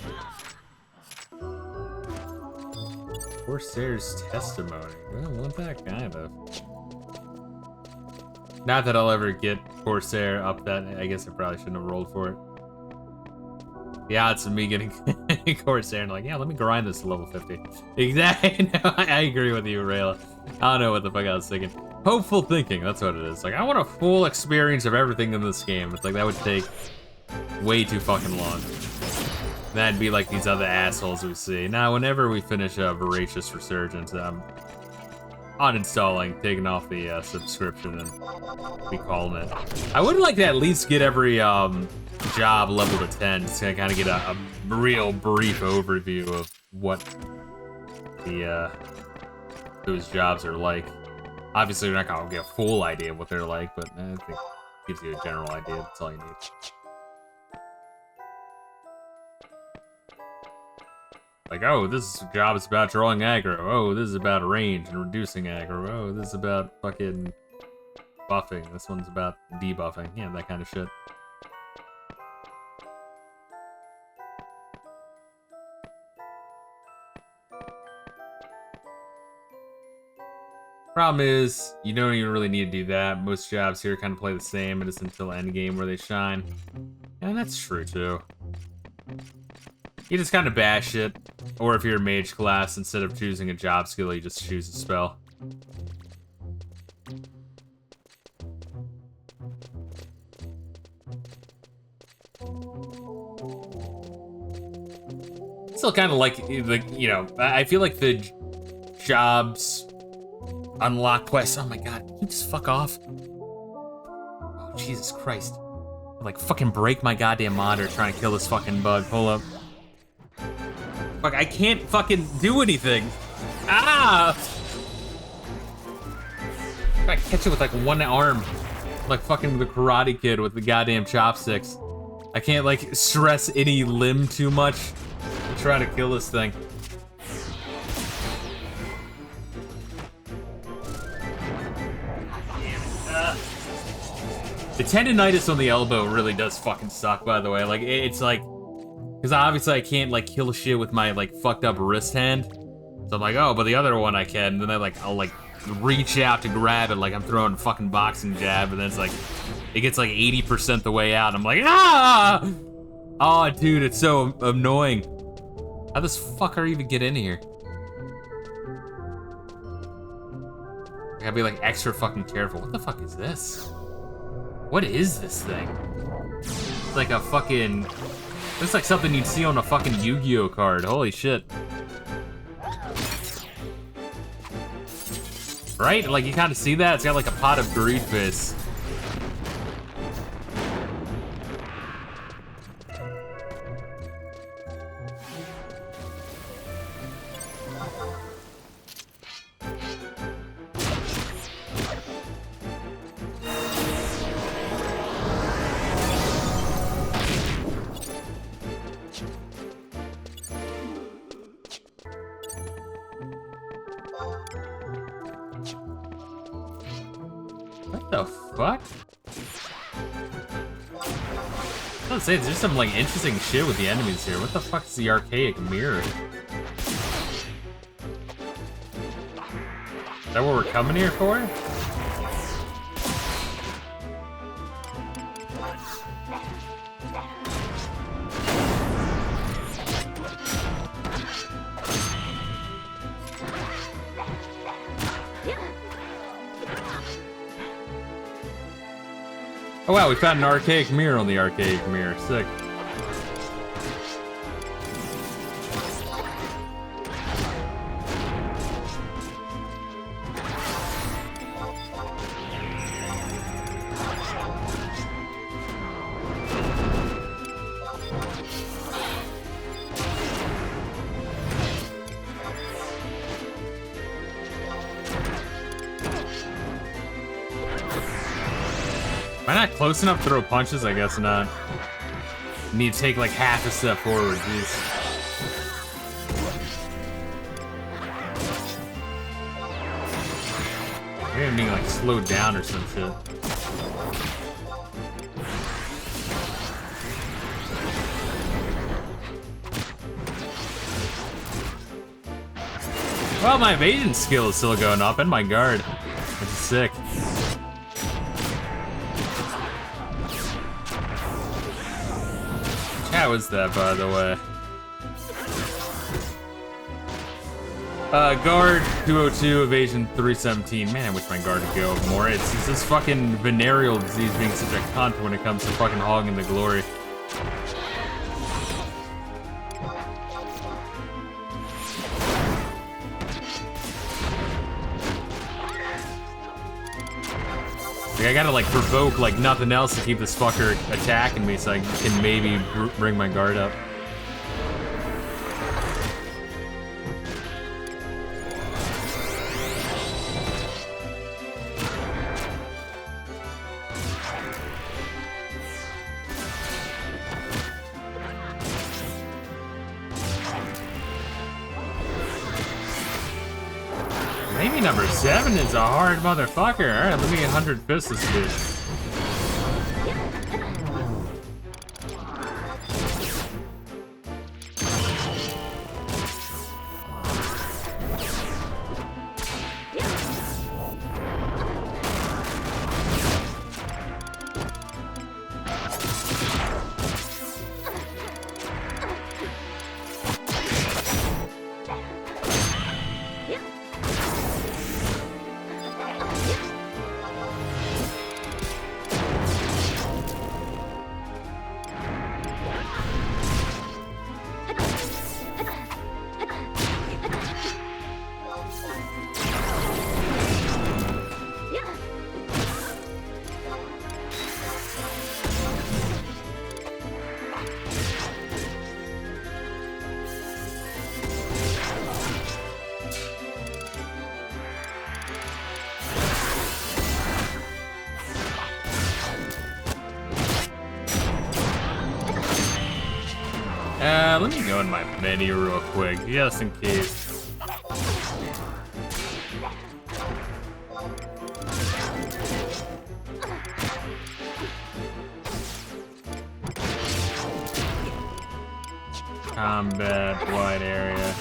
Corsair's testimony. Well, not that kind of. Not that I'll ever get Corsair up that. I guess I probably shouldn't have rolled for it. The odds of me getting Corsair and like, yeah, let me grind this to level 50. Exactly. No, I agree with you, Reila. I don't know what the fuck I was thinking. Hopeful thinking, that's what it is. Like, I want a full experience of everything in this game. It's like, that would take way too fucking long. That'd be like these other assholes we see. Now, whenever we finish a Voracious Resurgence, I'm uninstalling, taking off the subscription, and be calling it. I would like to at least get every job level to 10, just to kind of get a real brief overview of what the those jobs are like. Obviously, you're not gonna get a full idea of what they're like, but I think it gives you a general idea. That's all you need. Like, oh, this job is about drawing aggro. Oh, this is about range and reducing aggro. Oh, this is about fucking buffing. This one's about debuffing. Yeah, that kind of shit. Problem is, you don't even really need to do that. Most jobs here kind of play the same, and it's until endgame where they shine. And that's true, too. You just kind of bash it. Or if you're a mage class, instead of choosing a job skill, you just choose a spell. Still kind of like, you know, I feel like the jobs unlock quests. Oh my god, can you just fuck off? Oh, Jesus Christ. I'm like, fucking break my goddamn monitor trying to kill this fucking bug. Hold up. Fuck, I can't fucking do anything. Ah! I catch it with like one arm. Like fucking the Karate Kid with the goddamn chopsticks. I can't like stress any limb too much to try to kill this thing. The tendonitis on the elbow really does fucking suck, by the way. Like, it's like... Because obviously I can't, like, kill shit with my, like, fucked up wrist hand. So I'm like, oh, but the other one I can. And then I'll like reach out to grab it like I'm throwing a fucking boxing jab, and then it's like, it gets like 80% the way out. I'm like, ah! Oh, dude, it's so annoying. How this fucker even get in here? I gotta be like extra fucking careful. What the fuck is this? What is this thing? It's like a fucking... Looks like something you'd see on a fucking Yu-Gi-Oh card. Holy shit. Right? Like, you kind of see that? It's got like a pot of greed fish. What the fuck? I was say there's some like interesting shit with the enemies here. What the fuck is the archaic mirror? Is that what we're coming here for? Oh wow, we found an archaic mirror on the archaic mirror. Sick. Am I not close enough to throw punches? I guess not. Need to take like half a step forward, jeez. Maybe I'm being like slowed down or some shit. Well, my evasion skill is still going up, and my guard, which is sick. How is that, by the way? Guard 202, evasion 317. Man, I wish my guard would go more. It's this fucking venereal disease being such a cunt when it comes to fucking hogging the glory. Like, I gotta like provoke like nothing else to keep this fucker attacking me so I can maybe bring my guard up. Maybe number 7 is a hard motherfucker. Alright, let me 100 fist this bitch. Let me go in my menu real quick, just in case. Combat, wide area.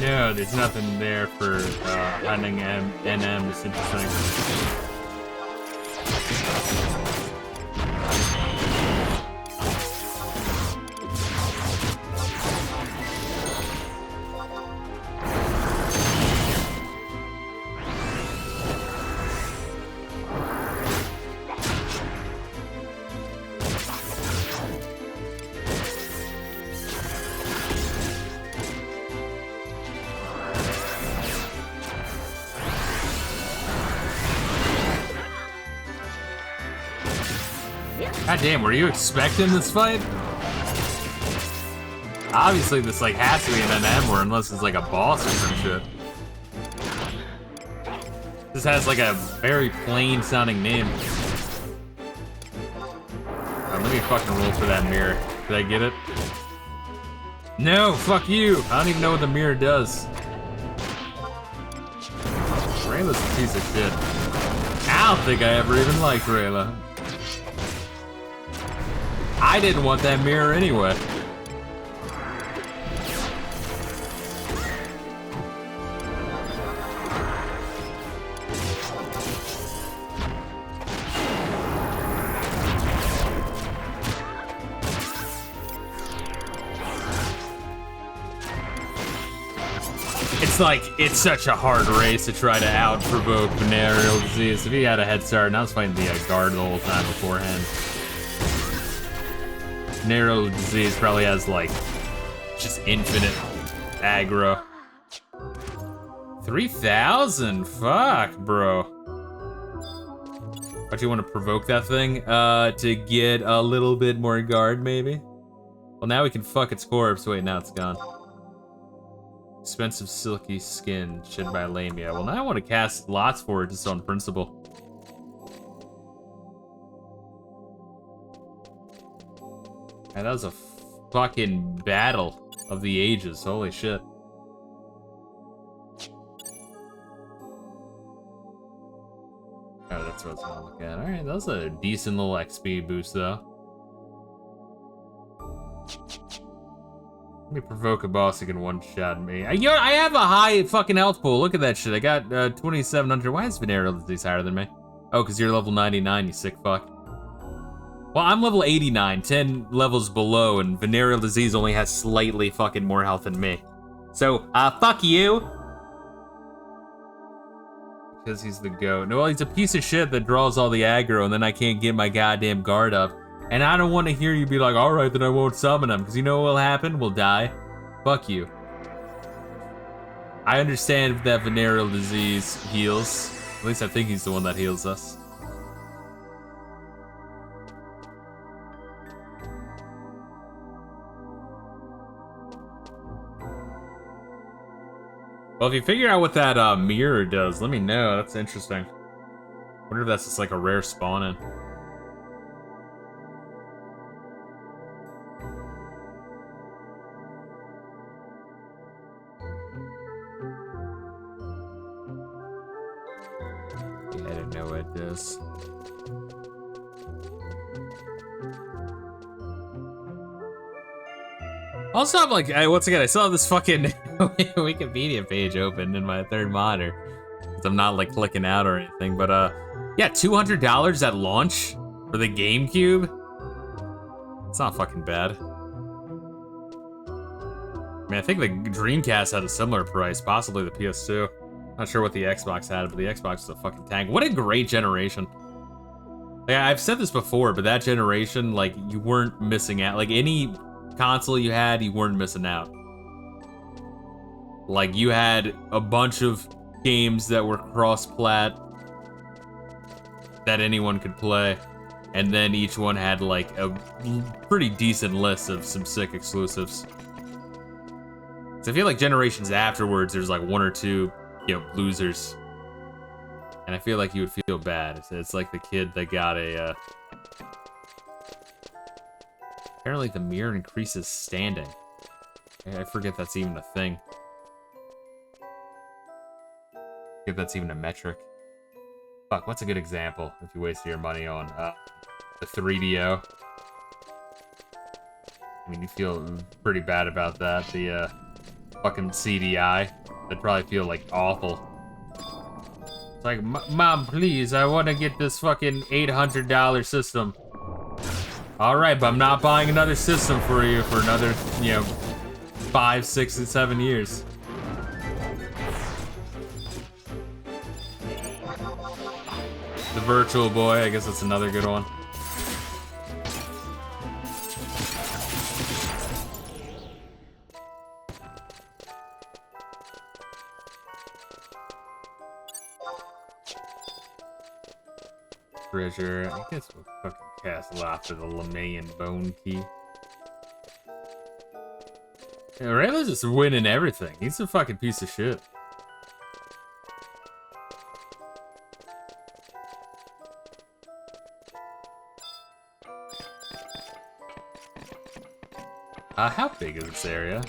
No, there's nothing there for hunting NM. It's interesting. God damn, were you expecting this fight? Obviously this like has to be an NM or unless it's like a boss or some shit. This has like a very plain sounding name. Let me fucking roll for that mirror. Did I get it? No, fuck you. I don't even know what the mirror does. Rayla's a piece of shit. I don't think I ever even liked Rayla. I didn't want that mirror anyway. It's like, it's such a hard race to try to out-provoke venereal disease. If he had a head start, and I was fighting the guard the whole time beforehand. Venereal disease probably has like, just infinite aggro. 3,000? Fuck, bro. But you want to provoke that thing? To get a little bit more guard, maybe? Well, now we can fuck its corpse. Wait, now it's gone. Expensive silky skin, shed by Lamia. Well, now I want to cast lots for it just on principle. Man, that was a fucking battle of the ages. Holy shit. Oh, that's what I was gonna look at. Alright, that was a decent little XP boost, though. Let me provoke a boss who can one-shot me. You know, I have a high fucking health pool. Look at that shit. I got 2,700. Why is venereal disease higher than me? Oh, because you're level 99, you sick fuck. Well, I'm level 89, 10 levels below, and venereal disease only has slightly fucking more health than me. So, fuck you. Because he's the goat. No, well, he's a piece of shit that draws all the aggro, and then I can't get my goddamn guard up. And I don't want to hear you be like, alright, then I won't summon him, because you know what will happen? We'll die. Fuck you. I understand that venereal disease heals. At least I think he's the one that heals us. Well, if you figure out what that mirror does, let me know. That's interesting. Wonder if that's just like a rare spawn-in. I don't know what it is. Also, I'm like, once again, I still have this fucking Wikipedia page open in my third monitor. Because I'm not like clicking out or anything, but yeah, $200 at launch for the GameCube. It's not fucking bad. I mean, I think the Dreamcast had a similar price, possibly the PS2. Not sure what the Xbox had, but the Xbox is a fucking tank. What a great generation. Yeah, I've said this before, but that generation, like, you weren't missing out. Like, any console you had, you weren't missing out. Like, you had a bunch of games that were cross-plat that anyone could play, and then each one had, like, a pretty decent list of some sick exclusives. So I feel like generations afterwards, there's, like, one or two, you know, losers. And I feel like you would feel bad. It's like the kid that got a, apparently the mirror increases standing. I forget that's even a thing. If that's even a metric. Fuck, what's a good example if you waste your money on the 3DO? I mean, you feel pretty bad about that. The fucking CDI. That'd probably feel like awful. It's like, Mom, please, I want to get this fucking $800 system. Alright, but I'm not buying another system for you for another, 5, 6, and 7 years. The Virtual Boy, I guess that's another good one. Treasure. I guess we'll fucking castle after the Lamayan Bone Key. Yeah, Reila's just winning everything. He's a fucking piece of shit. How big is this area?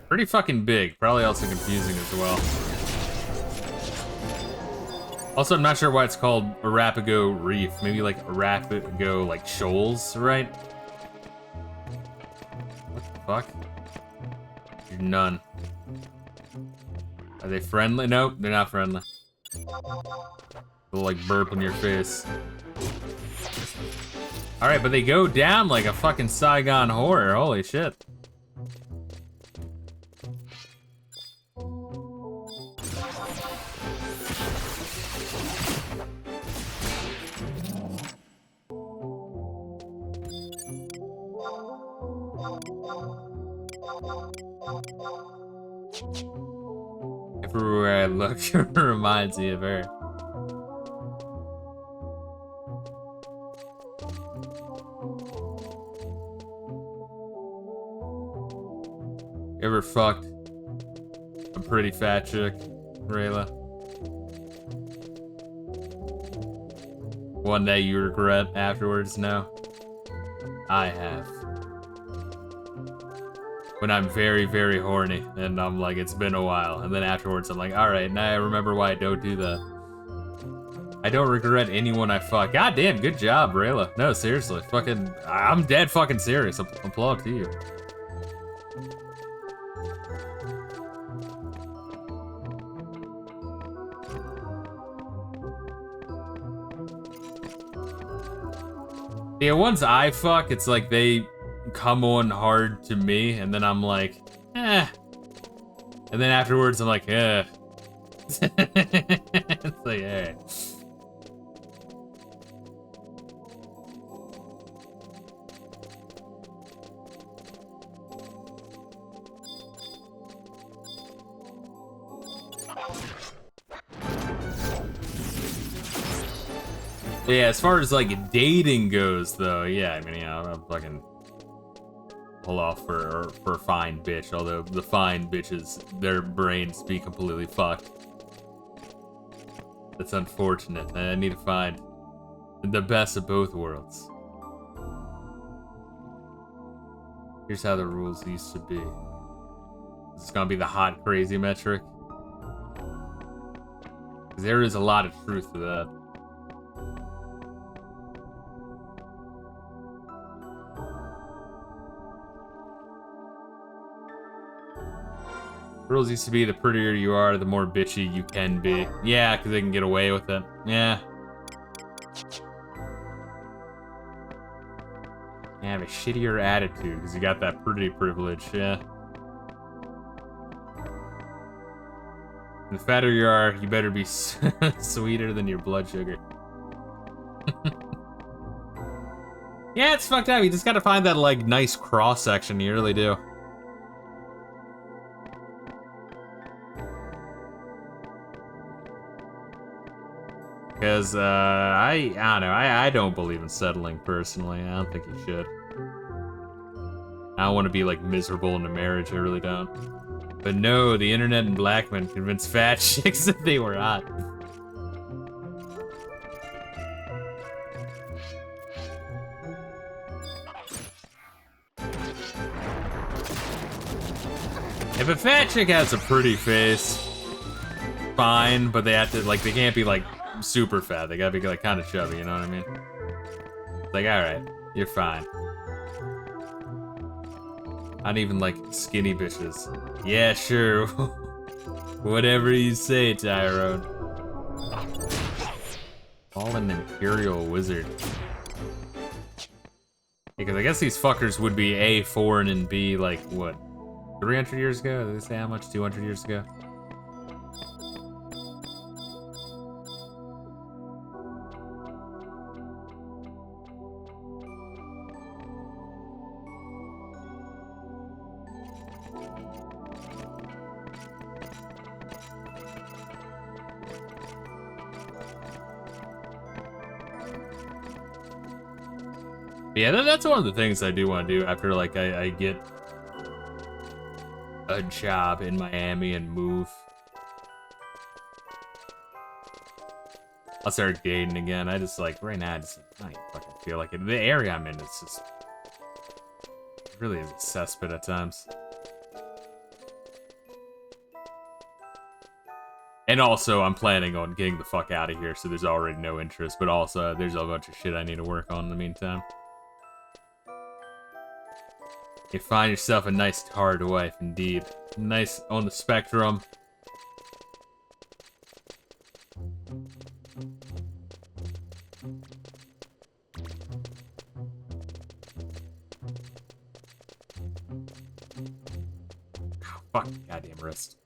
Pretty fucking big. Probably also confusing as well. Also, I'm not sure why it's called Arapago Reef. Maybe like Arapago, like shoals, right? What the fuck? You're none. Are they friendly? Nope, they're not friendly. They'll like burp in your face. Alright, but they go down like a fucking Saigon horror. Holy shit. Everywhere I look, it reminds me of her. You ever fucked a pretty fat chick, Reila? One day you regret afterwards? No. I have. When I'm very, very horny, and I'm like, it's been a while, and then afterwards I'm like, alright, now I remember why I don't do that. I don't regret anyone I fuck. God damn, good job, Reila. No, seriously, fucking, I'm dead fucking serious. Applaud to you. Yeah, once I fuck, it's like they come on hard to me, and then I'm like, eh. And then afterwards, I'm like, eh. It's like, eh. Yeah, as far as like dating goes, though, yeah, I mean, yeah, I'm fucking pull off for a fine bitch. Although the fine bitches, their brains be completely fucked. That's unfortunate. I need to find the best of both worlds. Here's how the rules used to be. This is gonna be the hot crazy metric. 'Cause there is a lot of truth to that. Rules used to be the prettier you are, the more bitchy you can be. Yeah, because they can get away with it. Yeah. You have a shittier attitude because you got that pretty privilege, yeah. The fatter you are, you better be sweeter than your blood sugar. Yeah, it's fucked up. You just gotta find that, like, nice cross-section. You really do. Because, I don't know, I don't believe in settling, personally. I don't think you should. I don't want to be, like, miserable in a marriage, I really don't. But no, the internet and black men convinced fat chicks that they were hot. If a fat chick has a pretty face, fine, but they have to, like, they can't be, like, super fat. They gotta be, like, kind of chubby, you know what I mean? It's like, alright, you're fine. Not even, like, skinny bitches. Yeah, sure. Whatever you say, Tyrone. Fallen Imperial Wizard. Because I guess these fuckers would be A, foreign, and B, like, what? 300 years ago? Did they say how much? 200 years ago? Yeah, that's one of the things I do want to do after, like, I get a job in Miami and move. I'll start dating again. I just, like, right now, I don't fucking feel like it. The area I'm in is just, it really is a cesspit at times. And also, I'm planning on getting the fuck out of here, so there's already no interest. But also, there's a bunch of shit I need to work on in the meantime. You find yourself a nice hard wife, indeed. Nice on the spectrum. Oh, fuck, goddamn wrist.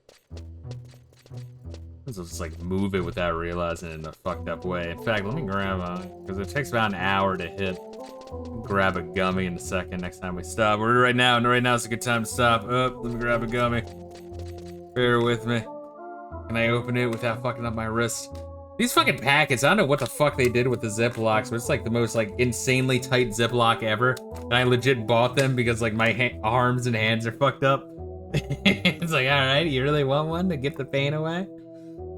This will just like move it without realizing it in a fucked up way. In fact, let me grab because it takes about an hour to hit. Grab a gummy in a second next time we stop. We're right now is a good time to stop. Let me grab a gummy. Bear with me. Can I open it without fucking up my wrist? These fucking packets, I don't know what the fuck they did with the Ziplocs, but it's like the most like insanely tight Ziploc ever. And I legit bought them because like my arms and hands are fucked up. It's like, alright, you really want one to get the pain away?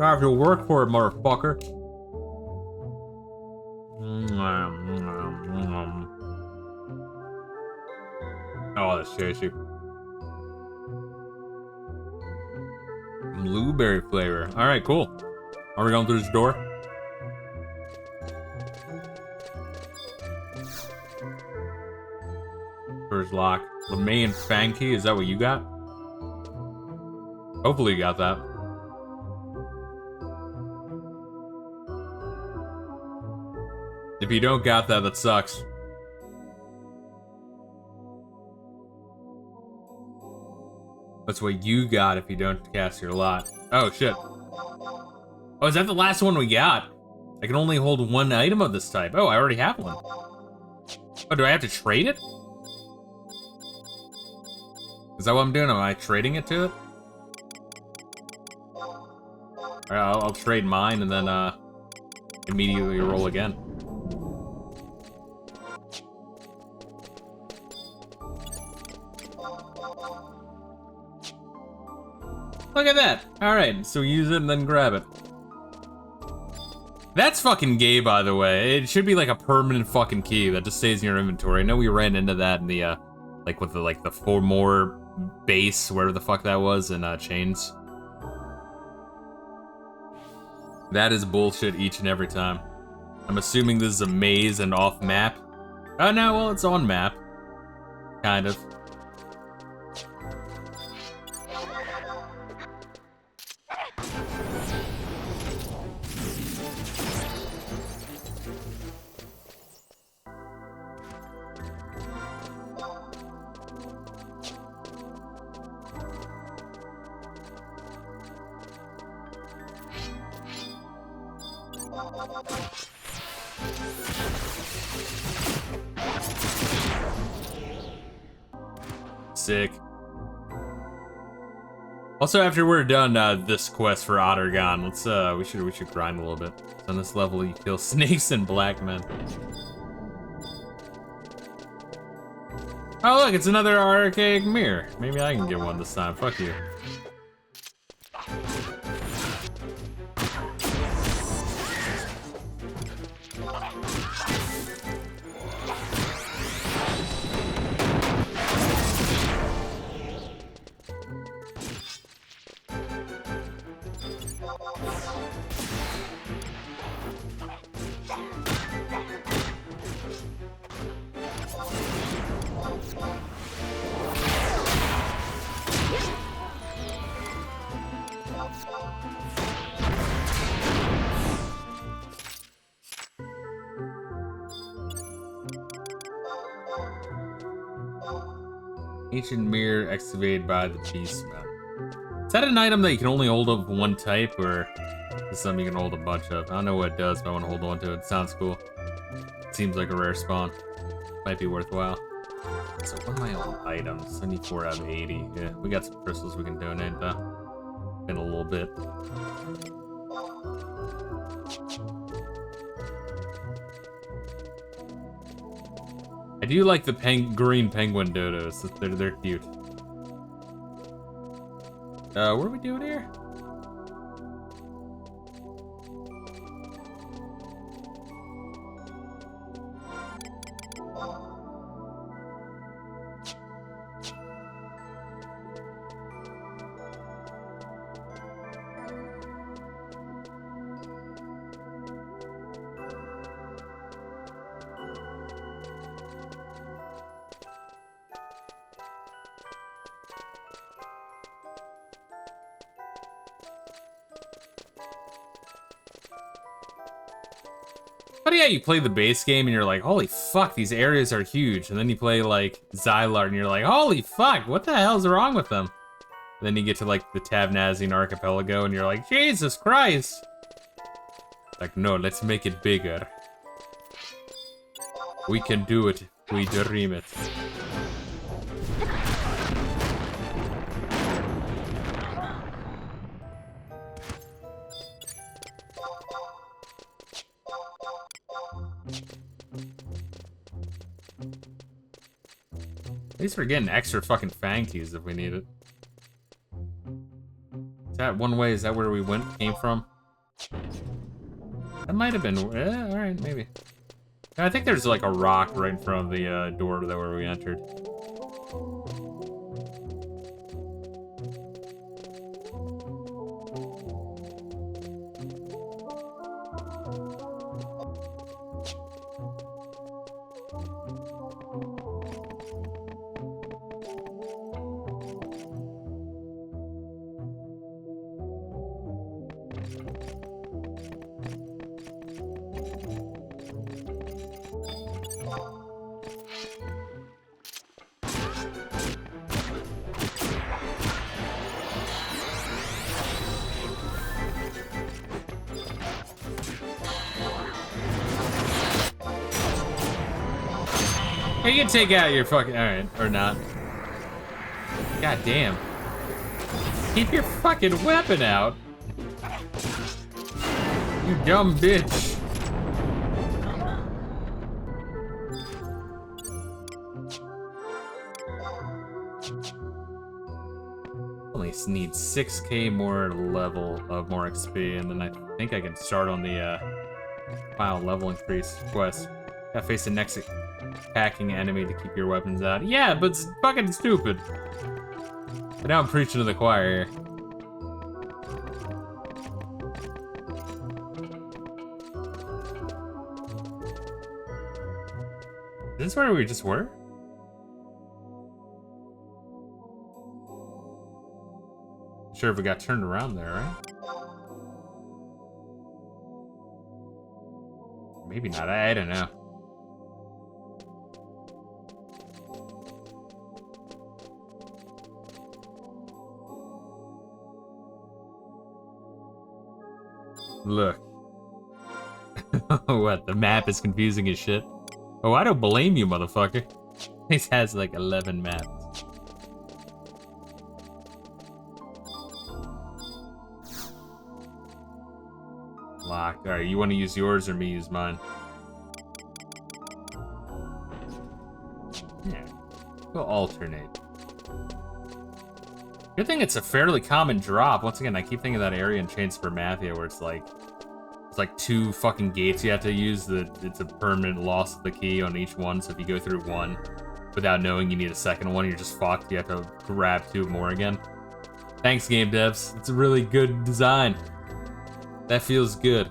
I have to work for it, motherfucker. Oh, that's tasty. Blueberry flavor. Alright, cool. Are we going through this door? First lock. LeMay and Fanky, is that what you got? Hopefully you got that. If you don't got that, that sucks. That's what you got if you don't cast your lot. Oh, shit. Oh, is that the last one we got? I can only hold one item of this type. Oh, I already have one. Oh, do I have to trade it? Is that what I'm doing? Am I trading it to it? Alright, I'll trade mine and then immediately roll again. Look at that! Alright, so use it and then grab it. That's fucking gay, by the way. It should be like a permanent fucking key that just stays in your inventory. I know we ran into that in the, like with the 4 more base, wherever the fuck that was, in Chains. That is bullshit each and every time. I'm assuming this is a maze and off map. Oh no, well it's on map. Kind of. Sick. Also, after we're done this quest for Ottergon, let's we should grind a little bit. So on this level, you kill snakes and black men. Oh look, it's another archaic mirror. Maybe I can get one this time. Fuck you. Ancient mirror excavated by the beastman. Is that an item that you can only hold of one type, or is something you can hold a bunch of? I don't know what it does, but I want to hold on to it. It sounds cool. Seems like a rare spawn. Might be worthwhile. So what are my old items? 74 out of 80. Yeah, we got some crystals we can donate though. In a little bit. I do like the green penguin dodos. They're cute. What are we doing here? But yeah, you play the base game and you're like, holy fuck, these areas are huge. And then you play like Xylart and you're like, holy fuck, what the hell's wrong with them? And then you get to like the Tavnazian Archipelago and you're like, Jesus Christ. Like, no, let's make it bigger. We can do it. We dream it. At least we're getting extra fucking fang keys if we need it. Is that one way? Is that where we came from? That might have been. Yeah, alright, maybe. I think there's like a rock right in front of the door where we entered. You can take out your fucking... Alright, or not. God damn. Keep your fucking weapon out. You dumb bitch. Only need 6k more level of more XP, and then I think I can start on the final level increase quest. Gotta face the next attacking enemy to keep your weapons out. Yeah, but it's fucking stupid. But now I'm preaching to the choir here. Is this where we just were? Sure if we got turned around there, right? Maybe not, I don't know. Look. What, the map is confusing as shit? Oh, I don't blame you, motherfucker. This has like 11 maps. Locked. Alright, you want to use yours or me use mine? Yeah. We'll alternate. Good thing it's a fairly common drop. Once again, I keep thinking of that area in Chains for Mafia where it's like 2 fucking gates you have to use. It's a permanent loss of the key on each one. So if you go through one without knowing you need a second one, you're just fucked. You have to grab 2 more again. Thanks, game devs. It's a really good design. That feels good.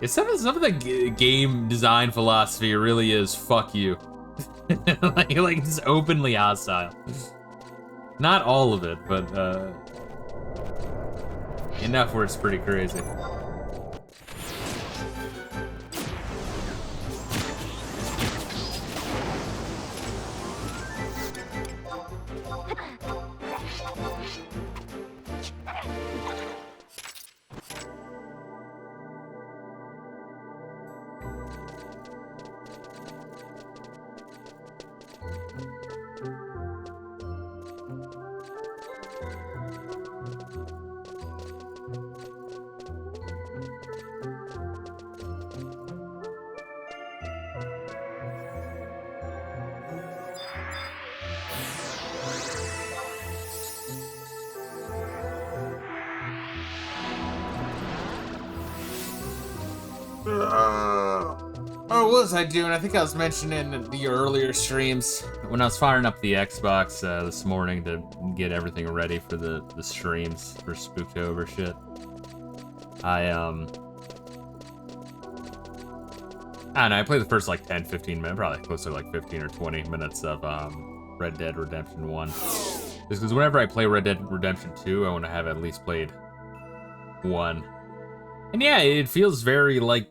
It's some of the game design philosophy really is fuck you. like just openly hostile. Not all of it, but enough where it's pretty crazy. what was I doing? I think I was mentioning in the earlier streams when I was firing up the Xbox this morning to get everything ready for the streams for Spooktober shit. I don't know, I played the first like 10, 15 minutes, probably close to like 15 or 20 minutes of Red Dead Redemption 1. Just because whenever I play Red Dead Redemption 2, I want to have at least played 1. And yeah, it feels very like,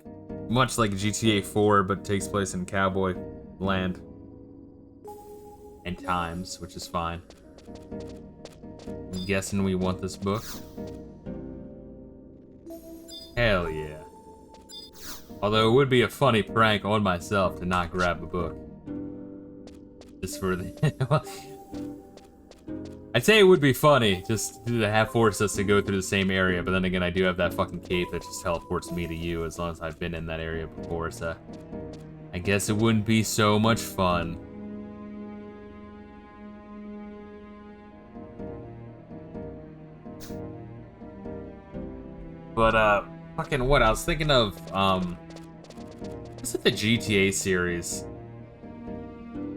much like GTA 4, but takes place in cowboy land and times, which is fine. I'm guessing we want this book. Hell yeah. Although it would be a funny prank on myself to not grab a book. Just for the... I'd say it would be funny just to have forced us to go through the same area, but then again, I do have that fucking cape that just teleports me to you as long as I've been in that area before, so... I guess it wouldn't be so much fun. But, fucking what? I was thinking of, what's it, the GTA series?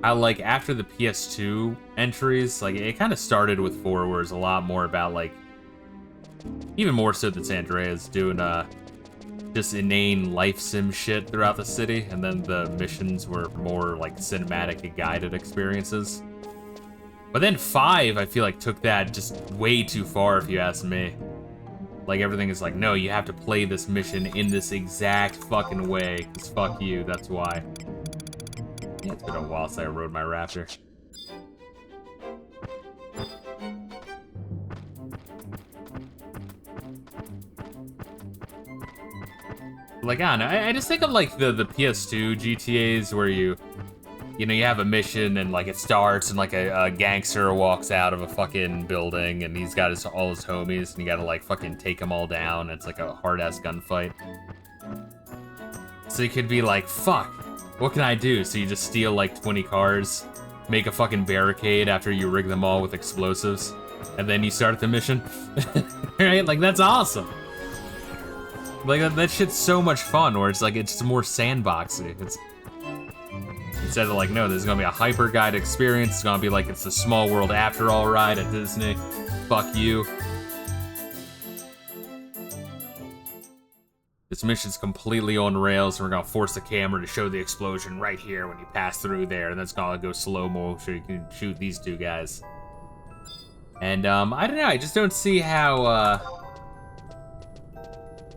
I like after the PS2 entries, like it kind of started with 4, where it's a lot more about like, even more so than San Andreas, doing just inane life sim shit throughout the city, and then the missions were more like cinematic and guided experiences. But then 5, I feel like took that just way too far, if you ask me. Like everything is like, no, you have to play this mission in this exact fucking way, because fuck you, that's why. Yeah, it's been a while since I rode my Raptor. Like, I don't know, I just think of like the PS2 GTAs where you know, you have a mission and like it starts and like a gangster walks out of a fucking building and he's got all his homies and you gotta like fucking take them all down. It's like a hard-ass gunfight. So you could be like, fuck, what can I do? So you just steal like 20 cars, make a fucking barricade after you rig them all with explosives, and then you start the mission. Right? Like, that's awesome. Like, that shit's so much fun, where it's like, it's more sandboxy. It's instead of like, no, there's gonna be a hyper guide experience, it's gonna be like, it's the Small World After All ride at Disney. Fuck you. This mission's completely on rails, and we're gonna force the camera to show the explosion right here when you pass through there, and then it's gonna go slow-mo so you can shoot these two guys. And, I don't know, I just don't see how,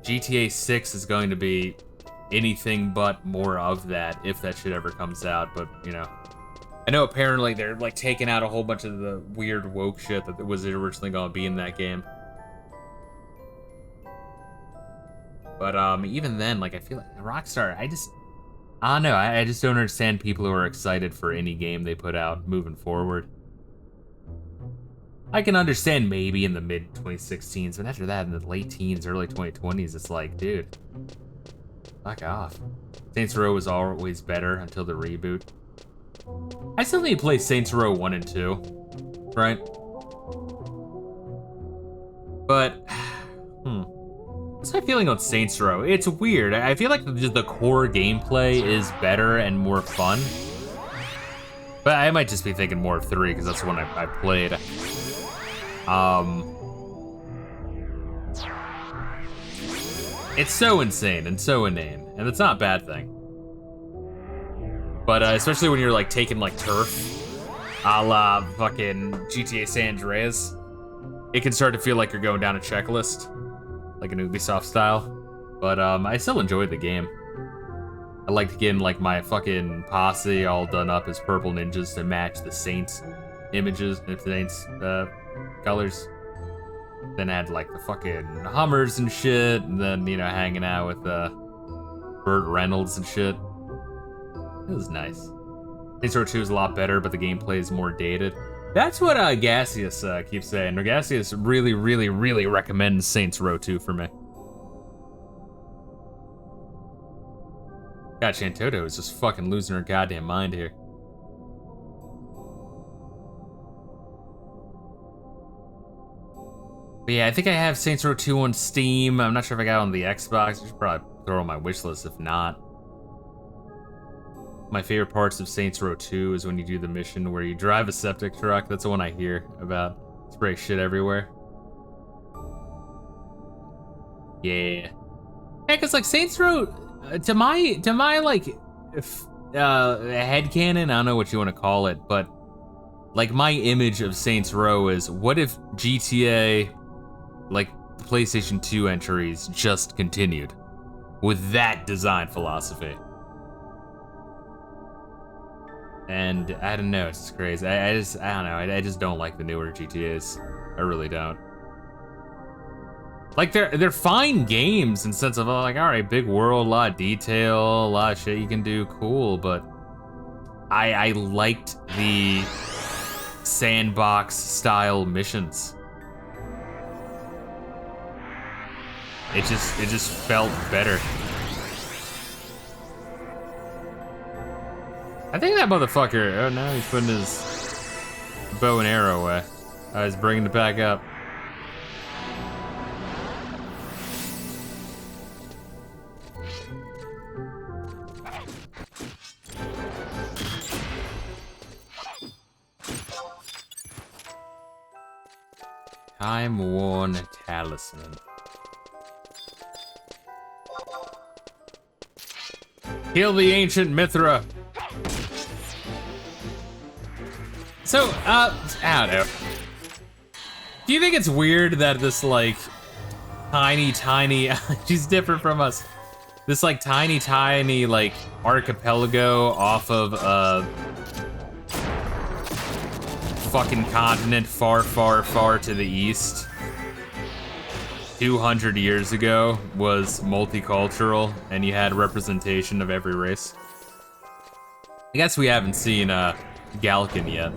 GTA 6 is going to be anything but more of that, if that shit ever comes out, but, you know. I know apparently they're, like, taking out a whole bunch of the weird woke shit that was originally gonna be in that game. But, even then, like, I feel like Rockstar, I don't know, I just don't understand people who are excited for any game they put out moving forward. I can understand maybe in the mid-2016s, but after that, in the late teens, early 2020s, it's like, dude, fuck off. Saints Row was always better until the reboot. I still need to play Saints Row 1 and 2, right? But, what's my feeling on Saints Row? It's weird. I feel like the core gameplay is better and more fun. But I might just be thinking more of 3, because that's the one I played. It's so insane and so inane, and it's not a bad thing. But especially when you're like taking like turf, a la fucking GTA San Andreas, it can start to feel like you're going down a checklist, like an Ubisoft style. But I still enjoyed the game. I liked getting like my fucking posse all done up as purple ninjas to match the Saints images, the Saints colors. Then I had like the fucking Hummers and shit, and then, you know, hanging out with Burt Reynolds and shit. It was nice. Saints Row 2 is a lot better, but the gameplay is more dated. That's what Gaseous keeps saying. Gaseous really, really, really recommends Saints Row 2 for me. God, Chantoto is just fucking losing her goddamn mind here. But yeah, I think I have Saints Row 2 on Steam. I'm not sure if I got it on the Xbox. I should probably throw it on my wish list if not. My favorite parts of Saints Row 2 is when you do the mission where you drive a septic truck. That's the one I hear about. Spray shit everywhere. Yeah. Yeah, cause like Saints Row, to my like, headcanon, I don't know what you want to call it, but like my image of Saints Row is, what if GTA, like the PlayStation 2 entries, just continued with that design philosophy? And I don't know, it's just crazy. I don't know, I just don't like the newer GTAs. I really don't. Like they're fine games in sense of like, all right, big world, a lot of detail, a lot of shit you can do, cool, but I liked the sandbox style missions. It just felt better. I think that motherfucker, oh no, he's putting his bow and arrow away. He's bringing it back up. Time-worn talisman. Kill the ancient Mithra. So, I don't know. Do you think it's weird that this, like, tiny, she's different from us. This, like, tiny, like, archipelago off of, fucking continent far to the east 200 years ago was multicultural and you had representation of every race? I guess we haven't seen Galkin yet.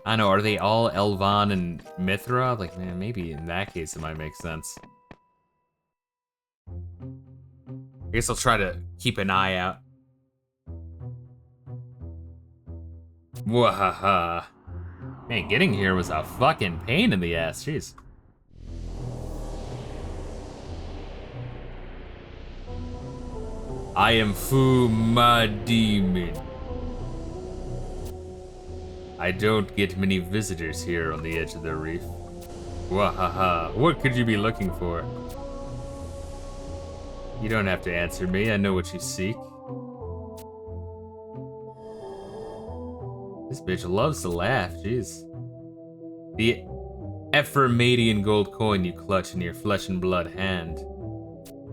I know, are they all Elvan and Mithra? Like, man, maybe in that case it might make sense. I guess I'll try to keep an eye out. Wahaha. Man, getting here was a fucking pain in the ass, jeez. I am Fu Ma Demon. I don't get many visitors here on the edge of the reef. Wahaha. What could you be looking for? You don't have to answer me, I know what you seek. This bitch loves to laugh, jeez. The Ephemerian gold coin you clutch in your flesh and blood hand.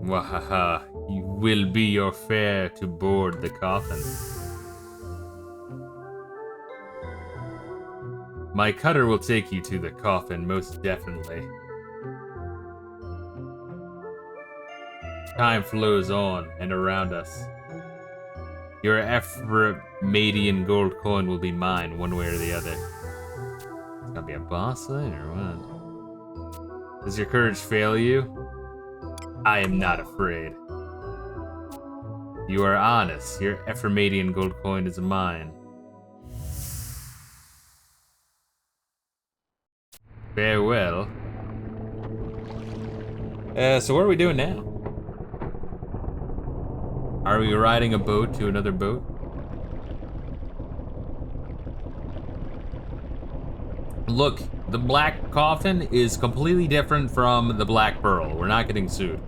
Wahaha, you will be your fare to board the coffin. My cutter will take you to the coffin, most definitely. Time flows on and around us. Your Ephemerian gold coin will be mine, one way or the other. It's gonna be a boss fight or what? Does your courage fail you? I am not afraid. You are honest. Your Ephemerian gold coin is mine. Farewell. So what are we doing now? Are we riding a boat to another boat? Look, the black coffin is completely different from the black pearl. We're not getting sued.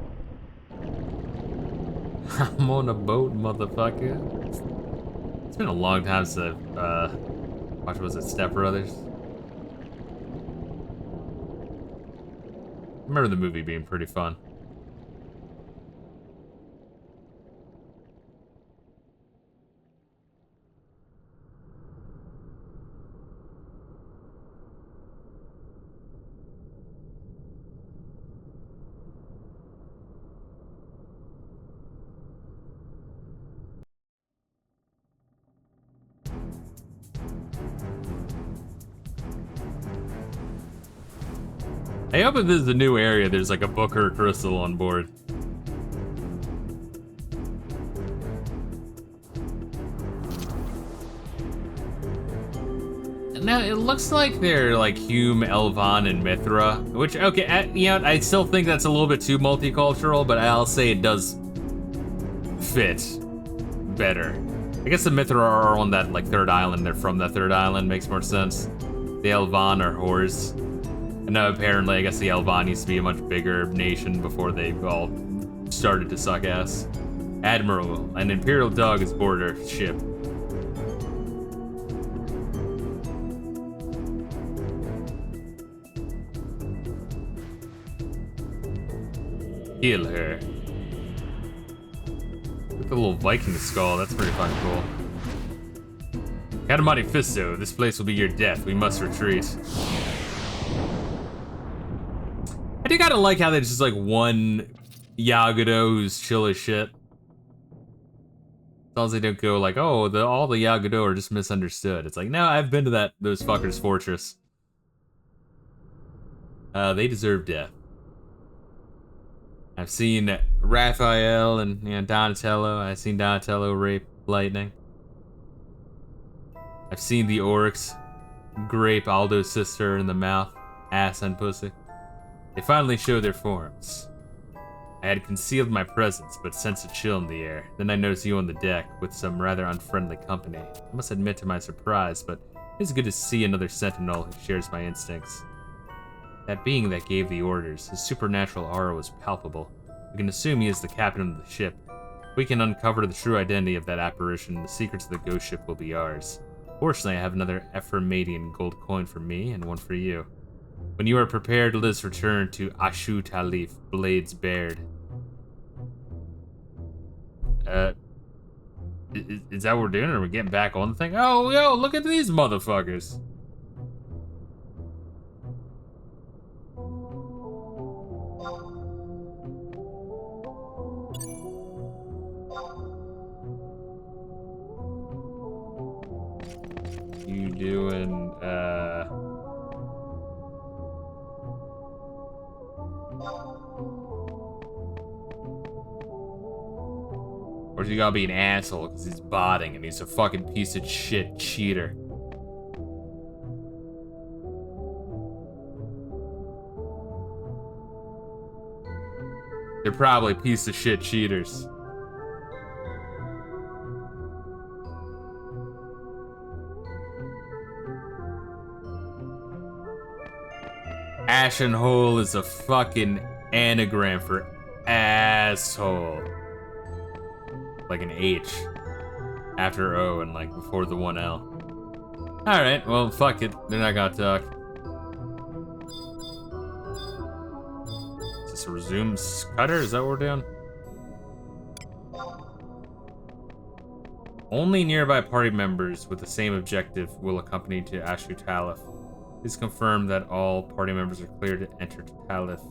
I'm on a boat, motherfucker. It's been a long time since I've watched, was it Step Brothers? I remember the movie being pretty fun. I hope if this is a new area, there's like a Booker crystal on board. Now, it looks like they're like Hume, Elvan, and Mithra, which, okay, you know, I still think that's a little bit too multicultural, but I'll say it does fit better. I guess the Mithra are on that like third island. They're from that third island. Makes more sense. The Elvan are whores. And now apparently, I guess the Elvan used to be a much bigger nation before they all started to suck ass. Admiral, an Imperial dog is aboard our ship. Kill her. Look at the little Viking skull, that's pretty fucking cool. Katamari Fisto, this place will be your death. We must retreat. I do kinda like how there's just like one Yagudo who's chill as shit. As long as they don't go like, oh, all the Yagudo are just misunderstood. It's like, no, I've been to those fuckers' fortress. They deserve death. I've seen Raphael and Donatello. I've seen Donatello rape Lightning. I've seen the orcs grape Aldo's sister in the mouth, ass and pussy. They finally show their forms. I had concealed my presence, but sensed a chill in the air. Then I noticed you on the deck with some rather unfriendly company. I must admit to my surprise, but it's good to see another sentinel who shares my instincts. That being that gave the orders, his supernatural aura was palpable. We can assume he is the captain of the ship. If we can uncover the true identity of that apparition, the secrets of the ghost ship will be ours. Fortunately, I have another Ephraimadian gold coin for me and one for you. When you are prepared, let us return to Ashu Talif, blades bared. Is that what we're doing? Or are we getting back on the thing? Oh, yo, look at these motherfuckers. You doing, Or is he gotta be an asshole because he's botting and he's a fucking piece of shit cheater? They're probably piece of shit cheaters. Ashen hole is a fucking anagram for asshole. Like an H after O and like before the one L. Alright, well, fuck it. They're not gonna talk. Is this a resume cutter? Is that what we're doing? Only nearby party members with the same objective will accompany to Ashu Talif. Please confirm that all party members are cleared to enter to Talif.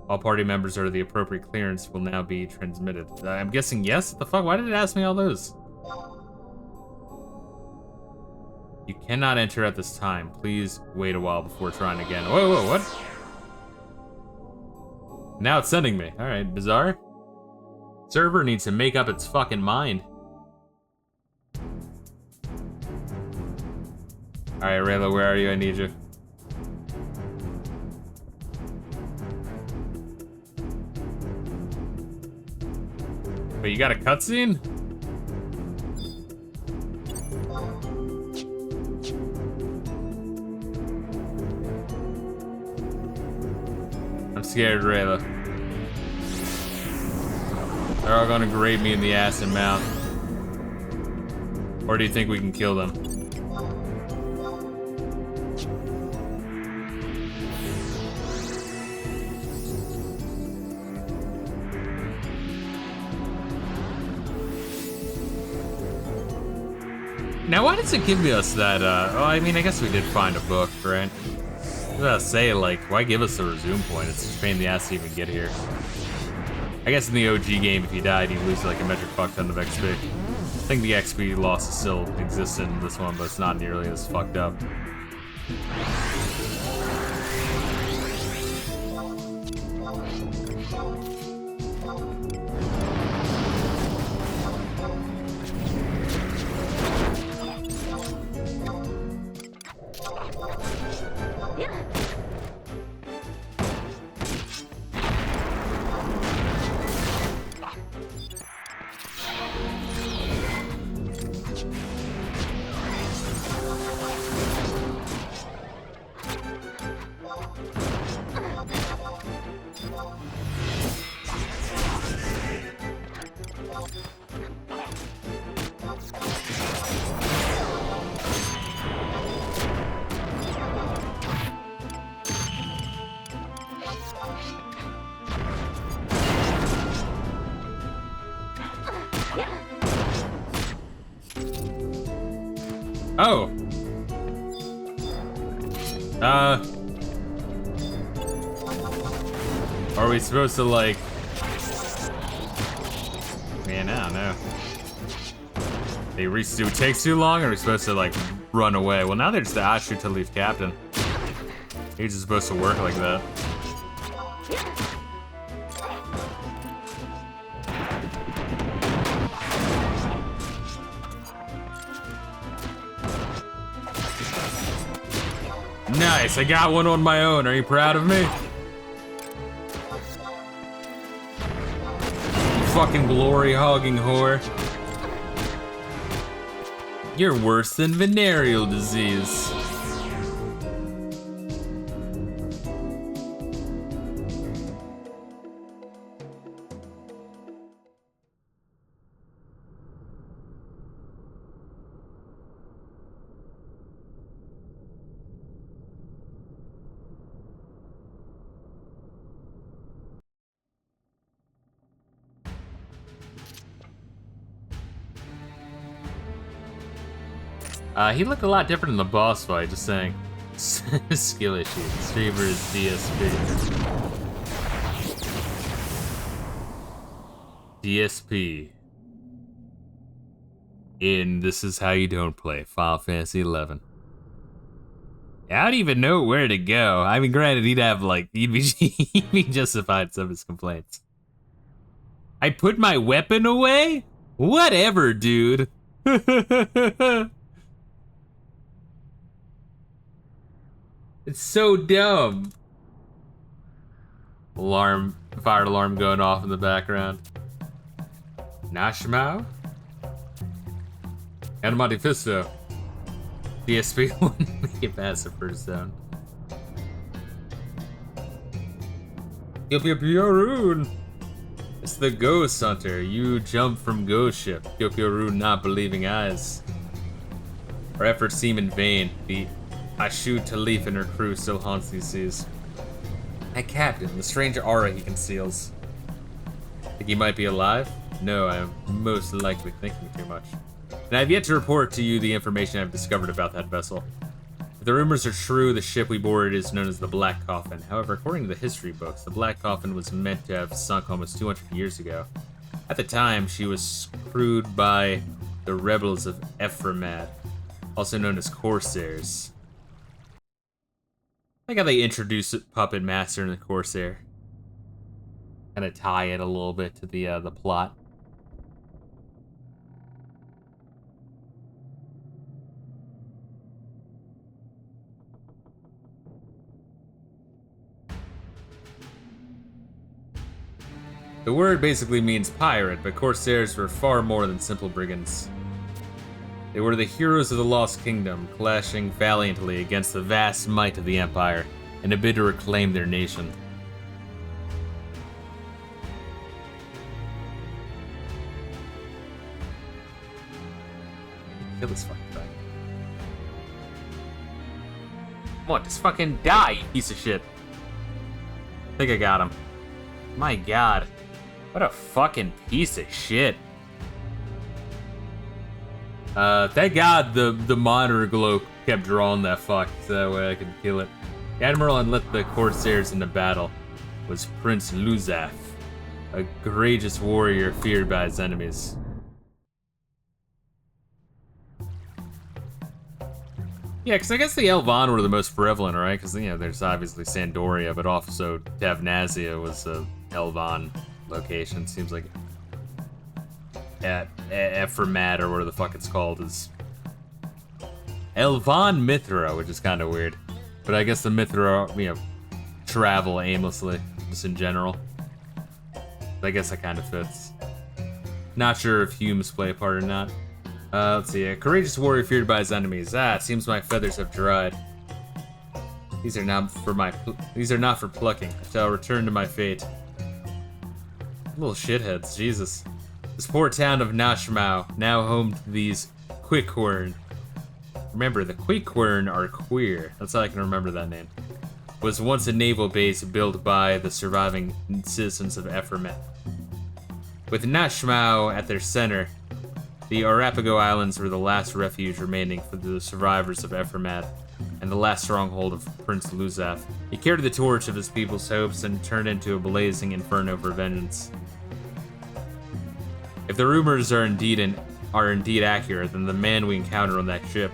All party members or the appropriate clearance will now be transmitted. I'm guessing yes? What the fuck? Why did it ask me all those? You cannot enter at this time. Please wait a while before trying again. Whoa, whoa, what? Now it's sending me. Alright, bizarre. Server needs to make up its fucking mind. Alright, Reila, where are you? I need you. Wait, you got a cutscene? I'm scared, Reila. They're all gonna grape me in the ass and mouth. Or do you think we can kill them? Now, why does it give us that, oh, I mean, I guess we did find a book, right? I was gonna say, like, why give us the resume point? It's just a pain in the ass to even get here. I guess in the OG game, if you died, you lose, like, a metric fuck ton of XP. I think the XP loss still exists in this one, but it's not nearly as fucked up. Oh. Are we supposed to, like... Man, I don't know. They do it takes too long, or are we supposed to, like, run away? Well, now there's the Ashu to leave captain. He's just supposed to work like that. Nice, I got one on my own. Are you proud of me? You fucking glory-hogging whore. You're worse than venereal disease. He looked a lot different in the boss fight, just saying. Skill issue. Streamer is DSP. DSP. In This Is How You Don't Play, Final Fantasy XI. I don't even know where to go. I mean, granted, he'd have, like, he'd be justified some of his complaints. I put my weapon away? Whatever, dude. It's so dumb. Alarm, fire alarm going off in the background. Nashmao? And Monte Fisto. DSP wouldn't make it past the first zone. Yup, Yorun. It's the ghost hunter. You jump from ghost ship. Yup, Yorun not believing eyes. Our efforts seem in vain. The Ashu Talif and her crew still haunts these seas. My captain, the strange aura he conceals. Think he might be alive? No, I am most likely thinking too much. And I have yet to report to you the information I've discovered about that vessel. If the rumors are true, the ship we boarded is known as the Black Coffin. However, according to the history books, the Black Coffin was meant to have sunk almost 200 years ago. At the time, she was crewed by the rebels of Ephramat, also known as Corsairs. I like how they introduce Puppet Master and the Corsair. Kind of tie it a little bit to the plot. The word basically means pirate, but Corsairs were far more than simple brigands. They were the heroes of the Lost Kingdom, clashing valiantly against the vast might of the Empire in a bid to reclaim their nation. Kill this fucking thing. Come on, just fucking die, you piece of shit. I think I got him. My god. What a fucking piece of shit. Thank God the monitor glow kept drawing that fuck, so that way I could kill it. The admiral and led the Corsairs into battle was Prince Luzaf, a courageous warrior feared by his enemies. Yeah, because I guess the Elvan were the most prevalent, right? Because, you know, there's obviously Sandoria, but also Davnazia was a Elvan location. Seems like Ephramat, or whatever the fuck it's called, is Elvan Mithra, which is kind of weird. But I guess the Mithra, you know, travel aimlessly, just in general. I guess that kind of fits. Not sure if Humes play a part or not. Let's see. A courageous warrior feared by his enemies. It seems my feathers have dried. These are not for plucking. I shall return to my fate. Little shitheads, Jesus. This poor town of Nashmao, now home to these Quiquern. Remember, the Quiquern are queer. That's how I can remember that name. Was once a naval base built by the surviving citizens of Ephramat. With Nashmau at their center, the Arapago Islands were the last refuge remaining for the survivors of Ephramat and the last stronghold of Prince Luzath. He carried the torch of his people's hopes and turned into a blazing inferno for vengeance. If the rumors are indeed accurate, then the man we encountered on that ship.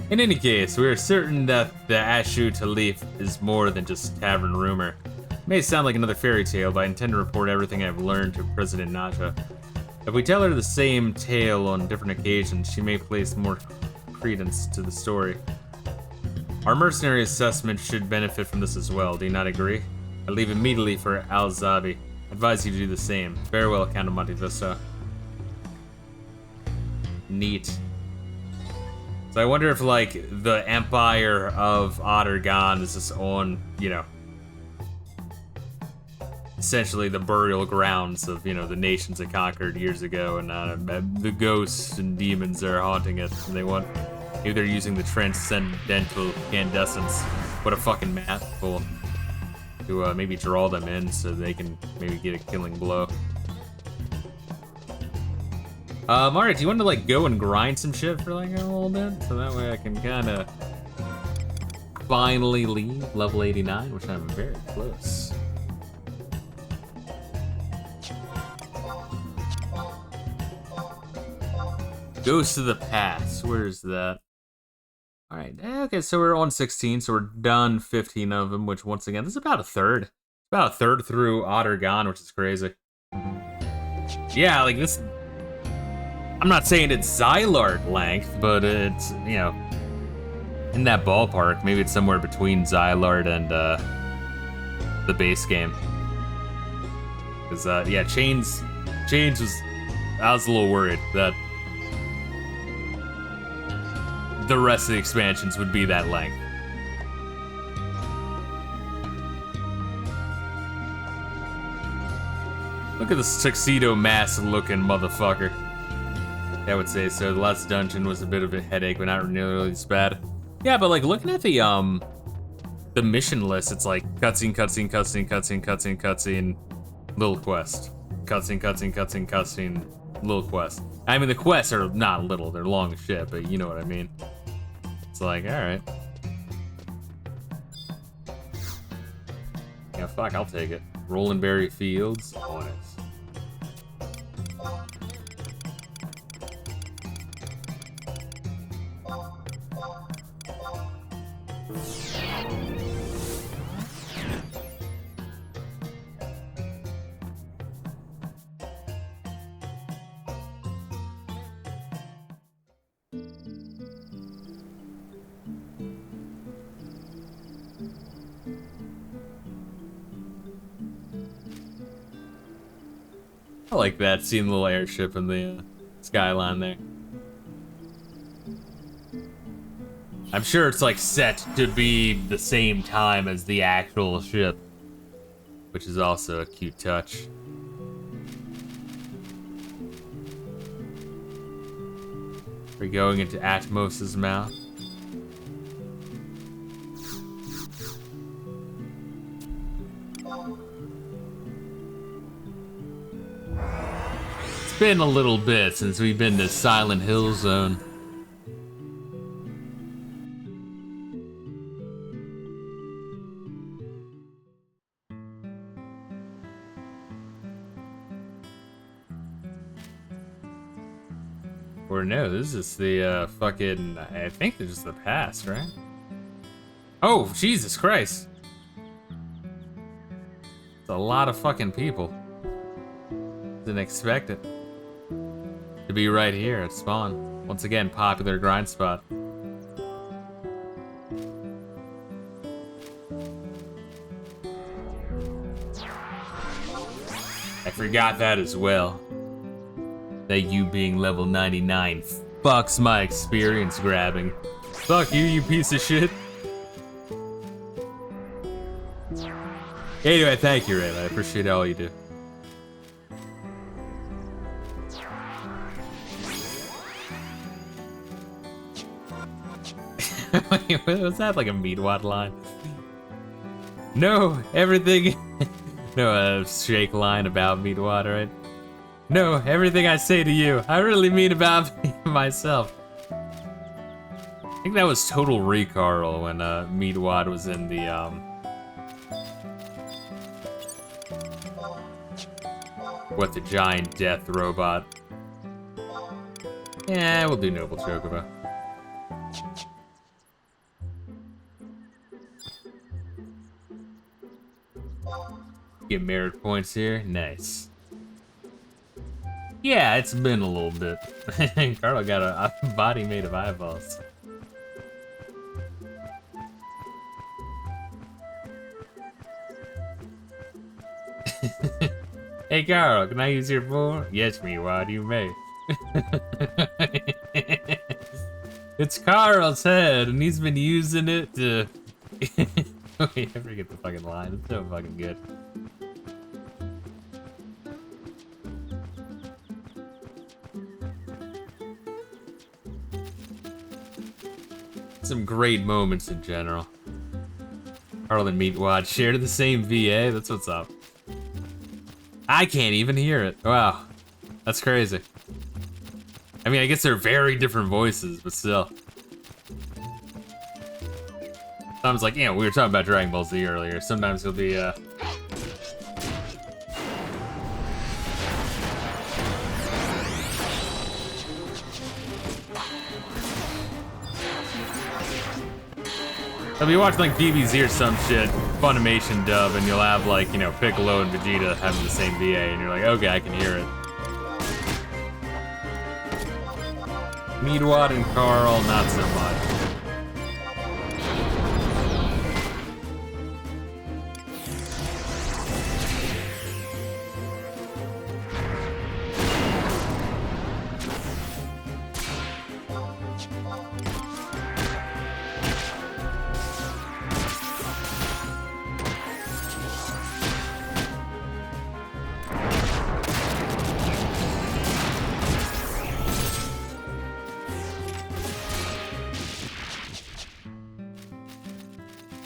In any case, we are certain that the Ashu Talif is more than just tavern rumor. It may sound like another fairy tale, but I intend to report everything I've learned to President Naja. If we tell her the same tale on different occasions, she may place more credence to the story. Our mercenary assessment should benefit from this as well, do you not agree? I leave immediately for Al-Zabi. I advise you to do the same. Farewell, Count of Monte Vista. Neat. So I wonder if, like, the Empire of Ottergon is just on, you know, essentially the burial grounds of, you know, the nations it conquered years ago, and the ghosts and demons are haunting it, and they want, maybe they're using the transcendental incandescence, what a fucking mouthful, to maybe draw them in so they can maybe get a killing blow. Alright, do you want to, like, go and grind some shit for, like, a little bit? So that way I can kind of finally leave level 89, which I'm very close. Ghost of the Past, where's that? Alright, okay, so we're on 16, so we're done 15 of them, which, once again, this is about a third. It's about a third through Ottergon, which is crazy. Yeah, like, this... I'm not saying it's Xylard length, but it's, you know, in that ballpark. Maybe it's somewhere between Xylard and the base game. Because, yeah, Chains was... I was a little worried that the rest of the expansions would be that length. Look at this tuxedo mask looking motherfucker. I would say so. The last dungeon was a bit of a headache, but not nearly as bad. Yeah, but like looking at the mission list, it's like cutscene, cutscene, cutscene, cutscene, cutscene, cutscene, little quest. Cutscene, cutscene, cutscene, cutscene, little quest. I mean, the quests are not little, they're long as shit, but you know what I mean. It's like, alright. Yeah, fuck, I'll take it. Rollenberry Fields, on it. I like that, seeing the little airship in the skyline there. I'm sure it's like set to be the same time as the actual ship, which is also a cute touch. We're going into Atmos's mouth. It's been a little bit since we've been to Silent Hill Zone. Or no, this is the fucking, I think this is the past, right? Oh, Jesus Christ. It's a lot of fucking people. Didn't expect it to be right here at spawn. Once again, popular grind spot. I forgot that as well. That you being level 99 fucks my experience grabbing. Fuck you, you piece of shit. Anyway, thank you, Reila. I appreciate all you do. Wait, was that like a Meatwad line? No, everything... no, a shake line about Meatwad, right? No, everything I say to you, I really mean about myself. I think that was Total Recarl when Meatwad was in the, what, the giant death robot. Yeah, we'll do Noble Chocobo. Get merit points here, nice. Yeah, it's been a little bit. Carlo got a body made of eyeballs. Hey Carl, can I use your phone? Yes, Meatwad, you may. It's Carl's head, and he's been using it to... Wait, I forget the fucking line. It's so fucking good. Some great moments in general. Carl and Meatwad share the same VA. That's what's up. I can't even hear it. Wow, that's crazy. I mean, I guess they're very different voices, but still. Sometimes, like, you know, we were talking about Dragon Ball Z earlier. Sometimes it'll be, I'll be watching, like, DBZ or some shit, Funimation dub, and you'll have, like, you know, Piccolo and Vegeta having the same VA, and you're like, okay, I can hear it. Meatwad and Carl, not so much.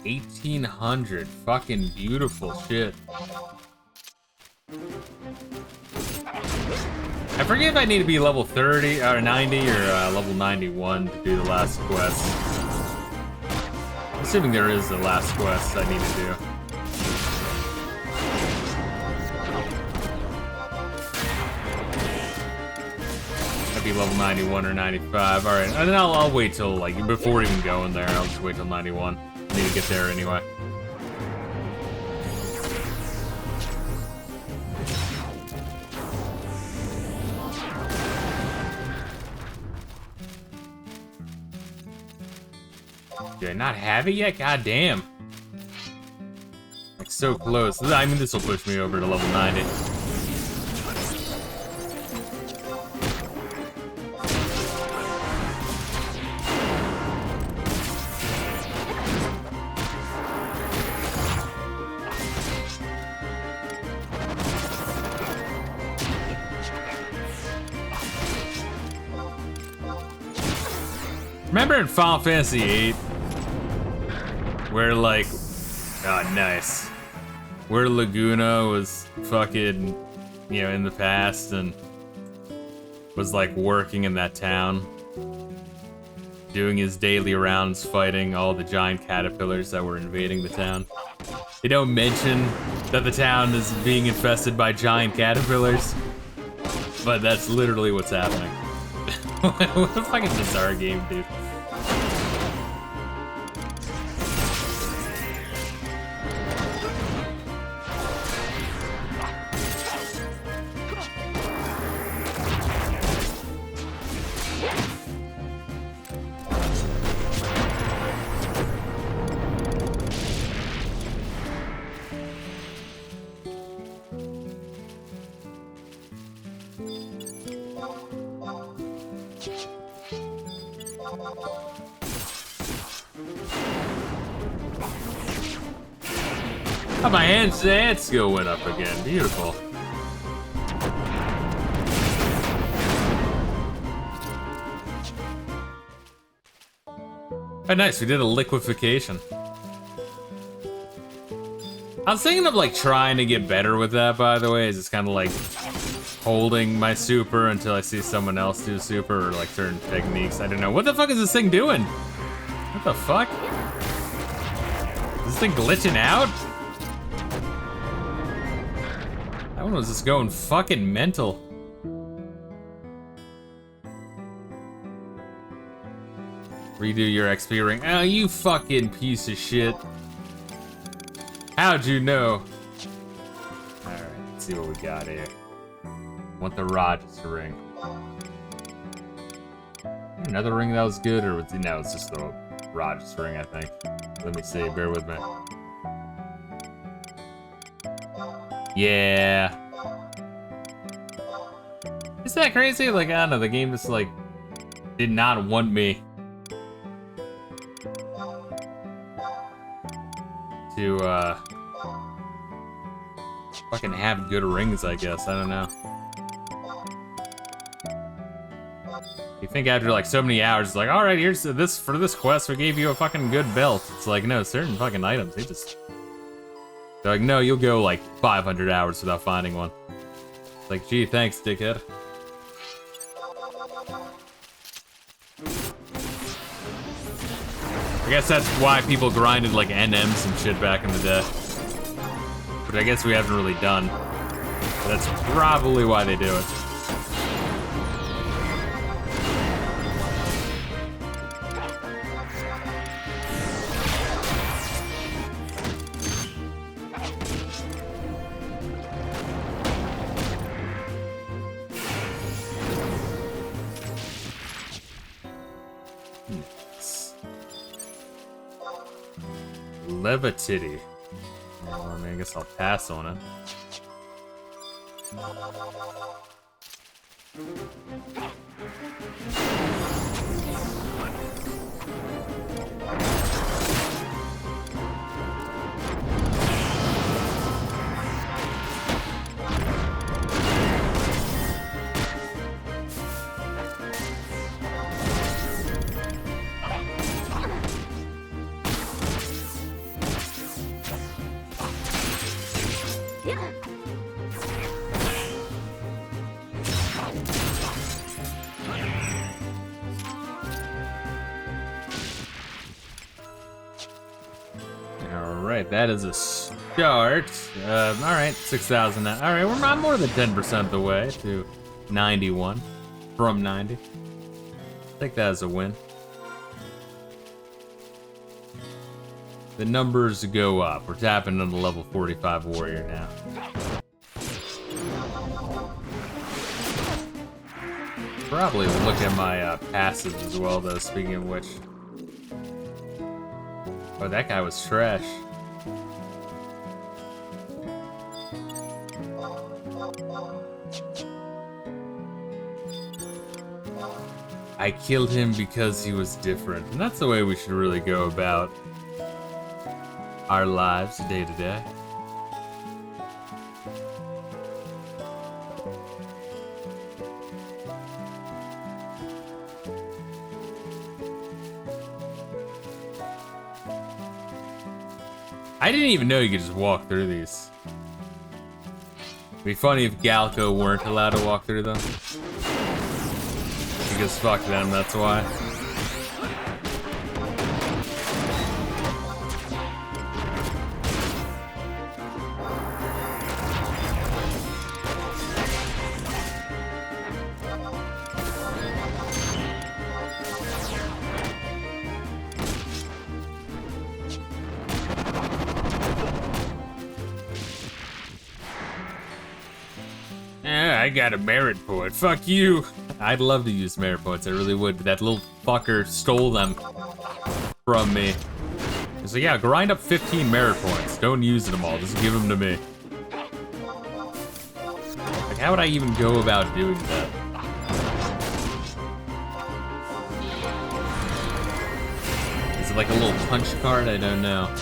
$1,800, fucking beautiful shit. I forget if I need to be level 30 or 90 or level 91 to do the last quest. Assuming there is a last quest I need to do. I'd be level 91 or 95. All right, and then I'll wait till, like, before even going there. I'll just wait till 91. I need to get there anyway. Did I not have it yet? God damn. Like, so close. I mean, this will push me over to level 90. Remember in Final Fantasy VIII, where, like, oh, nice, where Laguna was fucking, you know, in the past and was, like, working in that town, doing his daily rounds fighting all the giant caterpillars that were invading the town. They don't mention that the town is being infested by giant caterpillars, but that's literally what's happening. What a fucking bizarre game, dude. Oh, my hand skill went up again. Beautiful. Oh, nice. We did a liquefaction. I was thinking of like trying to get better with that, by the way. Is it's kind of like holding my super until I see someone else do super or like certain techniques. I don't know. What the fuck is this thing doing? What the fuck? Is this thing glitching out? That one was just going fucking mental. Redo your XP ring. Oh, you fucking piece of shit. How'd you know? Alright, let's see what we got here. Want the Rogers ring. Another ring that was good, or was it, no, it's just the Rogers ring, I think. Let me see, bear with me. Yeah. Isn't that crazy? Like, I don't know, the game just like did not want me to fucking have good rings, I guess. I don't know. You think after like so many hours, it's like, all right, here's this for this quest, we gave you a fucking good belt. It's like, no, certain fucking items, they're like, no, you'll go like 500 hours without finding one. It's like, gee, thanks, dickhead. I guess that's why people grinded like NMs and shit back in the day. But I guess we haven't really done. But that's probably why they do it. Levitity. Well, I mean, I guess I'll pass on it. Alright, that is a start. Alright, 6,000 now. Alright, I'm more than 10% of the way to 91 from 90. Take that as a win. The numbers go up. We're tapping on the level 45 warrior now. Probably look at my passives as well, though, speaking of which. Oh, that guy was trash. I killed him because he was different. And that's the way we should really go about our lives day to day. I didn't even know you could just walk through these. It'd be funny if Galco weren't allowed to walk through them. Because fuck them, that's why. I got a merit point. Fuck you. I'd love to use merit points. I really would, but that little fucker stole them from me. So yeah, grind up 15 merit points. Don't use them all. Just give them to me. Like, how would I even go about doing that? Is it like a little punch card? I don't know.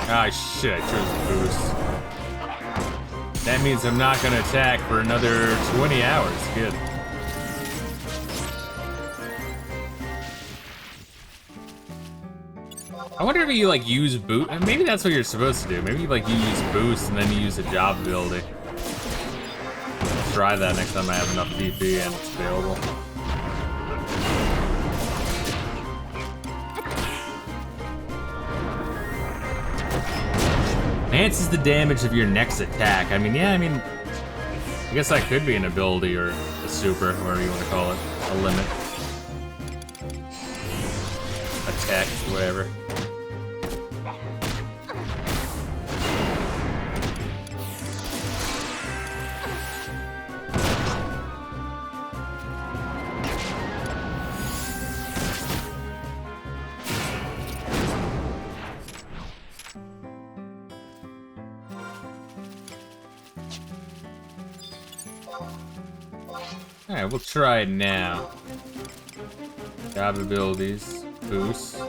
Ah, shit, I chose boost. That means I'm not gonna attack for another 20 hours. Good. I wonder if you like use boost. Maybe that's what you're supposed to do. Maybe like you use boost and then you use a job ability. Try that next time I have enough PP and it's available. Enhances the damage of your next attack. I mean, yeah, I guess that could be an ability or a super, whatever you want to call it. A limit. A text, whatever. Alright, we'll try it now. Job abilities, boost.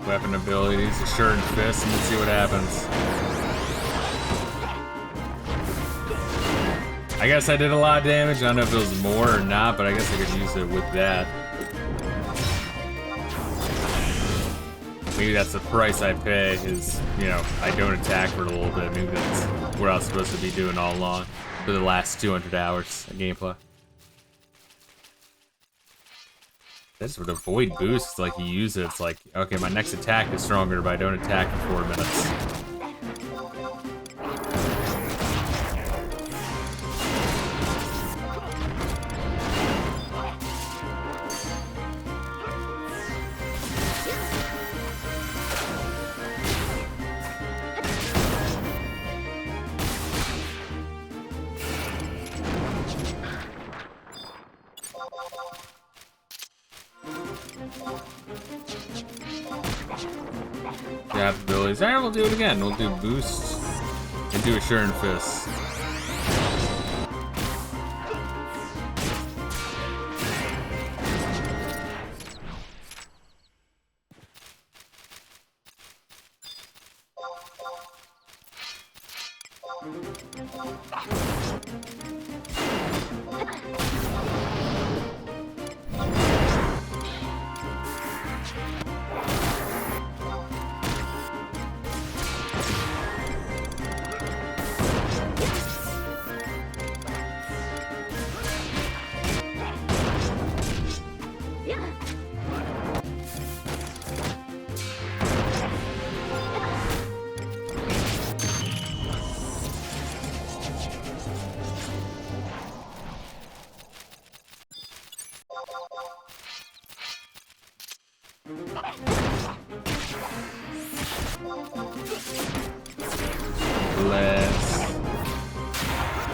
Weapon abilities, Assured Fist, and let's see what happens. I guess I did a lot of damage. I don't know if it was more or not, but I guess I could use it with that. Maybe that's the price I pay, is, you know, I don't attack for a little bit. Maybe that's what I was supposed to be doing all along for the last 200 hours of gameplay. That's with avoid boosts, like you use it, it's like, okay, my next attack is stronger, but I don't attack for 4 minutes. Job abilities. Alright, we'll do it again. We'll do boost and do Assured Fist.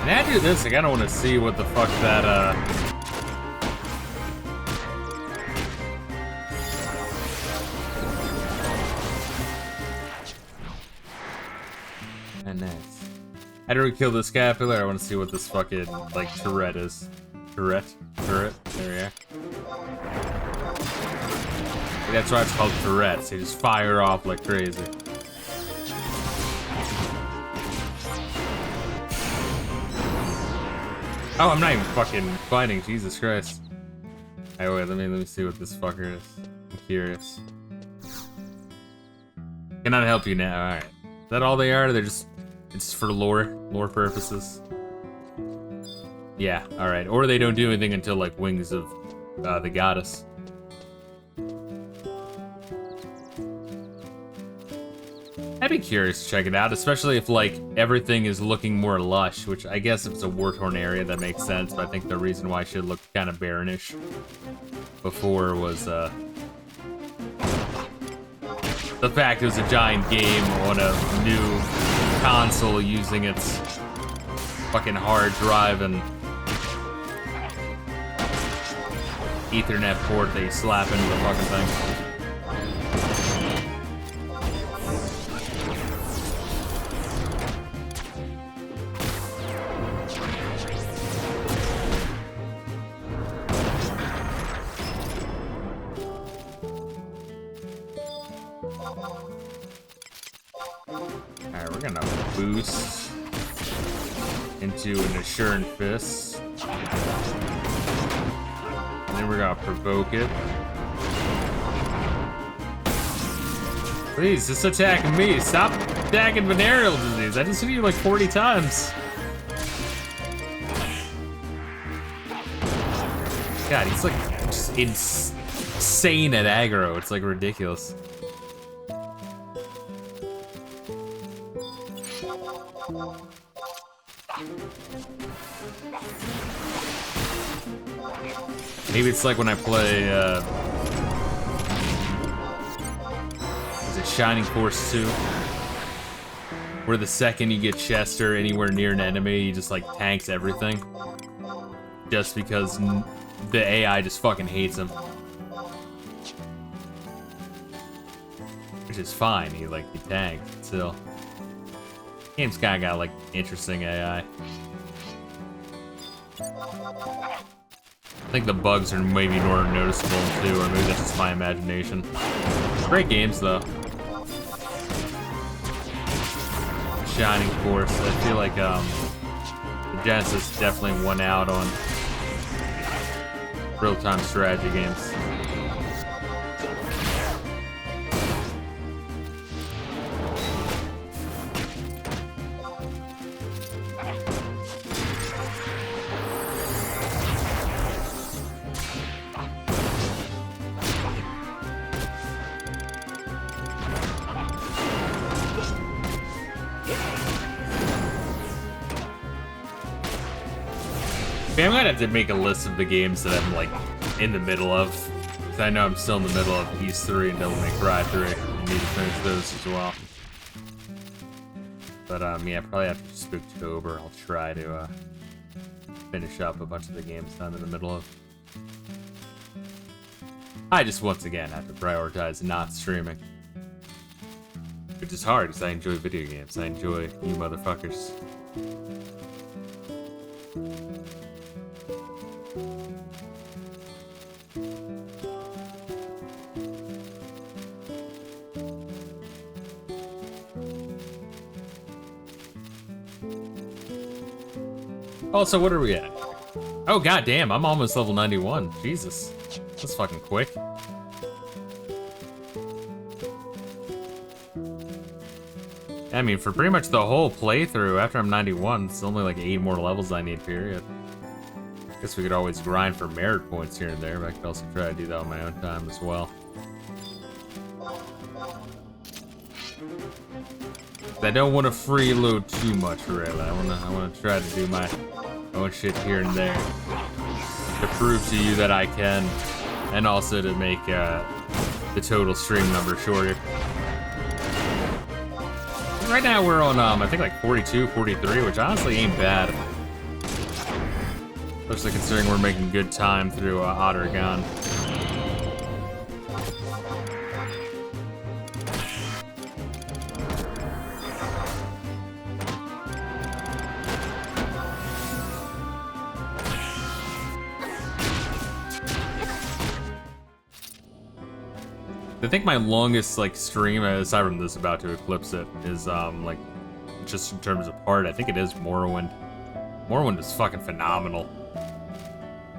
And I do this, I kinda wanna see what the fuck that, And nice. How do we kill this caterpillar? I wanna see what this fucking, like, turret is. Turret? There we are. That's why it's called turrets. They just fire off like crazy. Oh, I'm not even fucking fighting. Jesus Christ. Alright, wait, let me see what this fucker is. I'm curious. Cannot help you now. Alright. Is that all they are? They're just, it's for lore purposes. Yeah, alright. Or they don't do anything until like Wings of the Goddess. I'd be curious to check it out, especially if, like, everything is looking more lush, which I guess if it's a war-torn area, that makes sense, but I think the reason why it should look kind of barrenish before was, the fact it was a giant game on a new console using its fucking hard drive and Ethernet port that you slap into the fucking thing. boost into an Assuring Fist. And then we're gonna provoke it. Please, just attacking me. Stop attacking venereal disease. I just hit you like 40 times. God, he's like just insane at aggro. It's like ridiculous. Maybe it's like when I play, is it Shining Force 2? Where the second you get Chester anywhere near an enemy, he just like tanks everything. Just because the AI just fucking hates him. Which is fine, he tanked, still. Game's kinda got like interesting AI. I think the bugs are maybe more noticeable too, or maybe that's just my imagination. Great games though. Shining Force, I feel like the Genesis definitely won out on real-time strategy games. I'm gonna have to make a list of the games that I'm like in the middle of. Cause I know I'm still in the middle of East 3 and Devil May Cry 3. I need to finish those as well. But yeah, probably after Spooktober, I'll try to finish up a bunch of the games I'm in the middle of. I just once again have to prioritize not streaming. Which is hard because I enjoy video games. I enjoy you motherfuckers. Also, what are we at? Oh, goddamn, I'm almost level 91. Jesus. That's fucking quick. I mean, for pretty much the whole playthrough, after I'm 91, it's only like 8 more levels I need, period. Guess we could always grind for merit points here and there, but I could also try to do that on my own time as well. I don't want to freeload too much, Reila. I want to try to do my own shit here and there to prove to you that I can, and also to make the total stream number shorter. Right now we're on I think like 42, 43, which honestly ain't bad, especially considering we're making good time through Ottergon. I think my longest like stream, aside from this about to eclipse it, is like just in terms of part, I think it is Morrowind. Morrowind is fucking phenomenal.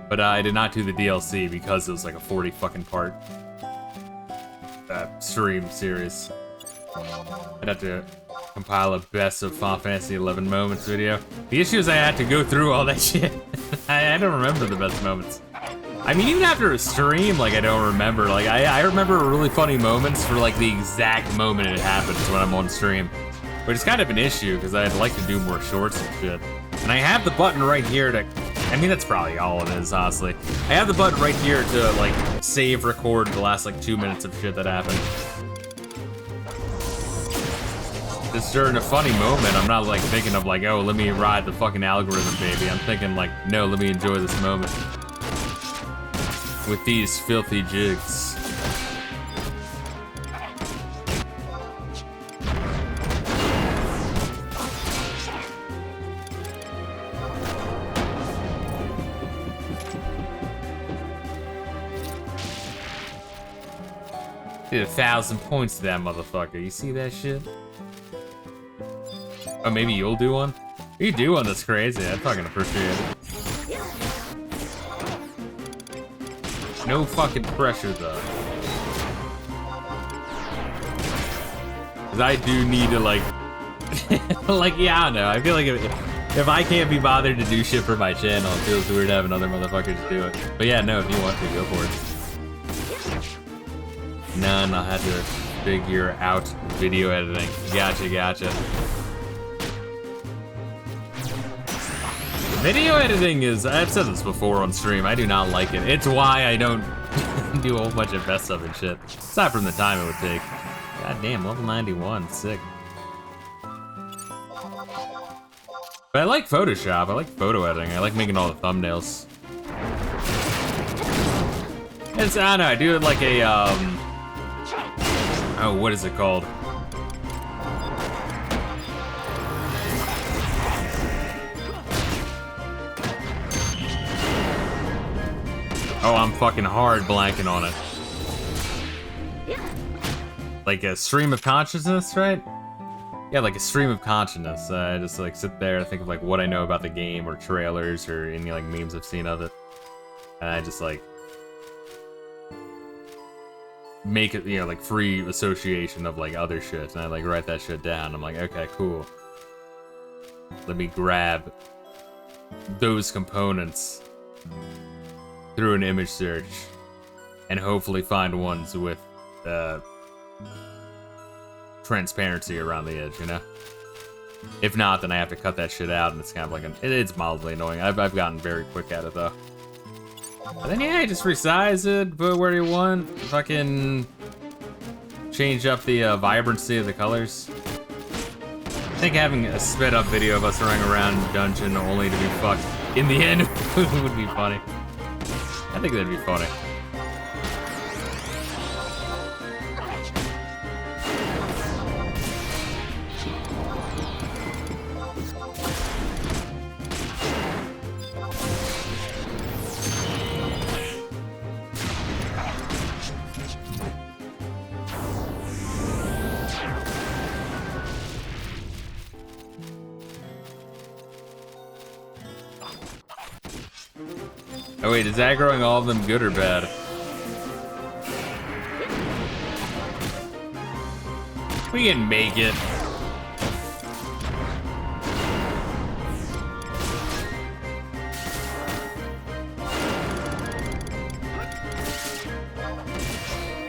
But I did not do the DLC because it was like a 40 fucking part stream series. I'd have to compile a best of Final Fantasy 11 moments video. The issue is I had to go through all that shit. I don't remember the best moments. I mean, even after a stream, like, I don't remember. Like, I remember really funny moments for, like, the exact moment it happens when I'm on stream. Which is kind of an issue, because I'd like to do more shorts and shit. And I have the button right here to... I mean, that's probably all it is, honestly. I have the button right here to, like, save record the last, like, 2 minutes of shit that happened. Just during a funny moment, I'm not, like, thinking of, like, oh, let me ride the fucking algorithm, baby. I'm thinking, like, no, let me enjoy this moment. With these filthy jigs. Did 1,000 points to that motherfucker. You see that shit? Oh, maybe you'll do one? You do one that's crazy. I fucking appreciate it. No fucking pressure, though. Cause I do need to, like... like, yeah, I don't know. I feel like if I can't be bothered to do shit for my channel, it feels weird having other motherfuckers do it. But yeah, no, if you want to, go for it. None, I'll have to figure out video editing. Gotcha, gotcha. Video editing is, I've said this before on stream, I do not like it. It's why I don't do a whole bunch of best of and shit. Aside from the time it would take. God damn, level 91, sick. But I like Photoshop, I like photo editing, I like making all the thumbnails. It's, I don't know, I do it like a, oh, what is it called? Oh, I'm fucking hard blanking on it. Like a stream of consciousness, right? Yeah, like a stream of consciousness. I just like sit there and think of like what I know about the game or trailers or any like memes I've seen of it. And I just like make it, you know, like free association of like other shit. And I like write that shit down. I'm like, okay, cool. Let me grab those components through an image search and hopefully find ones with transparency around the edge, you know? If not, then I have to cut that shit out, and it's kind of like it's mildly annoying. I've gotten very quick at it, though. And then, yeah, you just resize it, put it where you want, fucking change up the vibrancy of the colors. I think having a sped up video of us running around dungeon only to be fucked in the end would be funny. I think that'd be funny. Oh wait, is aggroing all of them good or bad? We can make it.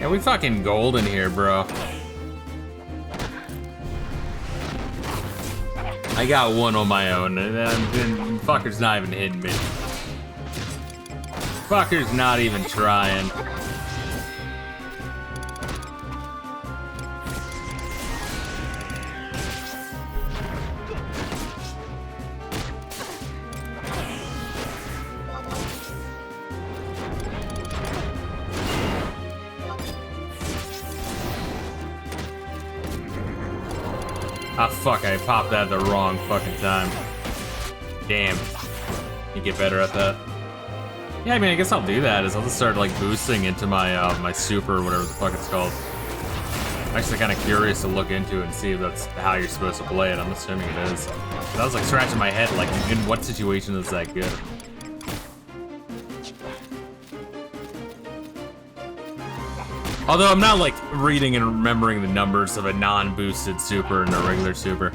Yeah, we fucking golden here, bro. I got one on my own, and fucker's not even hitting me. Fucker's not even trying. Ah, fuck, I popped that the wrong fucking time. Damn. You get better at that. Yeah, I mean, I guess I'll do that, is I'll just start, like, boosting into my, my super, or whatever the fuck it's called. I'm actually kind of curious to look into it and see if that's how you're supposed to play it. I'm assuming it is. But I was, like, scratching my head, like, in what situation is that good? Although I'm not, like, reading and remembering the numbers of a non-boosted super and a regular super.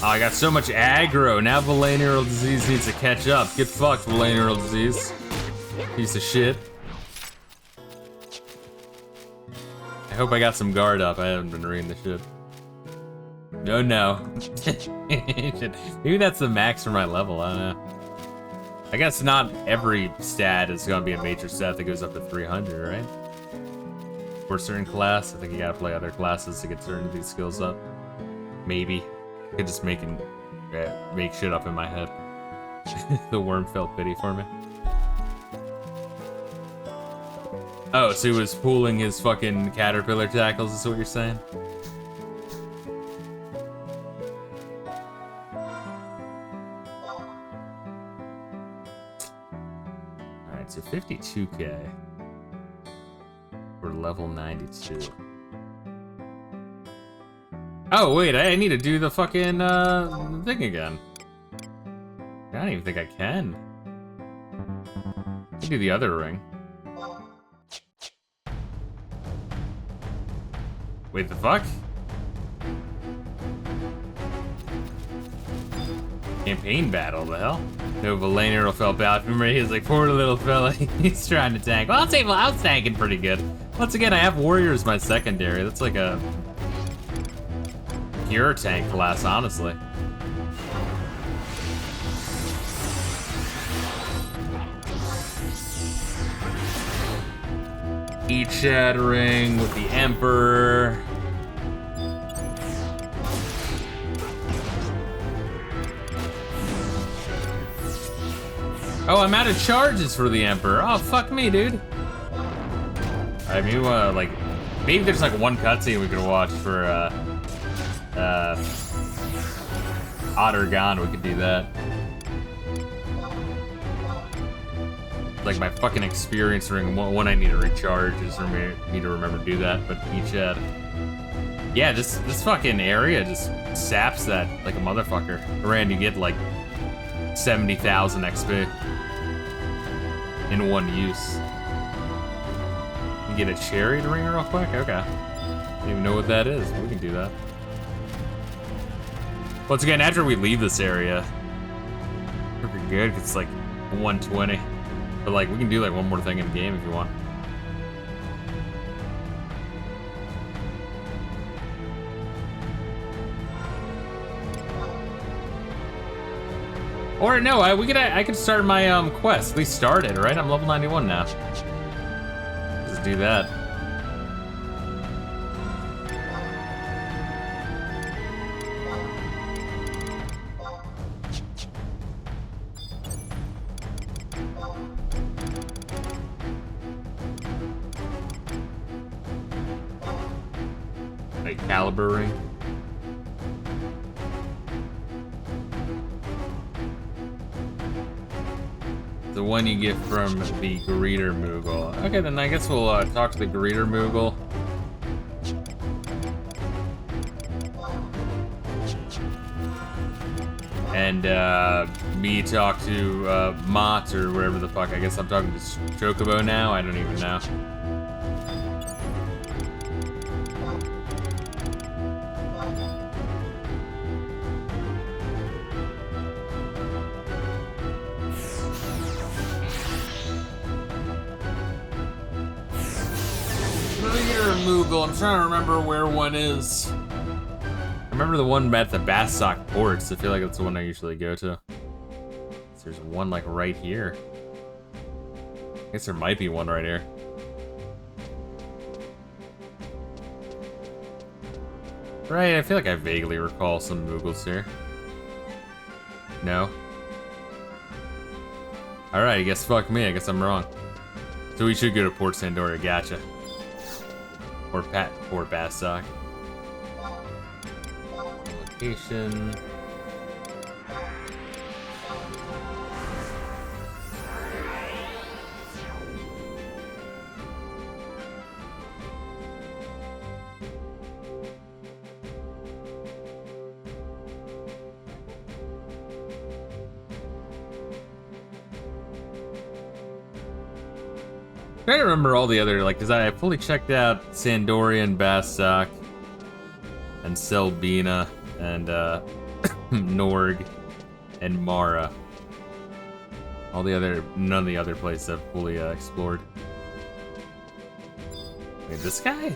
Oh, I got so much aggro. Now venereal disease needs to catch up. Get fucked, venereal disease. Piece of shit. I hope I got some guard up. I haven't been reading the shit. No, no. Maybe that's the max for my level. I don't know. I guess not every stat is going to be a major stat that goes up to 300, right? For a certain class, I think you gotta play other classes to get certain of these skills up. Maybe. I could just make shit up in my head. The worm felt pity for me. Oh, so he was pooling his fucking caterpillar tackles, is what you're saying? Alright, so 52k. We're level 92. Oh, wait, I need to do the fucking thing again. I don't even think I can. I can do the other ring. Wait, the fuck? Campaign battle, the hell? No, Valenier felt bad. Remember, he was like, poor little fella, he's trying to tank. Well, I'll say I was tanking pretty good. Once again, I have Warrior as my secondary. That's like a pure tank class, honestly. Eat shattering with the Emperor. Oh, I'm out of charges for the Emperor. Oh, fuck me, dude. I mean, like, maybe there's like one cutscene we could watch for, Otter Gone. We could do that. Like my fucking experience ring, one I need to recharge is for me to remember to do that, but each head. Yeah, this fucking area just saps that like a motherfucker. Rand, you get like 70,000 XP in one use. You get a chariot ring real quick? Okay. I don't even know what that is. We can do that. Once again, after we leave this area, we're good, 'cause it's like 120. But like, we can do like one more thing in the game if you want. Or no, I could start my quest. At least start it, right? I'm level 91 now. Just do that. Like caliber ring. The one you get from the Greeter Moogle. Okay, then I guess we'll talk to the Greeter Moogle. And me talk to Mott or whatever the fuck. I guess I'm talking to Chocobo now. I don't even know. Moogle. I'm trying to remember where one is. I remember the one at the Bastok ports. I feel like that's the one I usually go to. So there's one like right here. I guess there might be one right here. Right, I feel like I vaguely recall some Moogles here. No? Alright, I guess fuck me. I guess I'm wrong. So we should go to Port Sandoria. Gotcha. Or Bastok. Location. I try to remember all the other, like, because I fully checked out Sandoria and Bastok, and Selbina, and Norg, and Mara. All the other, none of the other places I've fully explored. Wait, this guy?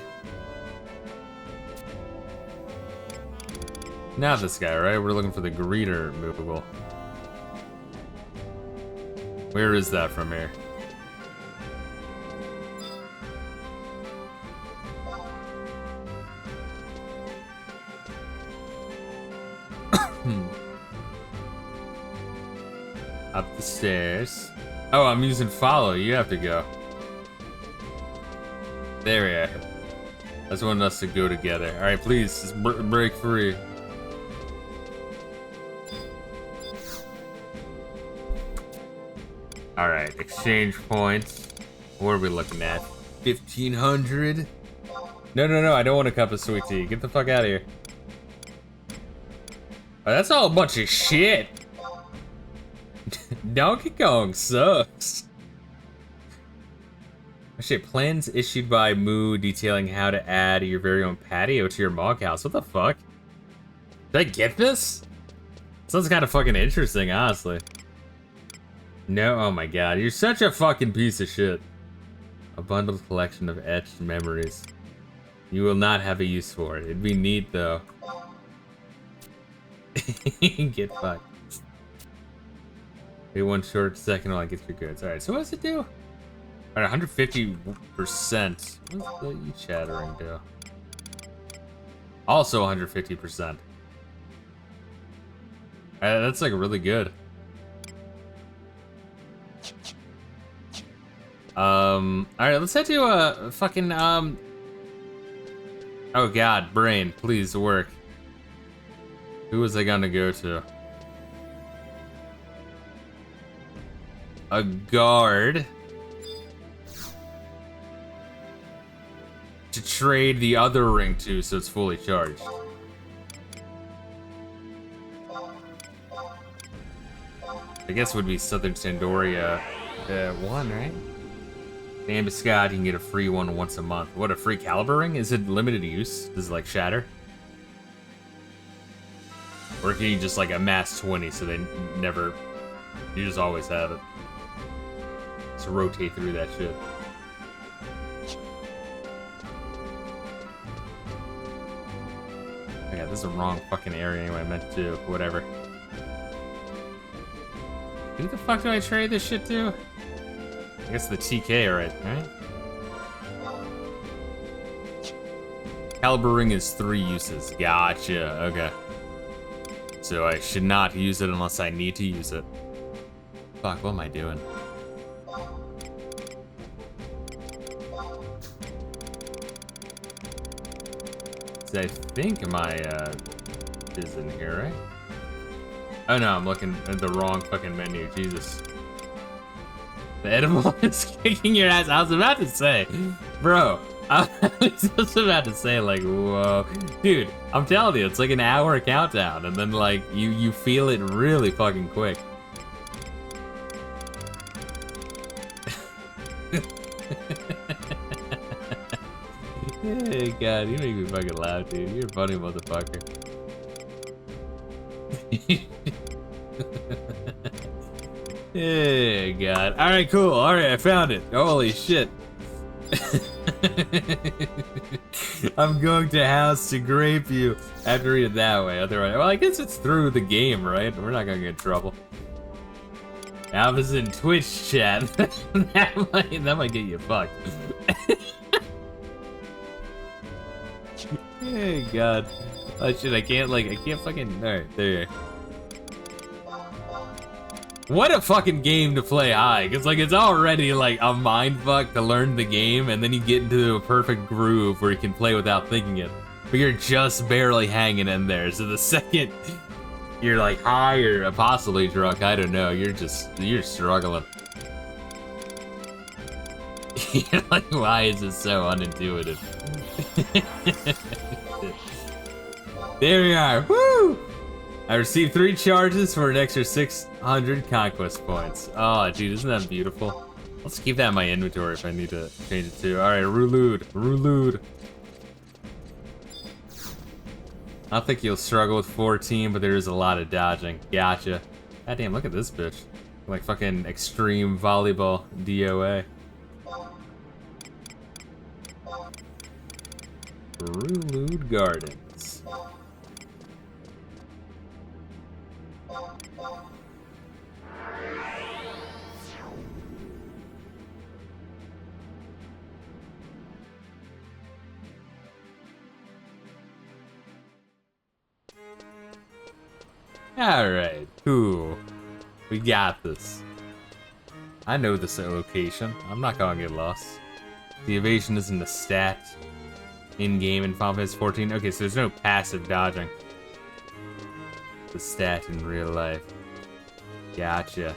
Not this guy, right? We're looking for the Greeter Moogle. Where is that from here? Up the stairs. Oh, I'm using follow. You have to go. There we are. That's wanting us to go together. All right, please just break free. Alright, exchange points. What are we looking at? 1,500? No, I don't want a cup of sweet tea. Get the fuck out of here. Oh, that's all a bunch of shit. Donkey Kong sucks. Shit, plans issued by Moo detailing how to add your very own patio to your mog house. What the fuck? Did I get this? Sounds kind of fucking interesting, honestly. No, oh my god, you're such a fucking piece of shit. A bundled collection of etched memories. You will not have a use for it. It'd be neat, though. Get fucked. Wait 1 short second while I get your goods. Alright, so what does it do? Alright, 150%. What's the e-chattering do? Also 150%. That's like really good. Alright, let's head to a fucking, oh god, brain, please work. Who was I gonna go to? A guard. To trade the other ring to so it's fully charged. I guess it would be Southern Sandoria 1, right? The Ambuscade, you can get a free one once a month. What, a free caliber ring? Is it limited use? Does it like shatter? Or can you just like amass 20 so they never, you just always have it? Just rotate through that shit. Oh yeah, this is the wrong fucking area anyway, I meant to, whatever. Who the fuck do I trade this shit to? I guess the TK, right? Caliber ring is 3 uses. Gotcha, okay. So I should not use it unless I need to use it. Fuck, what am I doing? I think my, is in here, right? Oh no, I'm looking at the wrong fucking menu, Jesus. The edible is kicking your ass. I was about to say, bro, I was just about to say, like, whoa. Dude, I'm telling you, it's like an hour countdown, and then, like, you feel it really fucking quick. Hey, God, you make me fucking laugh, dude. You're a funny motherfucker. Hey, God. Alright, cool. Alright, I found it. Holy shit. I'm going to house to grape you. I have to read it that way. Otherwise, well, I guess it's through the game, right? We're not gonna get in trouble. I was in Twitch chat. that might get you fucked. Hey, God. Oh shit, I can't fucking, alright, there you go. What a fucking game to play high, cause like it's already like a mindfuck to learn the game, and then you get into a perfect groove where you can play without thinking it. But you're just barely hanging in there, so the second you're like high or possibly drunk, I don't know, you're struggling. You're like, why is this so unintuitive? There we are, woo! I received 3 charges for an extra 600 conquest points. Oh, dude, isn't that beautiful? Let's keep that in my inventory if I need to change it too. Alright, Rulude. I don't think you'll struggle with 14, but there is a lot of dodging. Gotcha. God damn, look at this bitch. Like fucking extreme volleyball DOA. Rulude Gardens. Alright, cool. We got this. I know this location. I'm not gonna get lost. The evasion isn't a stat in-game in Final Fantasy 14. Okay, so there's no passive dodging. The stat in real life. Gotcha.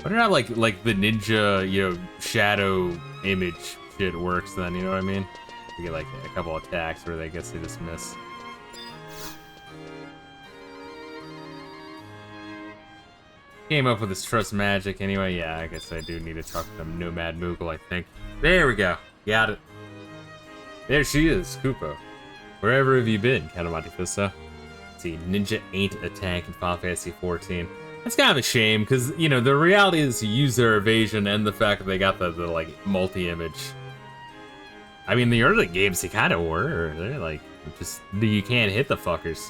wonder how like the ninja, you know, shadow image shit works then, you know what I mean? You get like a couple attacks where they guess they just miss. Came up with this trust magic anyway. Yeah, I guess I do need to talk to them Nomad Moogle, I think. There we go. Got it. There she is, Koopa. Wherever have you been, Count of Monte Fisto? Let's see, Ninja ain't attack in Final Fantasy 14. That's kind of a shame, because, you know, the reality is you use their evasion and the fact that they got the like, multi-image. I mean, the early games, they kind of were. They're like, just, you can't hit the fuckers.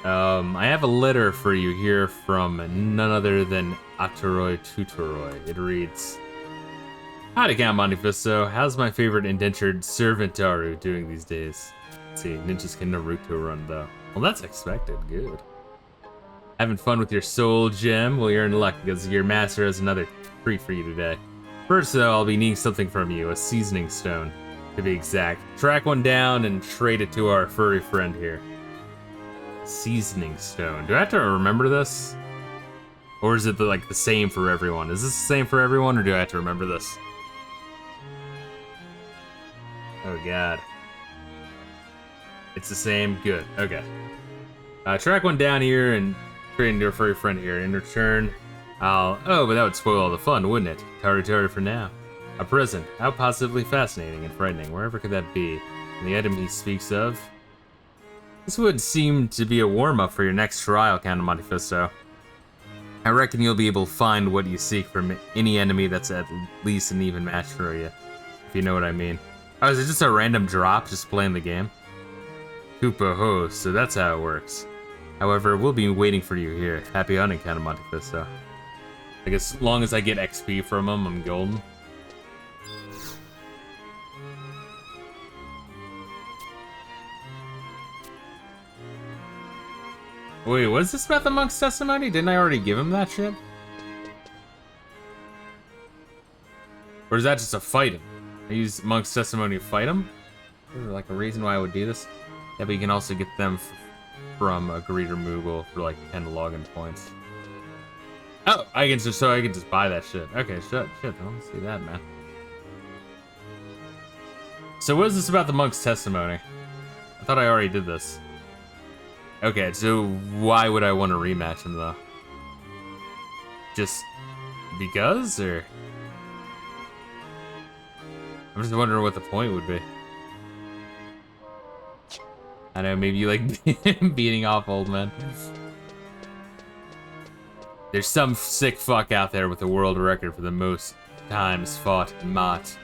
I have a letter for you here from none other than Aturoi Tutoroi. It reads, Howdy, Count Monte Fisto. How's my favorite indentured servant Daru doing these days? Let's see, ninjas can Naruto run, though. Well, that's expected. Good. Having fun with your soul gem? Well, you're in luck, because your master has another treat for you today. First, though, I'll be needing something from you, a seasoning stone, to be exact. Track one down and trade it to our furry friend here. Seasoning stone. Do I have to remember this? Or is it like the same for everyone? Is this the same for everyone, or do I have to remember this? Oh god. It's the same? Good. Okay. Track one down here and trade into a furry friend here. In return, I'll... Oh, but that would spoil all the fun, wouldn't it? Taru for now. A present. How positively fascinating and frightening. Wherever could that be? And the item he speaks of... This would seem to be a warm-up for your next trial, Count of Monte Fisto. I reckon you'll be able to find what you seek from any enemy that's at least an even match for you. If you know what I mean. Oh, is it just a random drop just playing the game? Koopa ho, so that's how it works. However, we'll be waiting for you here. Happy hunting, Count of Monte Fisto. I guess as long as I get XP from him, I'm golden. Wait, what is this about the monk's testimony? Didn't I already give him that shit? Or is that just a fight him? I use monk's testimony to fight him? Is there like a reason why I would do this? Yeah, but you can also get them from a greeter Moogle for like 10 login points. Oh, I can just buy that shit. Okay, shit, I don't see that, man. So what is this about the monk's testimony? I thought I already did this. Okay, so why would I want to rematch him, though? Just because, or? I'm just wondering what the point would be. I know, maybe you like beating off old men. There's some sick fuck out there with a world record for the most times fought Mott.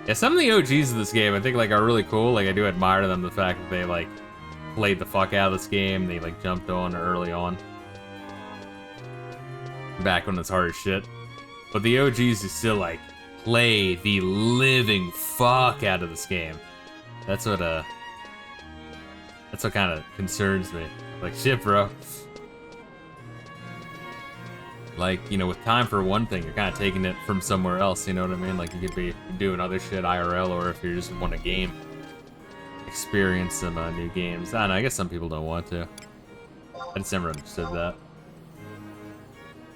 Yeah, some of the OGs of this game I think like are really cool. Like I do admire them, the fact that they like played the fuck out of this game. They like jumped on early on. Back when it's hard as shit. But the OGs who still like play the living fuck out of this game. That's what kind of concerns me. Like shit, bro. Like, you know, with time for one thing, you're kind of taking it from somewhere else, you know what I mean? Like, you could be doing other shit IRL, or if you just want a game, experience some new games. I don't know, I guess some people don't want to. I just never understood that.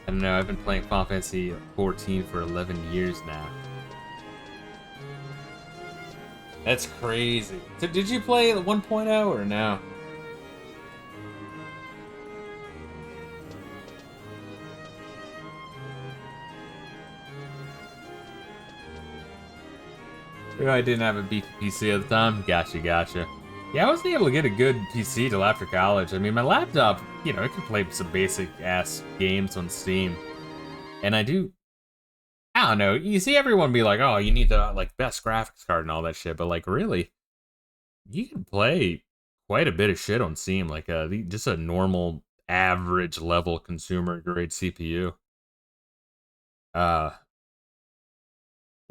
I don't know, I've been playing Final Fantasy 14 for 11 years now. That's crazy. So did you play 1.0 or no? I didn't have a beefy PC at the time. Gotcha. Yeah, I wasn't able to get a good PC till after college. I mean, my laptop, you know, it could play some basic-ass games on Steam. And I don't know, you see everyone be like, oh, you need the, like, best graphics card and all that shit, but, like, really, you can play quite a bit of shit on Steam, like, just a normal, average-level consumer-grade CPU.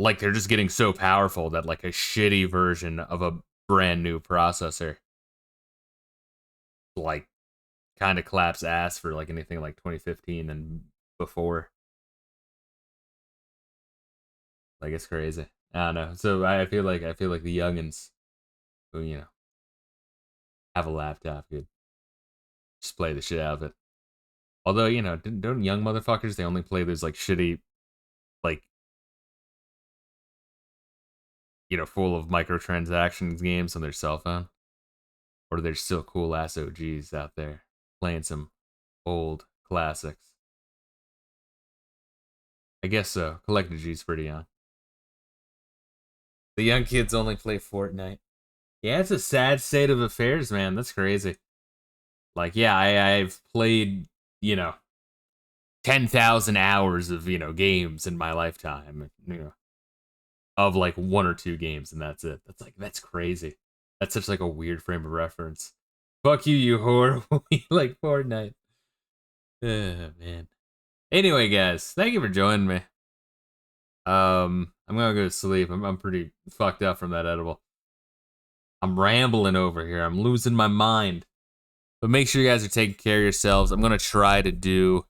Like, they're just getting so powerful that, like, a shitty version of a brand new processor, like, kind of claps ass for, like, anything like 2015 and before. Like, it's crazy. I don't know. So I feel like the youngins who, you know, have a laptop could just play the shit out of it. Although, you know, don't young motherfuckers, they only play those, like, shitty, like, you know, full of microtransactions games on their cell phone? Or there's still cool ass OGs out there playing some old classics? I guess so. CollectedG's pretty young. The young kids only play Fortnite. Yeah, it's a sad state of affairs, man. That's crazy. Like, yeah, I've played, you know, 10,000 hours of, you know, games in my lifetime, you know, of like one or two games, and that's it. That's crazy. That's such like a weird frame of reference. Fuck you, you whore. We like Fortnite. Man. Anyway, guys, thank you for joining me. I'm gonna go to sleep. I'm pretty fucked up from that edible. I'm rambling over here. I'm losing my mind. But make sure you guys are taking care of yourselves. I'm gonna try to do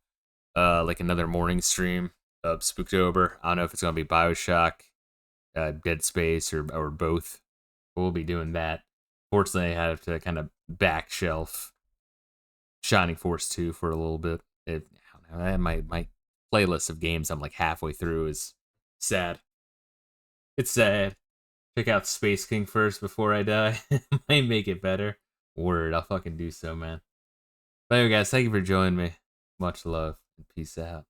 like another morning stream of Spooktober. I don't know if it's gonna be Bioshock, Dead Space, or both. We'll be doing that. Fortunately, I have to kind of back shelf Shining Force 2 for a little bit. I don't know, my playlist of games I'm like halfway through is sad. It's sad. Check out Space King first before I die. Might make it better. Word, I'll fucking do so, man. But anyway, guys, thank you for joining me. Much love and peace out.